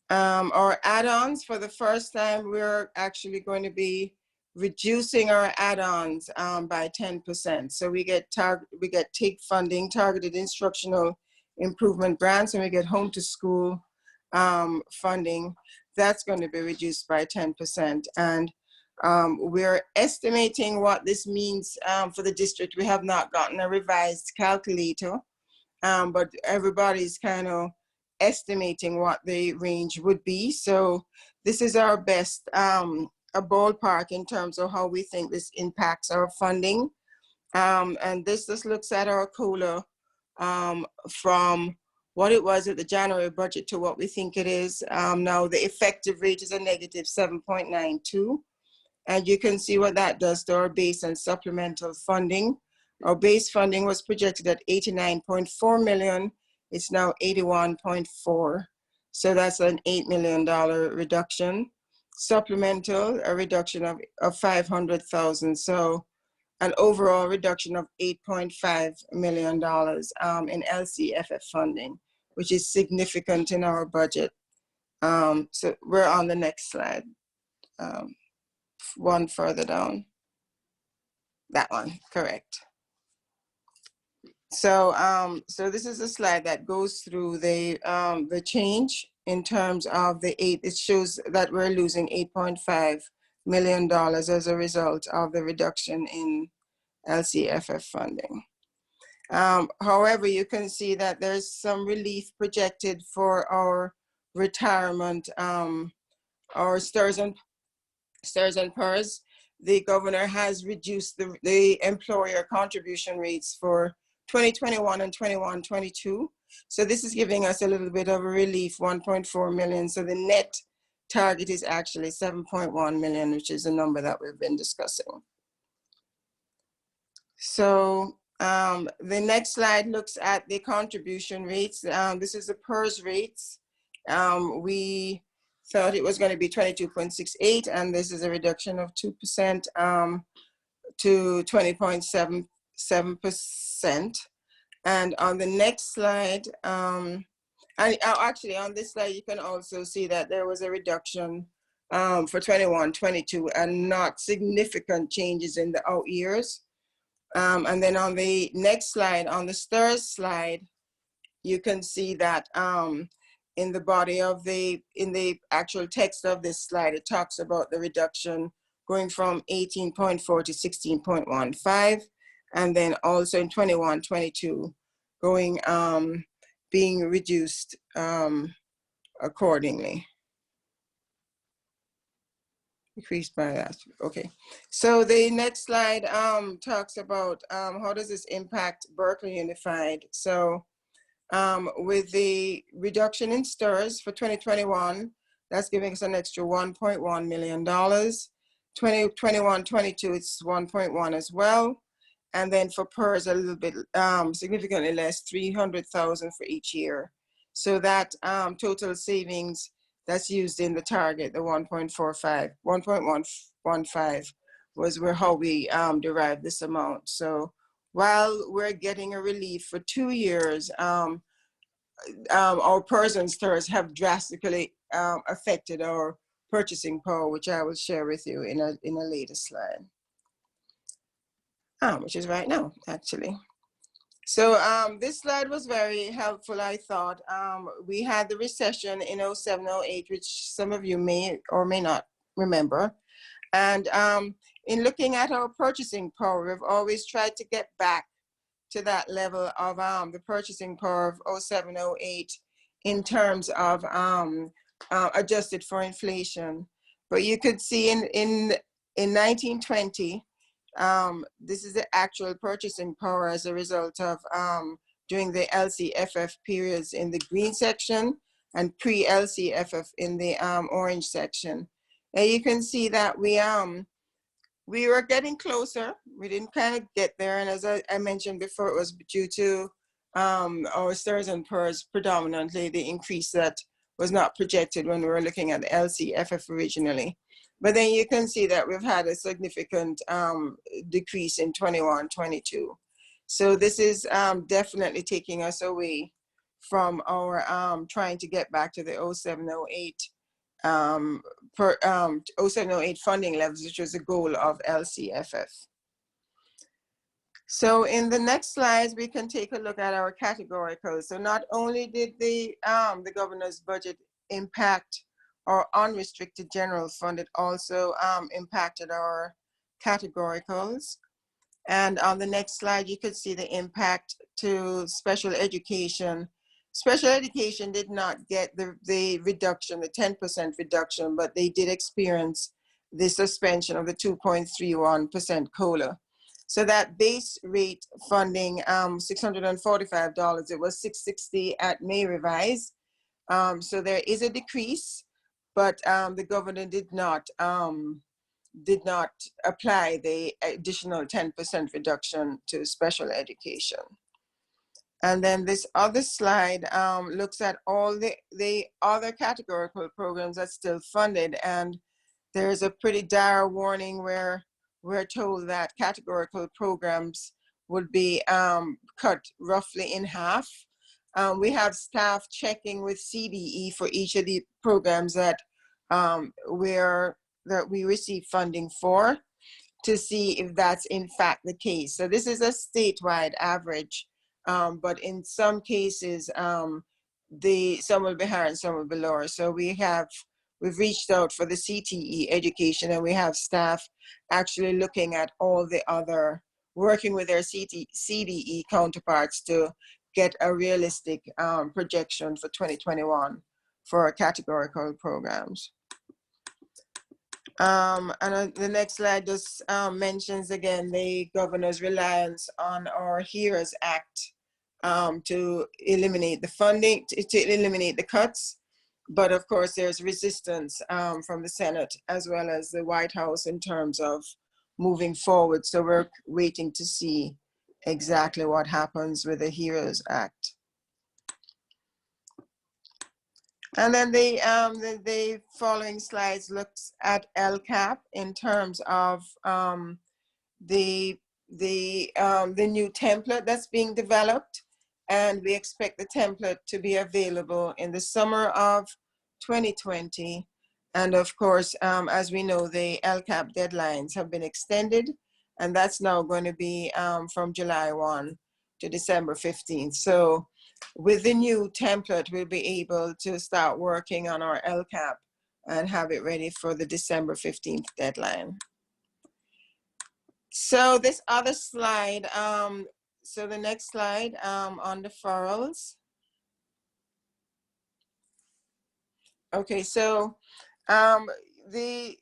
Our add-ons, for the first time, we're actually going to be reducing our add-ons by 10%. So we get TIG funding, targeted instructional improvement grants, and we get home to school funding. That's going to be reduced by 10%. And we're estimating what this means for the district. We have not gotten a revised calculator, but everybody's kind of estimating what the range would be. So this is our best, a ballpark in terms of how we think this impacts our funding. And this just looks at our COLA from what it was at the January budget to what we think it is. Now the effective rate is a negative 7.92. And you can see what that does to our base and supplemental funding. Our base funding was projected at 89.4 million. It's now 81.4. So that's an $8 million reduction. Supplemental, a reduction of 500,000. So an overall reduction of $8.5 million in LCFF funding, which is significant in our budget. So we're on the next slide. One further down. That one, correct. So, so this is a slide that goes through the change in terms of it shows that we're losing $8.5 million as a result of the reduction in LCFF funding. However, you can see that there's some relief projected for our retirement, our STIRS and PERS. The governor has reduced the employer contribution rates for 2021 and 21-22. So this is giving us a little bit of a relief, 1.4 million. So the net target is actually 7.1 million, which is a number that we've been discussing. So the next slide looks at the contribution rates. This is the PERS rates. We thought it was going to be 22.68, and this is a reduction of 2% to 20.77%. And on the next slide, actually on this slide, you can also see that there was a reduction for 21-22 and not significant changes in the out years. And then on the next slide, on the STIRS slide, you can see that in the body of in the actual text of this slide, it talks about the reduction going from 18.4 to 16.15. And then also in 21-22 going, being reduced accordingly. Increased by that, okay. So the next slide talks about how does this impact Berkeley Unified. So with the reduction in STIRS for 2021, that's giving us an extra $1.1 million. 2021-22, it's 1.1 as well. And then for PERS, a little bit significantly less, 300,000 for each year. So that total savings that's used in the target, the 1.15 was how we derived this amount. So while we're getting a relief for 2 years, our PERS and STIRS have drastically affected our purchasing power, which I will share with you in a later slide. Which is right now, actually. So this slide was very helpful, I thought. We had the recession in 07-08, which some of you may or may not remember. And in looking at our purchasing power, we've always tried to get back to that level of the purchasing power of 07-08 in terms of adjusted for inflation. But you could see in 1920, this is the actual purchasing power as a result of during the LCFF periods in the green section and pre-LCFF in the orange section. And you can see that we were getting closer. We didn't kind of get there. And as I mentioned before, it was due to our STIRS and PERS predominantly, the increase that was not projected when we were looking at the LCFF originally. But then you can see that we've had a significant decrease in 21-22. So this is definitely taking us away from our trying to get back to the 07-08 07-08 funding levels, which was the goal of LCFF. So in the next slides, we can take a look at our categoricals. So not only did the governor's budget impact our unrestricted general fund, it also impacted our categoricals. And on the next slide, you could see the impact to special education. Special education did not get the reduction, the 10% reduction, but they did experience the suspension of the 2.31% COLA. So that base rate funding, $645, it was $660 at May revise. So there is a decrease, but the governor did not apply the additional 10% reduction to special education. And then this other slide looks at all the other categorical programs that's still funded. And there's a pretty dire warning where we're told that categorical programs would be cut roughly in half. We have staff checking with CDE for each of the programs that we receive funding for to see if that's in fact the case. So this is a statewide average, but in some cases, some will be higher and some will be lower. So we've reached out for the CTE education, and we have staff actually looking at all the other, working with their CDE counterparts to get a realistic projection for 2021 for our categorical programs. And the next slide just mentions again the governor's reliance on our HEROES Act to eliminate the funding, to eliminate the cuts. But of course, there's resistance from the Senate as well as the White House in terms of moving forward. So we're waiting to see exactly what happens with the HEROES Act. And then the following slides looks at LCAP in terms of the new template that's being developed. And we expect the template to be available in the summer of 2020. And of course, as we know, the LCAP deadlines have been extended. And that's now going to be from July 1 to December 15th. So with the new template, we'll be able to start working on our LCAP and have it ready for the December 15th deadline. So this other slide, so the next slide on deferrals. Okay, so the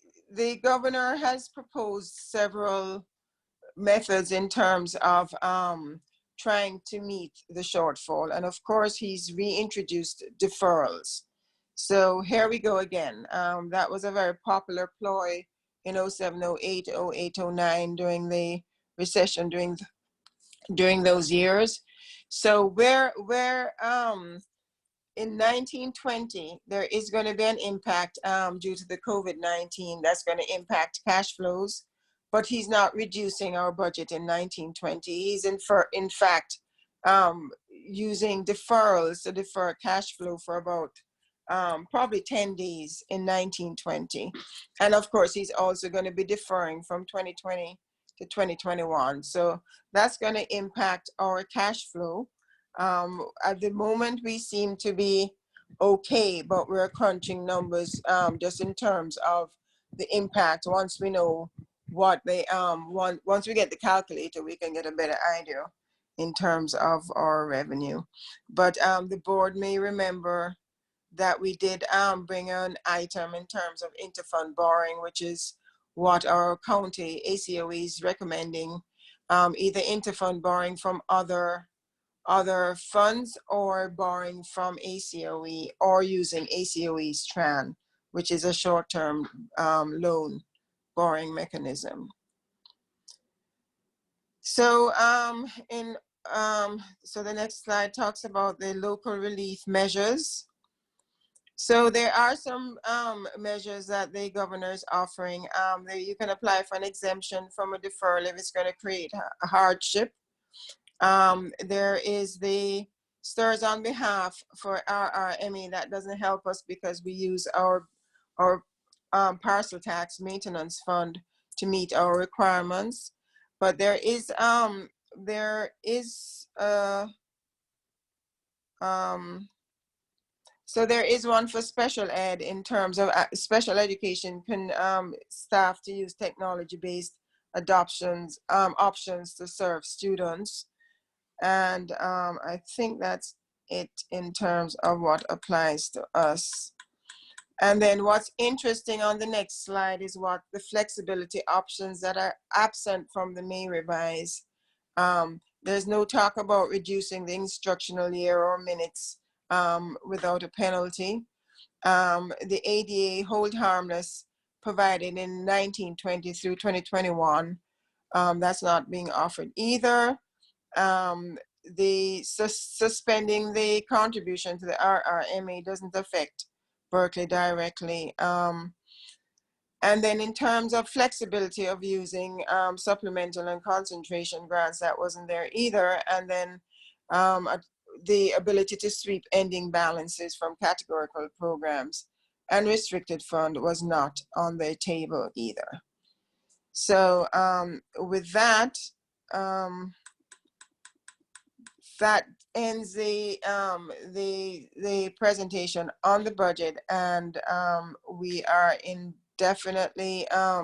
governor has proposed several methods in terms of trying to meet the shortfall. And of course, he's reintroduced deferrals. So here we go again. That was a very popular ploy in 07, 08, 08, 09 during the recession during those years. So where in 1920, there is going to be an impact due to the COVID-19 that's going to impact cash flows, but he's not reducing our budget in 1920. He's in fact using deferrals to defer cash flow for about probably 10 days in 1920. And of course, he's also going to be deferring from 2020 to 2021. So that's going to impact our cash flow. At the moment, we seem to be okay, but we're crunching numbers just in terms of the impact. Once we know what they, once we get the calculator, we can get a better idea in terms of our revenue. But the board may remember that we did bring an item in terms of interfund borrowing, which is what our county ACOE is recommending, either interfund borrowing from other funds or borrowing from ACOE or using ACOE's TRAN, which is a short-term loan borrowing mechanism. So so the next slide talks about the local relief measures. So there are some measures that the governor is offering. You can apply for an exemption from a deferral if it's going to create a hardship. There is the Stirs on Behalf for RRME. That doesn't help us because we use our parcel tax maintenance fund to meet our requirements. But there is so there is one for special ed in terms of special education can staff to use technology-based options to serve students. And I think that's it in terms of what applies to us. And then what's interesting on the next slide is what the flexibility options that are absent from the May revise. There's no talk about reducing the instructional year or minutes without a penalty. The ADA hold harmless provided in 1920 through 2021. That's not being offered either. The suspending the contribution to the RRMA doesn't affect Berkeley directly. And then in terms of flexibility of using supplemental and concentration grants, that wasn't there either. And then the ability to sweep ending balances from categorical programs and restricted fund was not on the table either. So with that, that ends the presentation on the budget, and we are in definitely a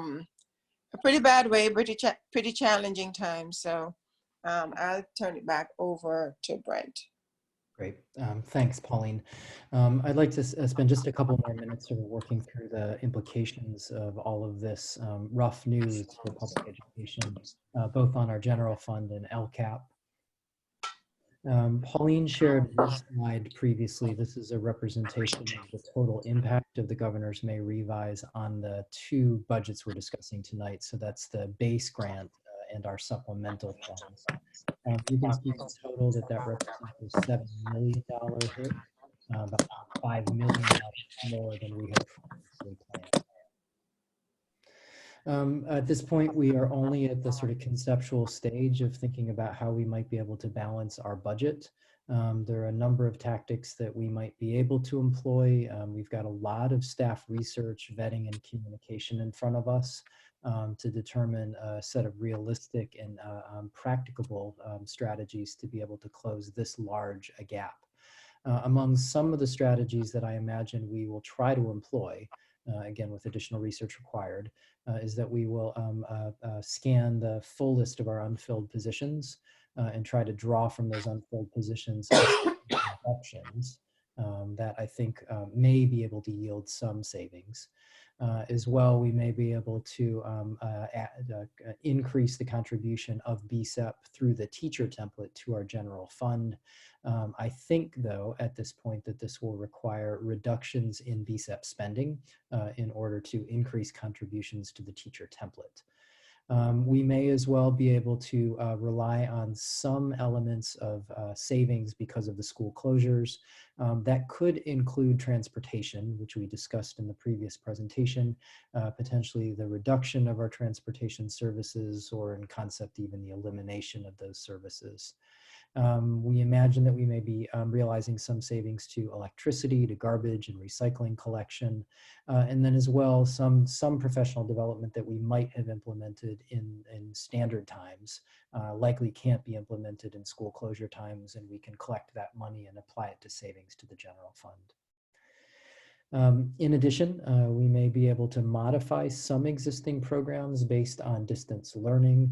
pretty bad way, pretty challenging time. So I'll turn it back over to Brent. Great. Thanks, Pauline. I'd like to spend just a couple more minutes sort of working through the implications of all of this rough news for public education, both on our general fund and LCAP. Pauline shared this slide previously. This is a representation of the total impact of the governor's May revise on the two budgets we're discussing tonight. So that's the base grant and our supplemental funds. You can see in total that represents a $7 million hit, about $5 million more than we had previously planned. At this point, we are only at the sort of conceptual stage of thinking about how we might be able to balance our budget. There are a number of tactics that we might be able to employ. We've got a lot of staff research, vetting, and communication in front of us to determine a set of realistic and practicable strategies to be able to close this large a gap. Among some of the strategies that I imagine we will try to employ, again with additional research required, is that we will scan the full list of our unfilled positions and try to draw from those unfilled positions options that I think may be able to yield some savings. As well, we may be able to increase the contribution of BSEP through the teacher template to our general fund. I think, though, at this point that this will require reductions in BSEP spending in order to increase contributions to the teacher template. We may as well be able to rely on some elements of savings because of the school closures. That could include transportation, which we discussed in the previous presentation, potentially the reduction of our transportation services, or in concept even the elimination of those services. We imagine that we may be realizing some savings to electricity, to garbage and recycling collection, and then as well some professional development that we might have implemented in standard times likely can't be implemented in school closure times, and we can collect that money and apply it to savings to the general fund. In addition, we may be able to modify some existing programs based on distance learning.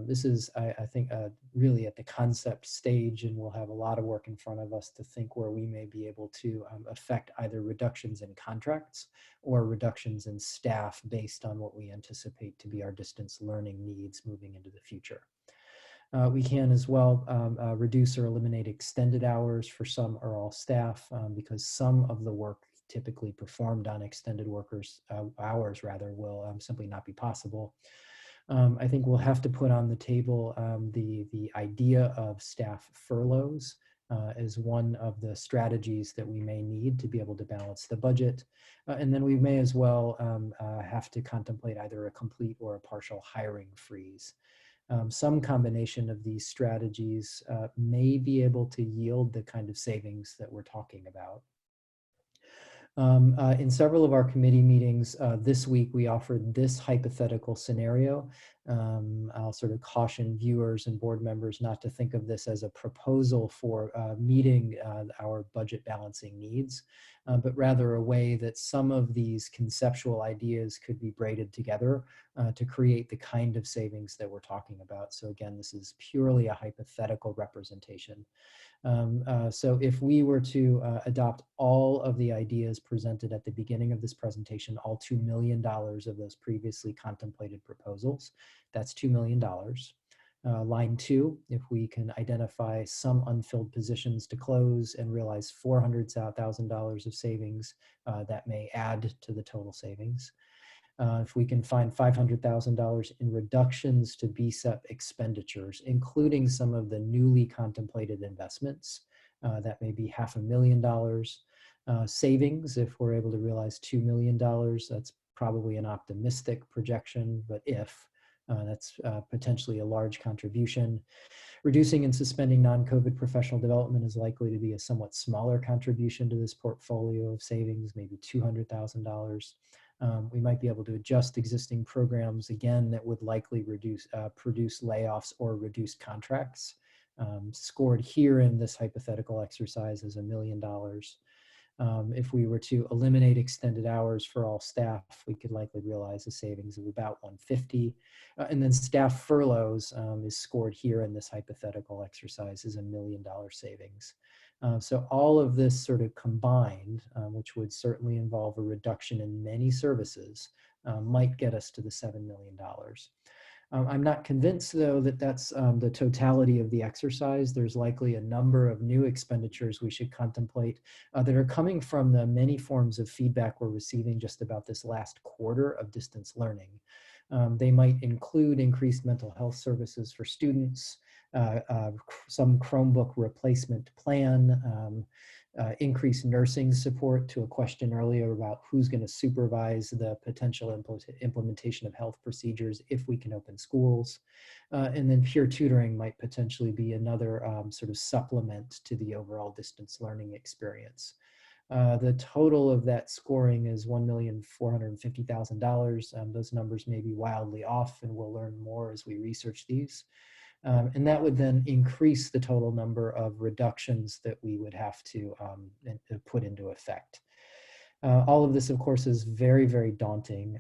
This is, I think, really at the concept stage, and we'll have a lot of work in front of us to think where we may be able to affect either reductions in contracts or reductions in staff based on what we anticipate to be our distance learning needs moving into the future. We can as well reduce or eliminate extended hours for some or all staff because some of the work typically performed on extended hours will simply not be possible. I think we'll have to put on the table the idea of staff furloughs as one of the strategies that we may need to be able to balance the budget. And then we may as well have to contemplate either a complete or a partial hiring freeze. Some combination of these strategies may be able to yield the kind of savings that we're talking about. In several of our committee meetings this week, we offered this hypothetical scenario. I'll sort of caution viewers and board members not to think of this as a proposal for meeting our budget balancing needs, but rather a way that some of these conceptual ideas could be braided together to create the kind of savings that we're talking about. So again, this is purely a hypothetical representation. So if we were to adopt all of the ideas presented at the beginning of this presentation, all $2 million of those previously contemplated proposals, that's $2 million. Line 2, if we can identify some unfilled positions to close and realize $400,000 of savings, that may add to the total savings. If we can find $500,000 in reductions to BSEP expenditures, including some of the newly contemplated investments, that may be $500,000. Savings, if we're able to realize $2 million, that's probably an optimistic projection, but if, that's potentially a large contribution. Reducing and suspending non-COVID professional development is likely to be a somewhat smaller contribution to this portfolio of savings, maybe $200,000. We might be able to adjust existing programs again that would likely produce layoffs or reduced contracts. Scored here in this hypothetical exercise is $1 million. If we were to eliminate extended hours for all staff, we could likely realize a savings of about $150,000. And then staff furloughs is scored here in this hypothetical exercise is $1 million savings. So all of this sort of combined, which would certainly involve a reduction in many services, might get us to the $7 million. I'm not convinced, though, that that's the totality of the exercise. There's likely a number of new expenditures we should contemplate that are coming from the many forms of feedback we're receiving just about this last quarter of distance learning. They might include increased mental health services for students, some Chromebook replacement plan, increased nursing support to a question earlier about who's going to supervise the potential implementation of health procedures if we can open schools. And then peer tutoring might potentially be another sort of supplement to the overall distance learning experience. The total of that scoring is $1,450,000. Those numbers may be wildly off, and we'll learn more as we research these. And that would then increase the total number of reductions that we would have to put into effect. All of this, of course, is very, very daunting.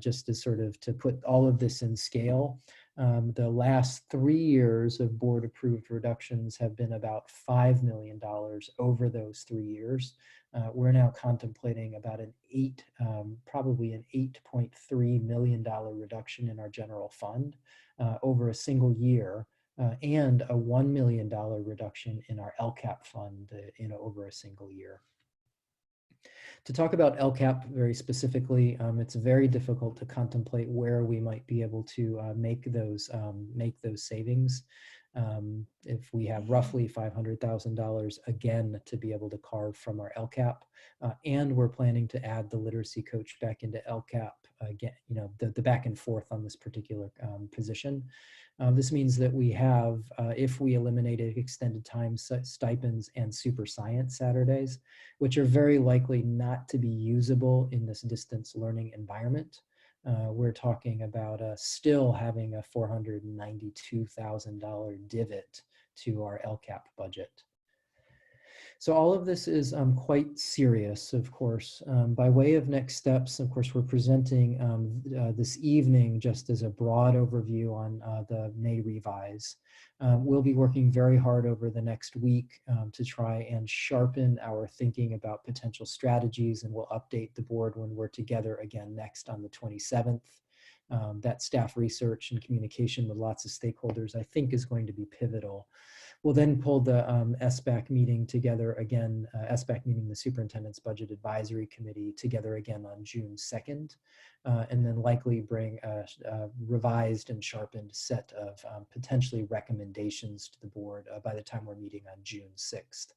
Just to sort of to put all of this in scale, the last 3 years of board-approved reductions have been about $5 million over those 3 years. We're now contemplating about probably an $8.3 million reduction in our general fund over a single year, and a $1 million reduction in our LCAP fund over a single year. To talk about LCAP very specifically, it's very difficult to contemplate where we might be able to make those savings. If we have roughly $500,000 again to be able to carve from our LCAP, and we're planning to add the literacy coach back into LCAP again, the back and forth on this particular position. This means that we have, if we eliminated extended time stipends and super science Saturdays, which are very likely not to be usable in this distance learning environment, we're talking about still having a $492,000 divot to our LCAP budget. So all of this is quite serious, of course. By way of next steps, of course, we're presenting this evening just as a broad overview on the May revise. We'll be working very hard over the next week to try and sharpen our thinking about potential strategies, and we'll update the board when we're together again next on the 27th. That staff research and communication with lots of stakeholders, I think, is going to be pivotal. We'll then pull the SBAC meeting together again, SBAC meeting the Superintendent's Budget Advisory Committee together again on June 2nd, and then likely bring a revised and sharpened set of potentially recommendations to the board by the time we're meeting on June 6th.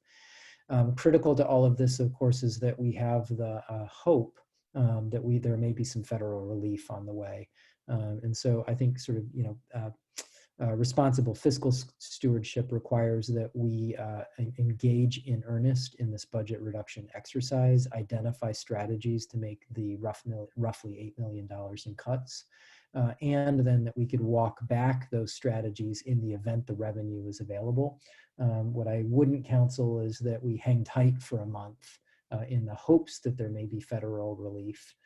Critical to all of this, of course, is that we have the hope that there may be some federal relief on the way. And so I think sort of, responsible fiscal stewardship requires that we engage in earnest in this budget reduction exercise, identify strategies to make the roughly $8 million in cuts, and then that we could walk back those strategies in the event the revenue is available. What I wouldn't counsel is that we hang tight for a month in the hopes that there may be federal relief.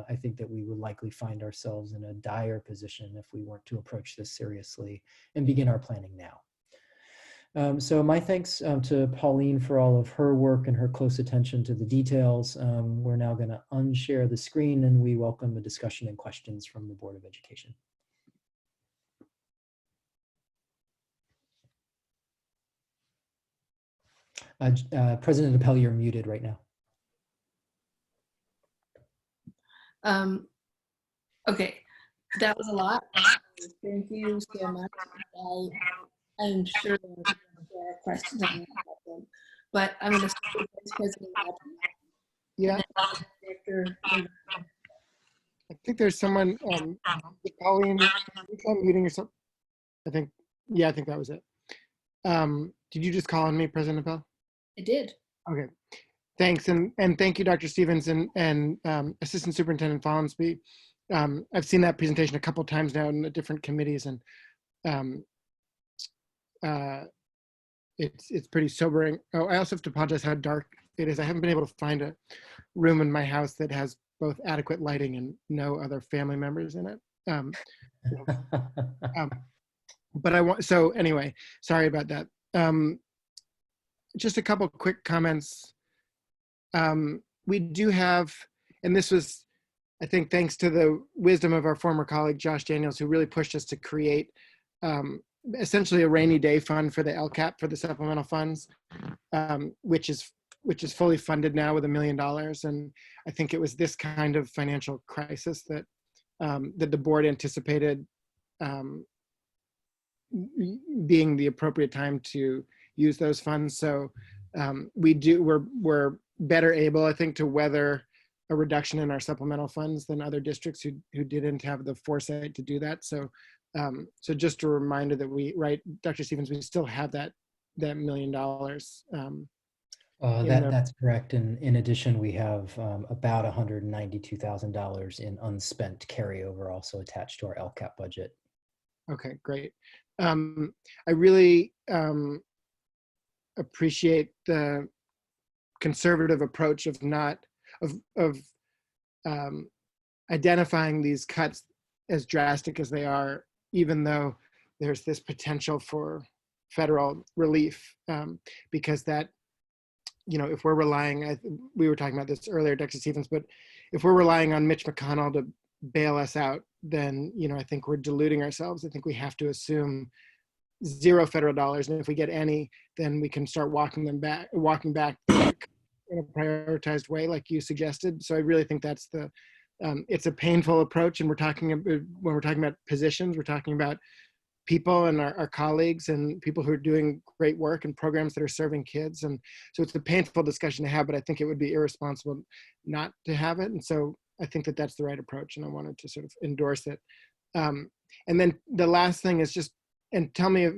I think that we would likely find ourselves in a dire position if we weren't to approach this seriously and begin our planning now. So my thanks to Pauline for all of her work and her close attention to the details. We're now going to unshare the screen, and we welcome a discussion and questions from the Board of Education. President Appel, you're muted right now. Okay, that was a lot. Thank you so much. I'm sure there are questions on that, but I'm going to start with Vice President Alpern. Yeah. I think there's someone, Pauline, meeting or something. I think that was it. Did you just call on me, President Appel? I did. Okay. Thanks, and thank you, Dr. Stevens and Assistant Superintendent Follansbee. I've seen that presentation a couple of times now in the different committees, and it's pretty sobering. Oh, I also have to apologize how dark it is. I haven't been able to find a room in my house that has both adequate lighting and no other family members in it. But so anyway, sorry about that. Just a couple quick comments. We do have, and this was, I think, thanks to the wisdom of our former colleague, Josh Daniels, who really pushed us to create essentially a rainy day fund for the LCAP, for the supplemental funds, which is fully funded now with $1 million. And I think it was this kind of financial crisis that that the board anticipated being the appropriate time to use those funds. So we're better able, I think, to weather a reduction in our supplemental funds than other districts who didn't have the foresight to do that. So so just a reminder that right, Dr. Stevens, we still have that $1 million. That's correct. And in addition, we have about $192,000 in unspent carryover also attached to our LCAP budget. Okay, great. I really appreciate the conservative approach of identifying these cuts as drastic as they are, even though there's this potential for federal relief, because that, if we're relying, we were talking about this earlier, Dr. Stevens, but if we're relying on Mitch McConnell to bail us out, then, I think we're deluding ourselves. I think we have to assume zero federal dollars. And if we get any, then we can start walking back in a prioritized way, like you suggested. So I really think that's it's a painful approach. And when we're talking about positions, we're talking about people and our colleagues and people who are doing great work and programs that are serving kids. And so it's a painful discussion to have, but I think it would be irresponsible not to have it. And so I think that that's the right approach, and I wanted to sort of endorse it. And then the last thing is just, and tell me,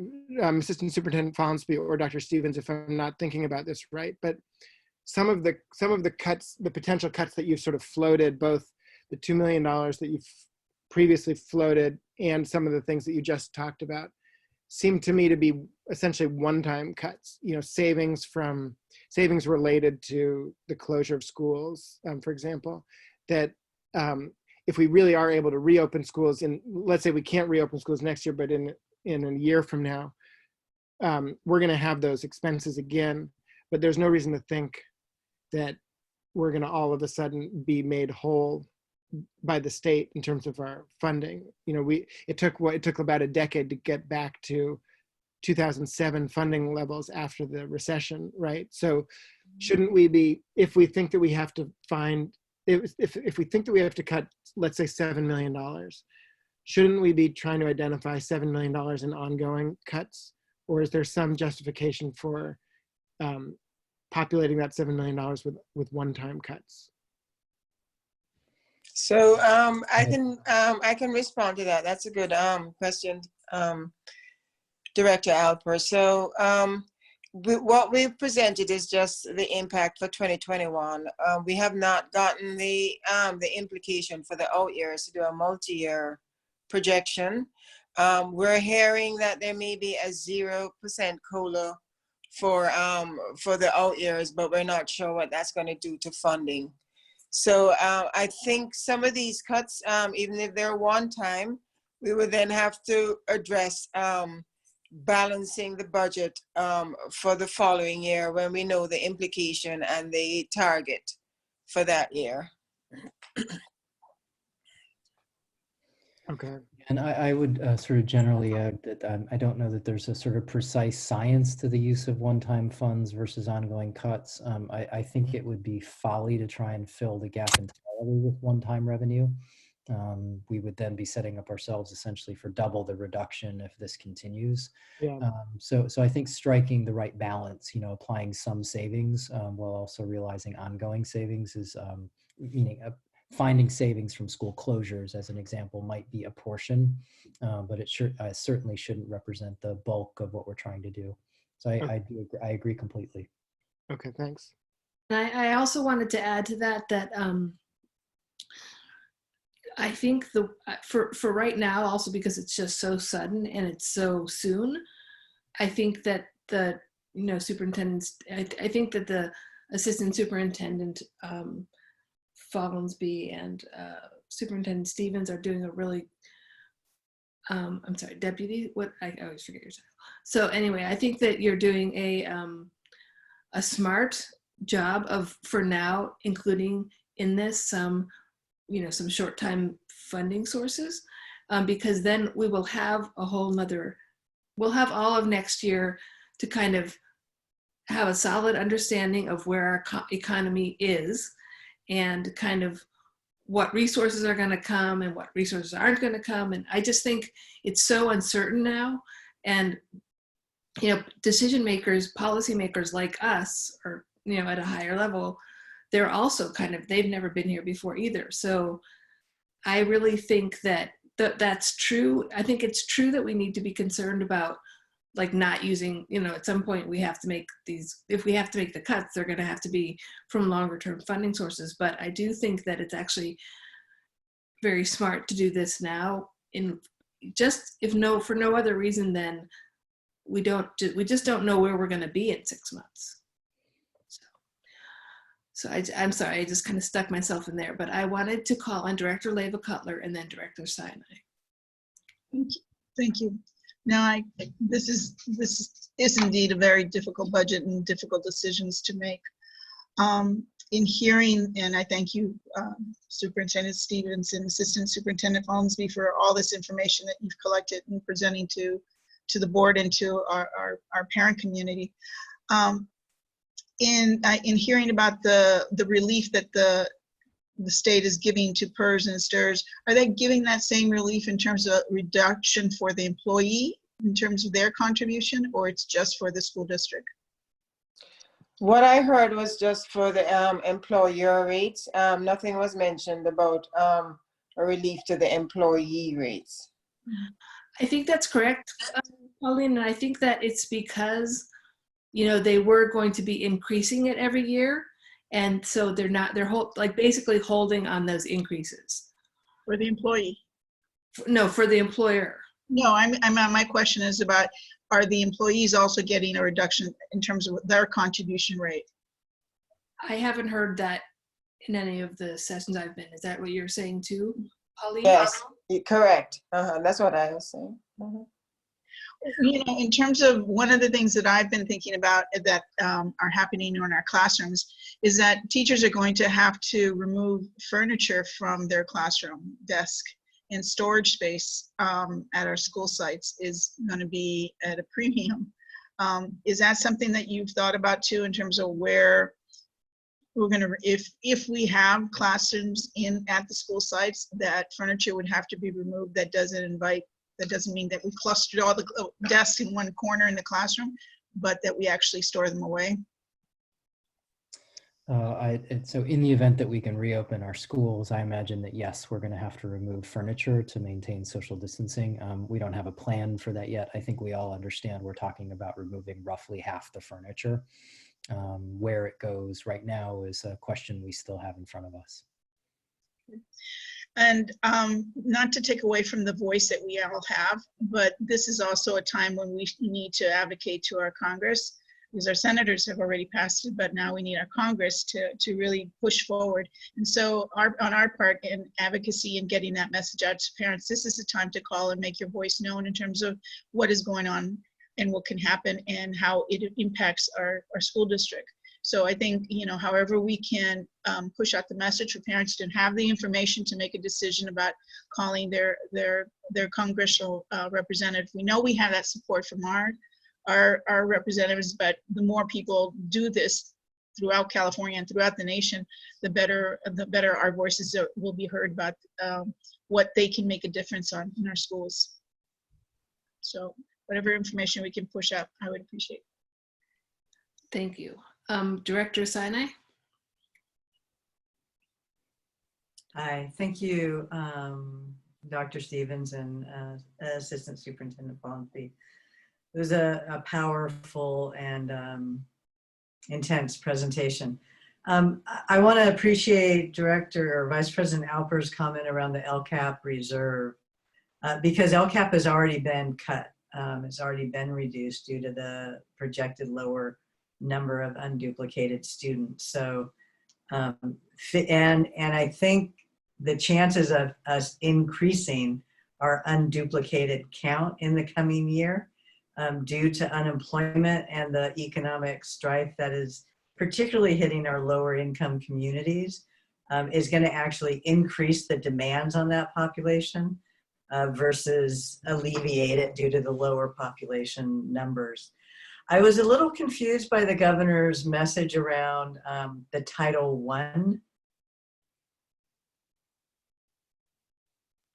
Assistant Superintendent Follansbee or Dr. Stevens, if I'm not thinking about this right, but some of the cuts, the potential cuts that you've sort of floated, both the $2 million that you've previously floated and some of the things that you just talked about, seem to me to be essentially one-time cuts, savings related to the closure of schools, for example, that if we really are able to reopen schools, and let's say we can't reopen schools next year, but in a year from now, we're going to have those expenses again, but there's no reason to think that we're going to all of a sudden be made whole by the state in terms of our funding. It took about a decade to get back to 2007 funding levels after the recession, right? So shouldn't we be, if we think that we have to if we think that we have to cut, let's say $7 million, shouldn't we be trying to identify $7 million in ongoing cuts? Or is there some justification for populating that $7 million with one-time cuts? So I can respond to that. That's a good question, Director Alper. So what we've presented is just the impact for 2021. We have not gotten the implication for the out years to do a multi-year projection. We're hearing that there may be a 0% COLA for the out years, but we're not sure what that's going to do to funding. So I think some of these cuts, even if they're one time, we would then have to address balancing the budget for the following year when we know the implication and the target for that year. Okay. And I would sort of generally add that I don't know that there's a sort of precise science to the use of one-time funds versus ongoing cuts. I think it would be folly to try and fill the gap entirely with one-time revenue. We would then be setting up ourselves essentially for double the reduction if this continues. Yeah. So I think striking the right balance, applying some savings while also realizing ongoing savings is meaning finding savings from school closures, as an example, might be a portion, but it certainly shouldn't represent the bulk of what we're trying to do. So I agree completely. Okay, thanks. I also wanted to add to that I think for right now, also because it's just so sudden and it's so soon, I think that the superintendents, I think that the Assistant Superintendent Follansbee and Superintendent Stevens are doing a really, I'm sorry, Deputy, what, I always forget your title. So anyway, I think that you're doing a smart job of, for now, including in this some short-time funding sources, because then we will have we'll have all of next year to kind of have a solid understanding of where our economy is and kind of what resources are going to come and what resources aren't going to come. And I just think it's so uncertain now. And decision makers, policymakers like us, or, at a higher level, they're also they've never been here before either. So I really think that that's true. I think it's true that we need to be concerned about not using, at some point we have to make if we have to make the cuts, they're going to have to be from longer term funding sources. But I do think that it's actually very smart to do this now, for no other reason than we just don't know where we're going to be in 6 months. So I'm sorry, I just kind of stuck myself in there, but I wanted to call on Director Leva Cutler and then Director Sinai. Thank you. Now, this is indeed a very difficult budget and difficult decisions to make. In hearing, and I thank you, Superintendent Stevens and Assistant Superintendent Follansbee, for all this information that you've collected and presenting to the board and to our parent community. In hearing about the relief that the state is giving to PERS and STIRS, are they giving that same relief in terms of reduction for the employee in terms of their contribution, or it's just for the school district? What I heard was just for the employer rates. Nothing was mentioned about a relief to the employee rates. I think that's correct, Pauline, and I think that it's because they were going to be increasing it every year, and so they're basically holding on those increases. For the employee? No, for the employer. No, my question is about, are the employees also getting a reduction in terms of their contribution rate? I haven't heard that in any of the sessions I've been. Is that what you're saying too, Pauline? Yes, correct. That's what I was saying. In terms of one of the things that I've been thinking about that are happening in our classrooms is that teachers are going to have to remove furniture from their classroom desk, and storage space at our school sites is going to be at a premium. Is that something that you've thought about too, in terms of where we're going to, if we have classrooms at the school sites, that furniture would have to be removed? That doesn't mean that we clustered all the desks in one corner in the classroom, but that we actually store them away. So in the event that we can reopen our schools, I imagine that yes, we're going to have to remove furniture to maintain social distancing. We don't have a plan for that yet. I think we all understand we're talking about removing roughly half the furniture. Where it goes right now is a question we still have in front of us. And not to take away from the voice that we all have, but this is also a time when we need to advocate to our Congress, because our senators have already passed it, but now we need our Congress to really push forward. And so on our part in advocacy and getting that message out to parents, this is the time to call and make your voice known in terms of what is going on and what can happen and how it impacts our school district. So I think, however we can push out the message for parents to have the information to make a decision about calling their congressional representative. We know we have that support from our representatives, but the more people do this throughout California and throughout the nation, the better our voices will be heard about what they can make a difference on in our schools. So whatever information we can push out, I would appreciate. Thank you. Director Sinai? Hi, thank you, Dr. Stevens and Assistant Superintendent Follansbee. It was a powerful and intense presentation. I want to appreciate Director or Vice President Alper's comment around the LCAP reserve because LCAP has already been cut. It's already been reduced due to the projected lower number of unduplicated students. So, and I think the chances of us increasing our unduplicated count in the coming year due to unemployment and the economic strife that is particularly hitting our lower income communities is going to actually increase the demands on that population versus alleviate it due to the lower population numbers. I was a little confused by the governor's message around the Title I.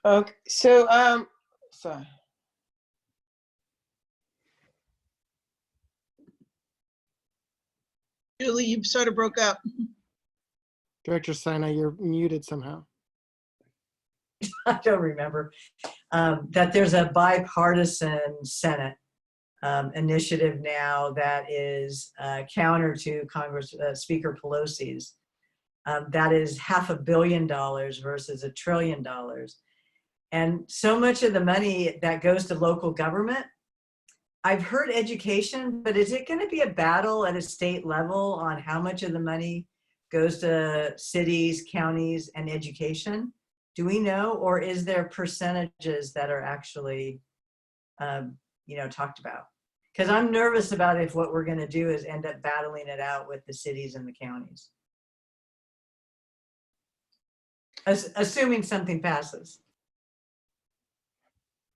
Okay, so sorry. Julie, you sort of broke up. Director Sina, you're muted somehow. I don't remember. That there's a bipartisan Senate initiative now that is counter to Congress Speaker Pelosi's. That is $500 million versus $1 trillion. And so much of the money that goes to local government, I've heard education, but is it going to be a battle at a state level on how much of the money goes to cities, counties, and education? Do we know, or is there percentages that are actually, talked about? Because I'm nervous about if what we're going to do is end up battling it out with the cities and the counties. Assuming something passes.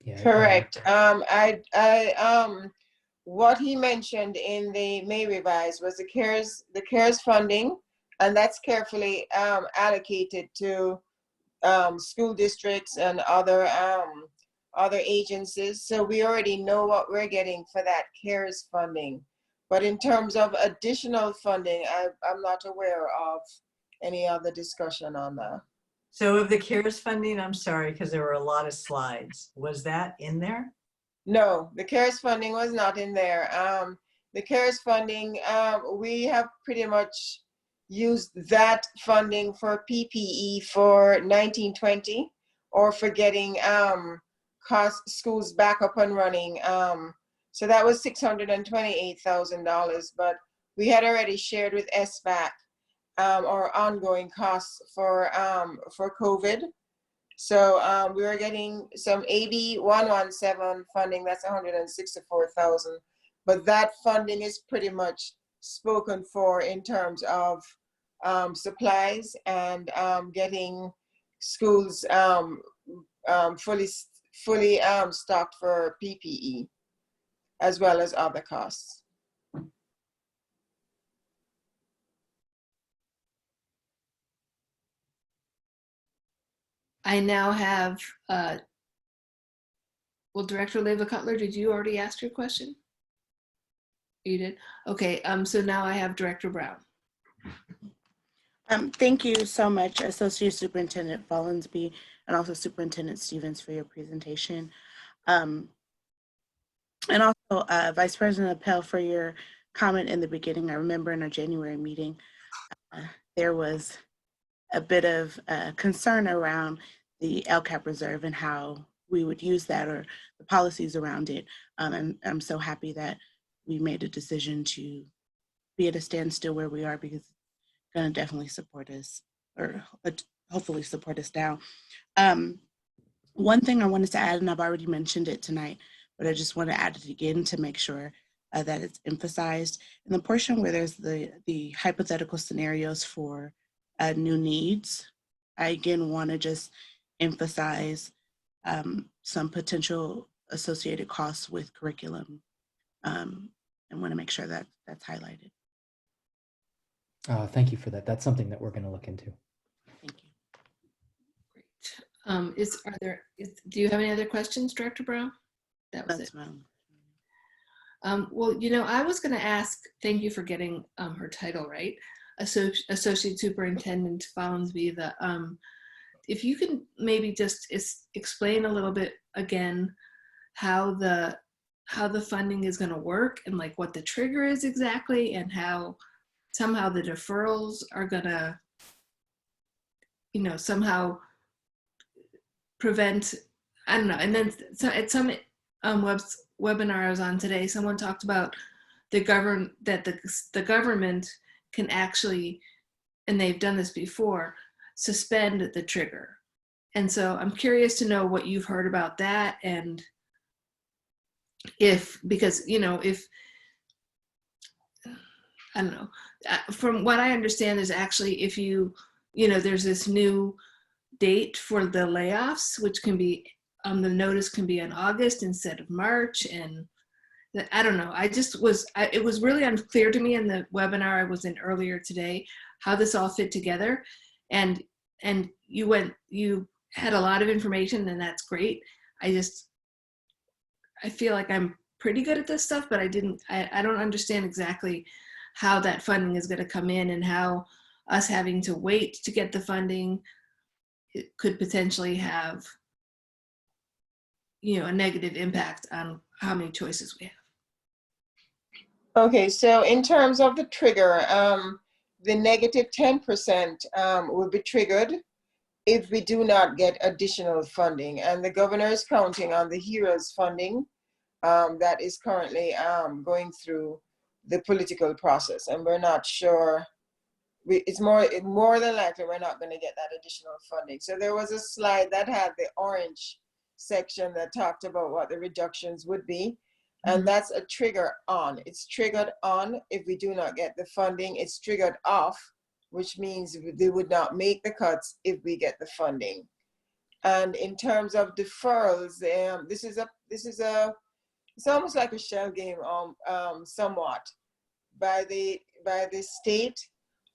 Yeah, Correct. What he mentioned in the May revise was the CARES funding, and that's carefully allocated to school districts and other agencies. So we already know what we're getting for that CARES funding. But in terms of additional funding, I'm not aware of any other discussion on that. So of the CARES funding, I'm sorry, because there were a lot of slides. Was that in there? No, the CARES funding was not in there. The CARES funding, we have pretty much used that funding for PPE for 1920 or for getting schools back up and running. So that was $628,000, but we had already shared with SBAC our ongoing costs for COVID. So we were getting some AB 117 funding, that's 164,000, but that funding is pretty much spoken for in terms of supplies and getting schools fully stocked for PPE, as well as other costs. I now have, well, Director Leyva Cutler, did you already ask your question? You did? Okay, so now I have Director Brown. Thank you so much, Associate Superintendent Follansbee and also Superintendent Stevens for your presentation. And also Vice President Appel for your comment in the beginning. I remember in our January meeting, there was a bit of concern around the LCAP reserve and how we would use that or the policies around it. And I'm so happy that we made a decision to be at a standstill where we are, because it's going to definitely support us, or hopefully support us now. One thing I wanted to add, and I've already mentioned it tonight, but I just want to add it again to make sure that it's emphasized. In the portion where there's the hypothetical scenarios for new needs, I again want to just emphasize some potential associated costs with curriculum, and want to make sure that that's highlighted. Thank you for that. That's something that we're going to look into. Thank you. Great. Do you have any other questions, Director Brown? That was it. Well, I was going to ask, thank you for getting her title right, Associate Superintendent Follansbee, if you can maybe just explain a little bit again how the funding is going to work, and like what the trigger is exactly, and how somehow the deferrals are going to, somehow prevent, I don't know. And then at some webinar I was on today, someone talked about the government can actually, and they've done this before, suspend the trigger. And so I'm curious to know what you've heard about that, and because I don't know, from what I understand is actually if there's this new date for the layoffs, which can be, the notice can be in August instead of March, and I don't know. It was really unclear to me in the webinar I was in earlier today how this all fit together, and you had a lot of information, and that's great. I feel like I'm pretty good at this stuff, but I don't understand exactly how that funding is going to come in and how us having to wait to get the funding, it could potentially have, you know, a negative impact on how many choices we have. Okay, so in terms of the trigger, the negative 10% will be triggered if we do not get additional funding. And the governor is counting on the HEROES funding that is currently going through the political process. And we're not sure, it's more than likely we're not going to get that additional funding. So there was a slide that had the orange section that talked about what the reductions would be. And that's a trigger on. It's triggered on if we do not get the funding. It's triggered off, which means they would not make the cuts if we get the funding. And in terms of deferrals, it's almost like a shell game, somewhat by the state.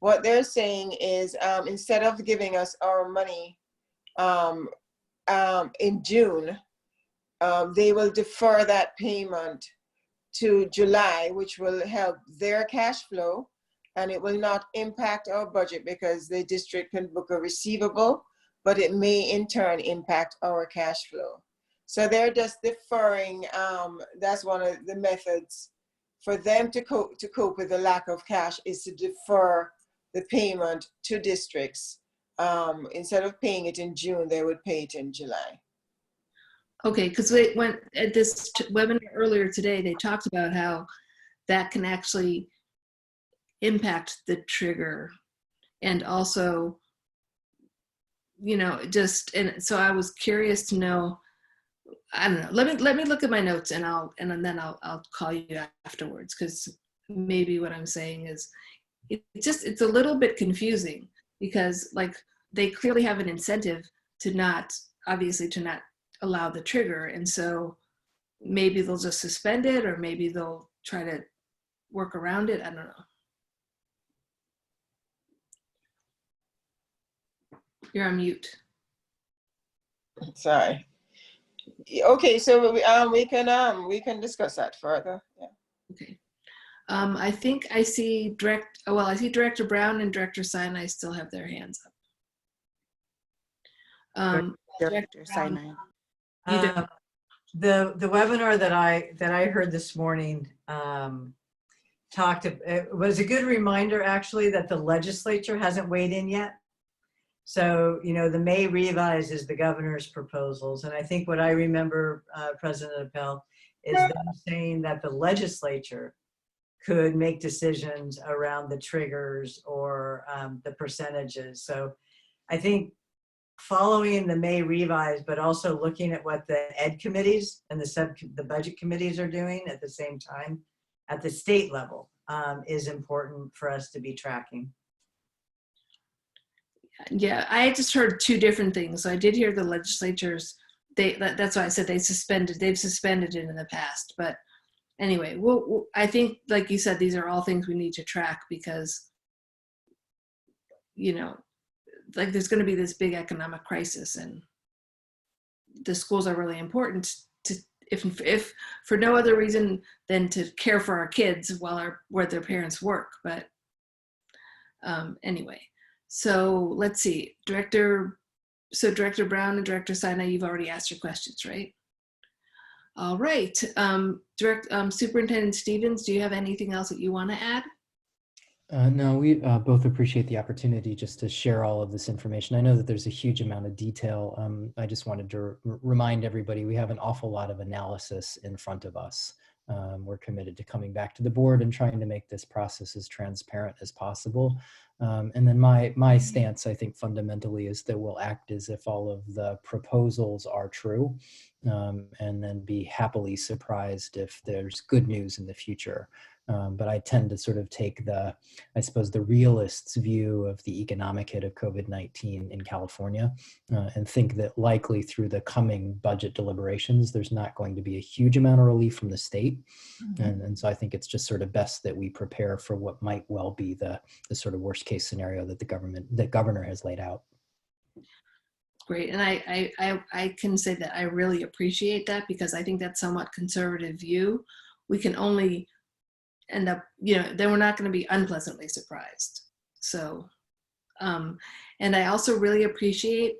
What they're saying is instead of giving us our money in June, they will defer that payment to July, which will help their cash flow, and it will not impact our budget because the district can book a receivable, but it may in turn impact our cash flow. So they're just deferring. That's one of the methods for them to cope with the lack of cash, is to defer the payment to districts. Instead of paying it in June, they would pay it in July. Okay, because they went at this webinar earlier today, they talked about how that can actually impact the trigger, and also, you know, just, and so I was curious to know, I don't know, let me look at my notes and then I'll call you afterwards, because maybe what I'm saying is it's a little bit confusing, because like they clearly have an incentive to not allow the trigger, and so maybe they'll just suspend it, or maybe they'll try to work around it. I don't know. You're on mute. Sorry. Okay, so we can discuss that further. Yeah. Okay. I think I see I see Director Brown and Director Sinai still have their hands up. Director Sinai. The webinar that I heard this morning it was a good reminder, actually, that the legislature hasn't weighed in yet. So, you know, the May revise is the governor's proposals. And I think what I remember, President Appel, is them saying that the legislature could make decisions around the triggers or the percentages. So I think following the May revise, but also looking at what the ed committees and the budget committees are doing at the same time at the state level is important for us to be tracking. Yeah, I just heard two different things. So I did hear the legislatures, that's why I said they've suspended it in the past. But anyway, I think, like you said, these are all things we need to track, because, you know, like there's going to be this big economic crisis, and the schools are really important to, if for no other reason than to care for our kids where their parents work. But anyway. So let's see, Director Brown and Director Sinai, you've already asked your questions, right? All right, Superintendent Stevens, do you have anything else that you want to add? No, we both appreciate the opportunity just to share all of this information. I know that there's a huge amount of detail. I just wanted to remind everybody we have an awful lot of analysis in front of us. We're committed to coming back to the board and trying to make this process as transparent as possible. And then my stance, I think, fundamentally is that we'll act as if all of the proposals are true, and then be happily surprised if there's good news in the future. But I tend to sort of take the realist's view of the economic hit of COVID-19 in California, and think that likely through the coming budget deliberations, there's not going to be a huge amount of relief from the state. Mm-hmm. And so I think it's just sort of best that we prepare for what might well be the sort of worst case scenario that the governor has laid out. Great, and I can say that I really appreciate that, because I think that's somewhat conservative view. We can only end up, then we're not going to be unpleasantly surprised. So, and I also really appreciate,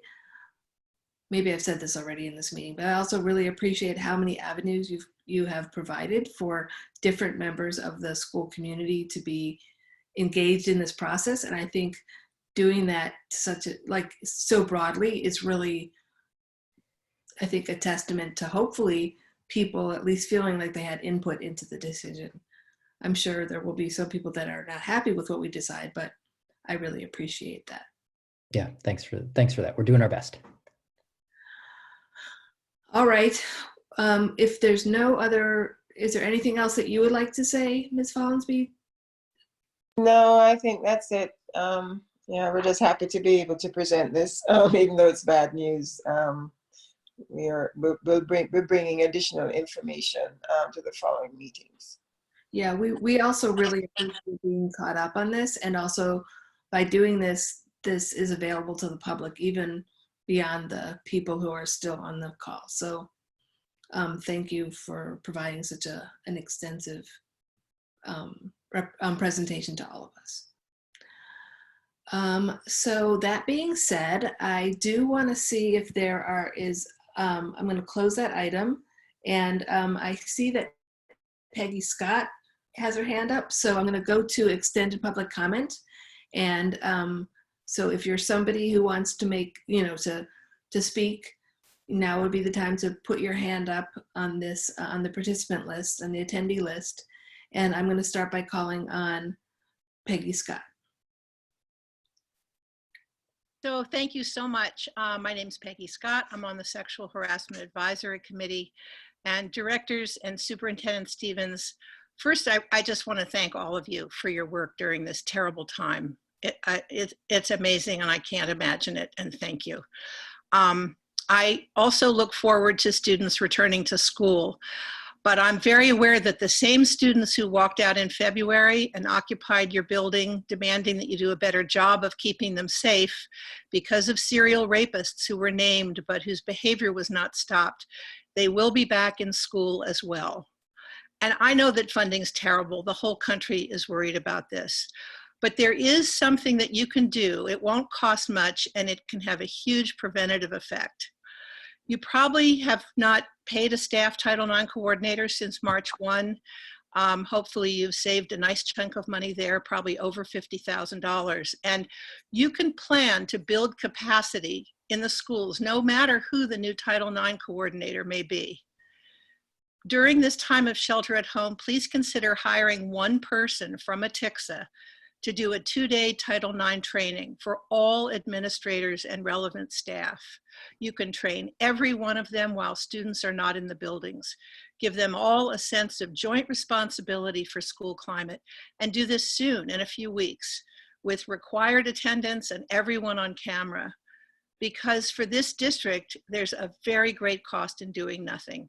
maybe I've said this already in this meeting, but I also really appreciate how many avenues you have provided for different members of the school community to be engaged in this process. And I think doing that so broadly is really, I think, a testament to hopefully people at least feeling like they had input into the decision. I'm sure there will be some people that are not happy with what we decide, but I really appreciate that. Yeah, thanks for that. We're doing our best. All right. If there's no other, is there anything else that you would like to say, Ms. Follansbee? No, I think that's it. Yeah, we're just happy to be able to present this, even though it's bad news. We're bringing additional information to the following meetings. Yeah, we also really appreciate being caught up on this, and also by doing this, this is available to the public, even beyond the people who are still on the call. So thank you for providing such an extensive presentation to all of us. So that being said, I do want to see if there I'm going to close that item, and I see that Peggy Scott has her hand up, so I'm going to go to extended public comment. And so if you're somebody who wants to make, to speak, now would be the time to put your hand up on this, on the participant list, on the attendee list. And I'm going to start by calling on Peggy Scott. So thank you so much. My name is Peggy Scott. I'm on the Sexual Harassment Advisory Committee. And Directors and Superintendent Stevens, first, I just want to thank all of you for your work during this terrible time. It's amazing, and I can't imagine it, and thank you. I also look forward to students returning to school, but I'm very aware that the same students who walked out in February and occupied your building, demanding that you do a better job of keeping them safe because of serial rapists who were named but whose behavior was not stopped, they will be back in school as well. And I know that funding's terrible. The whole country is worried about this. But there is something that you can do. It won't cost much, and it can have a huge preventative effect. You probably have not paid a staff Title IX coordinator since March 1. Hopefully you've saved a nice chunk of money there, probably over $50,000. And you can plan to build capacity in the schools, no matter who the new Title IX coordinator may be. During this time of shelter at home, please consider hiring one person from a TICSA to do a 2-day Title IX training for all administrators and relevant staff. You can train every one of them while students are not in the buildings. Give them all a sense of joint responsibility for school climate, and do this soon, in a few weeks, with required attendance and everyone on camera. Because for this district, there's a very great cost in doing nothing.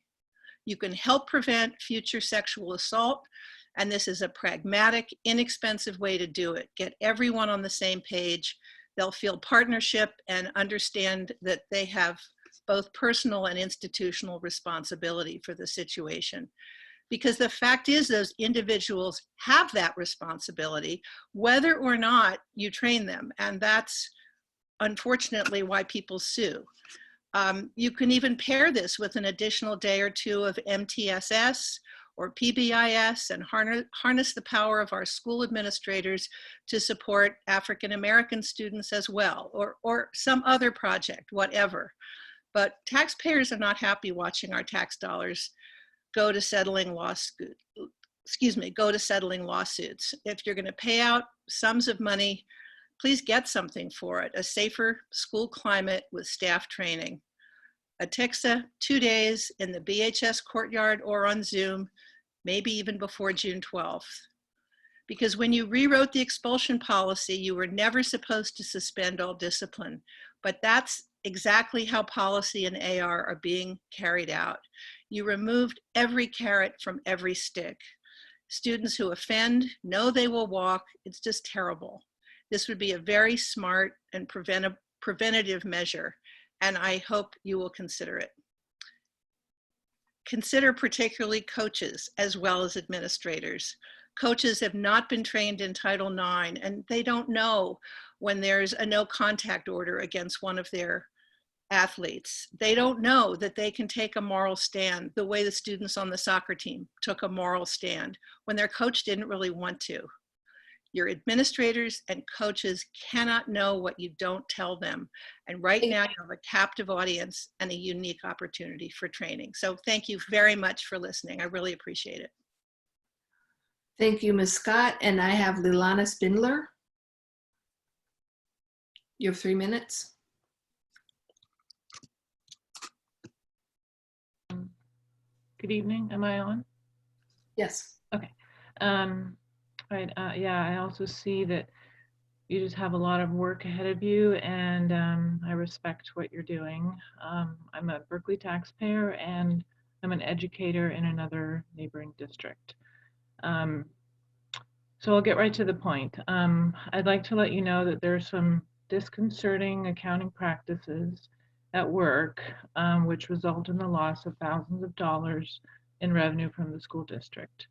You can help prevent future sexual assault, and this is a pragmatic, inexpensive way to do it. Get everyone on the same page. They'll feel partnership and understand that they have both personal and institutional responsibility for the situation. Because the fact is, those individuals have that responsibility, whether or not you train them. And that's unfortunately why people sue. You can even pair this with an additional day or two of MTSS or PBIS and harness the power of our school administrators to support African American students as well, or some other project, whatever. But taxpayers are not happy watching our tax dollars go to settling lawsuits. If you're going to pay out sums of money, please get something for it, a safer school climate with staff training. A TICSA, 2 days in the BHS courtyard or on Zoom, maybe even before June 12th. Because when you rewrote the expulsion policy, you were never supposed to suspend all discipline, but that's exactly how policy and AR are being carried out. You removed every carrot from every stick. Students who offend know they will walk. It's just terrible. This would be a very smart and preventative measure, and I hope you will consider it. Consider particularly coaches as well as administrators. Coaches have not been trained in Title IX, and they don't know when there's a no contact order against one of their athletes. They don't know that they can take a moral stand the way the students on the soccer team took a moral stand when their coach didn't really want to. Your administrators and coaches cannot know what you don't tell them. And right now you have a captive audience and a unique opportunity for training. So thank you very much for listening. I really appreciate it. Thank you, Ms. Scott. And I have Lilana Spindler. You have 3 minutes. Good evening. Am I on? Yes. Okay. Right. Yeah, I also see that you just have a lot of work ahead of you, and I respect what you're doing. I'm a Berkeley taxpayer, and I'm an educator in another neighboring district. So I'll get right to the point. I'd like to let you know that there's some disconcerting accounting practices at work, which result in the loss of thousands of dollars in revenue from the school district.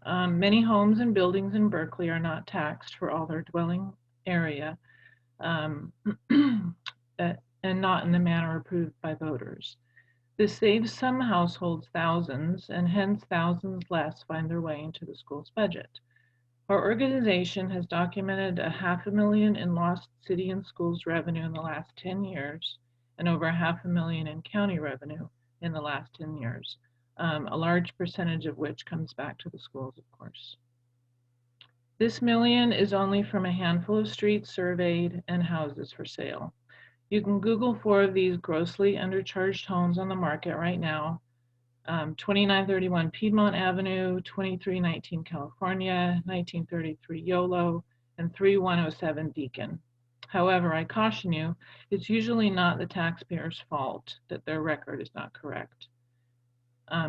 Many homes and buildings in Berkeley are not taxed for all their dwelling area and not in the manner approved by voters. This saves some households thousands, and hence thousands less find their way into the school's budget. Our organization has documented $500,000 in lost city and schools revenue in the last 10 years, and over $500,000 in county revenue in the last 10 years. A large percentage of which comes back to the schools, of course. This million is only from a handful of streets surveyed and houses for sale. You can Google 4 of these grossly undercharged homes on the market right now. 2931 Piedmont Avenue, 2319 California, 1933 Yolo, and 3107 Beacon. However, I caution you, it's usually not the taxpayer's fault that their record is not correct.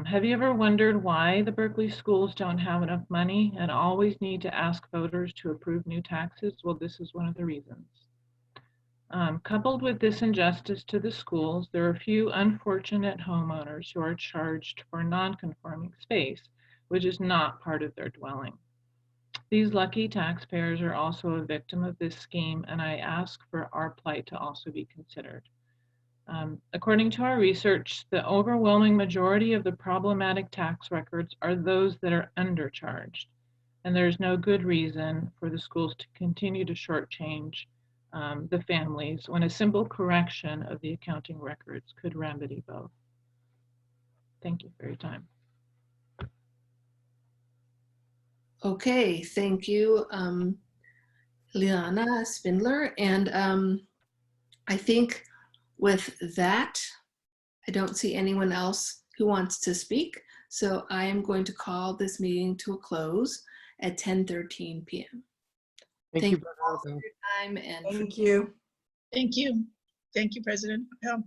Have you ever wondered why the Berkeley schools don't have enough money and always need to ask voters to approve new taxes? Well, this is one of the reasons. Coupled with this injustice to the schools, there are a few unfortunate homeowners who are charged for non-conforming space, which is not part of their dwelling. These lucky taxpayers are also a victim of this scheme, and I ask for our plight to also be considered. According to our research, the overwhelming majority of the problematic tax records are those that are undercharged, and there's no good reason for the schools to continue to shortchange the families when a simple correction of the accounting records could remedy both. Thank you for your time. Okay, thank you, Liana Spindler. And I think with that, I don't see anyone else who wants to speak. So I am going to call this meeting to a close at 10:13 p.m. Thank you all for your time and Thank you. Thank you. Thank you, President Appel.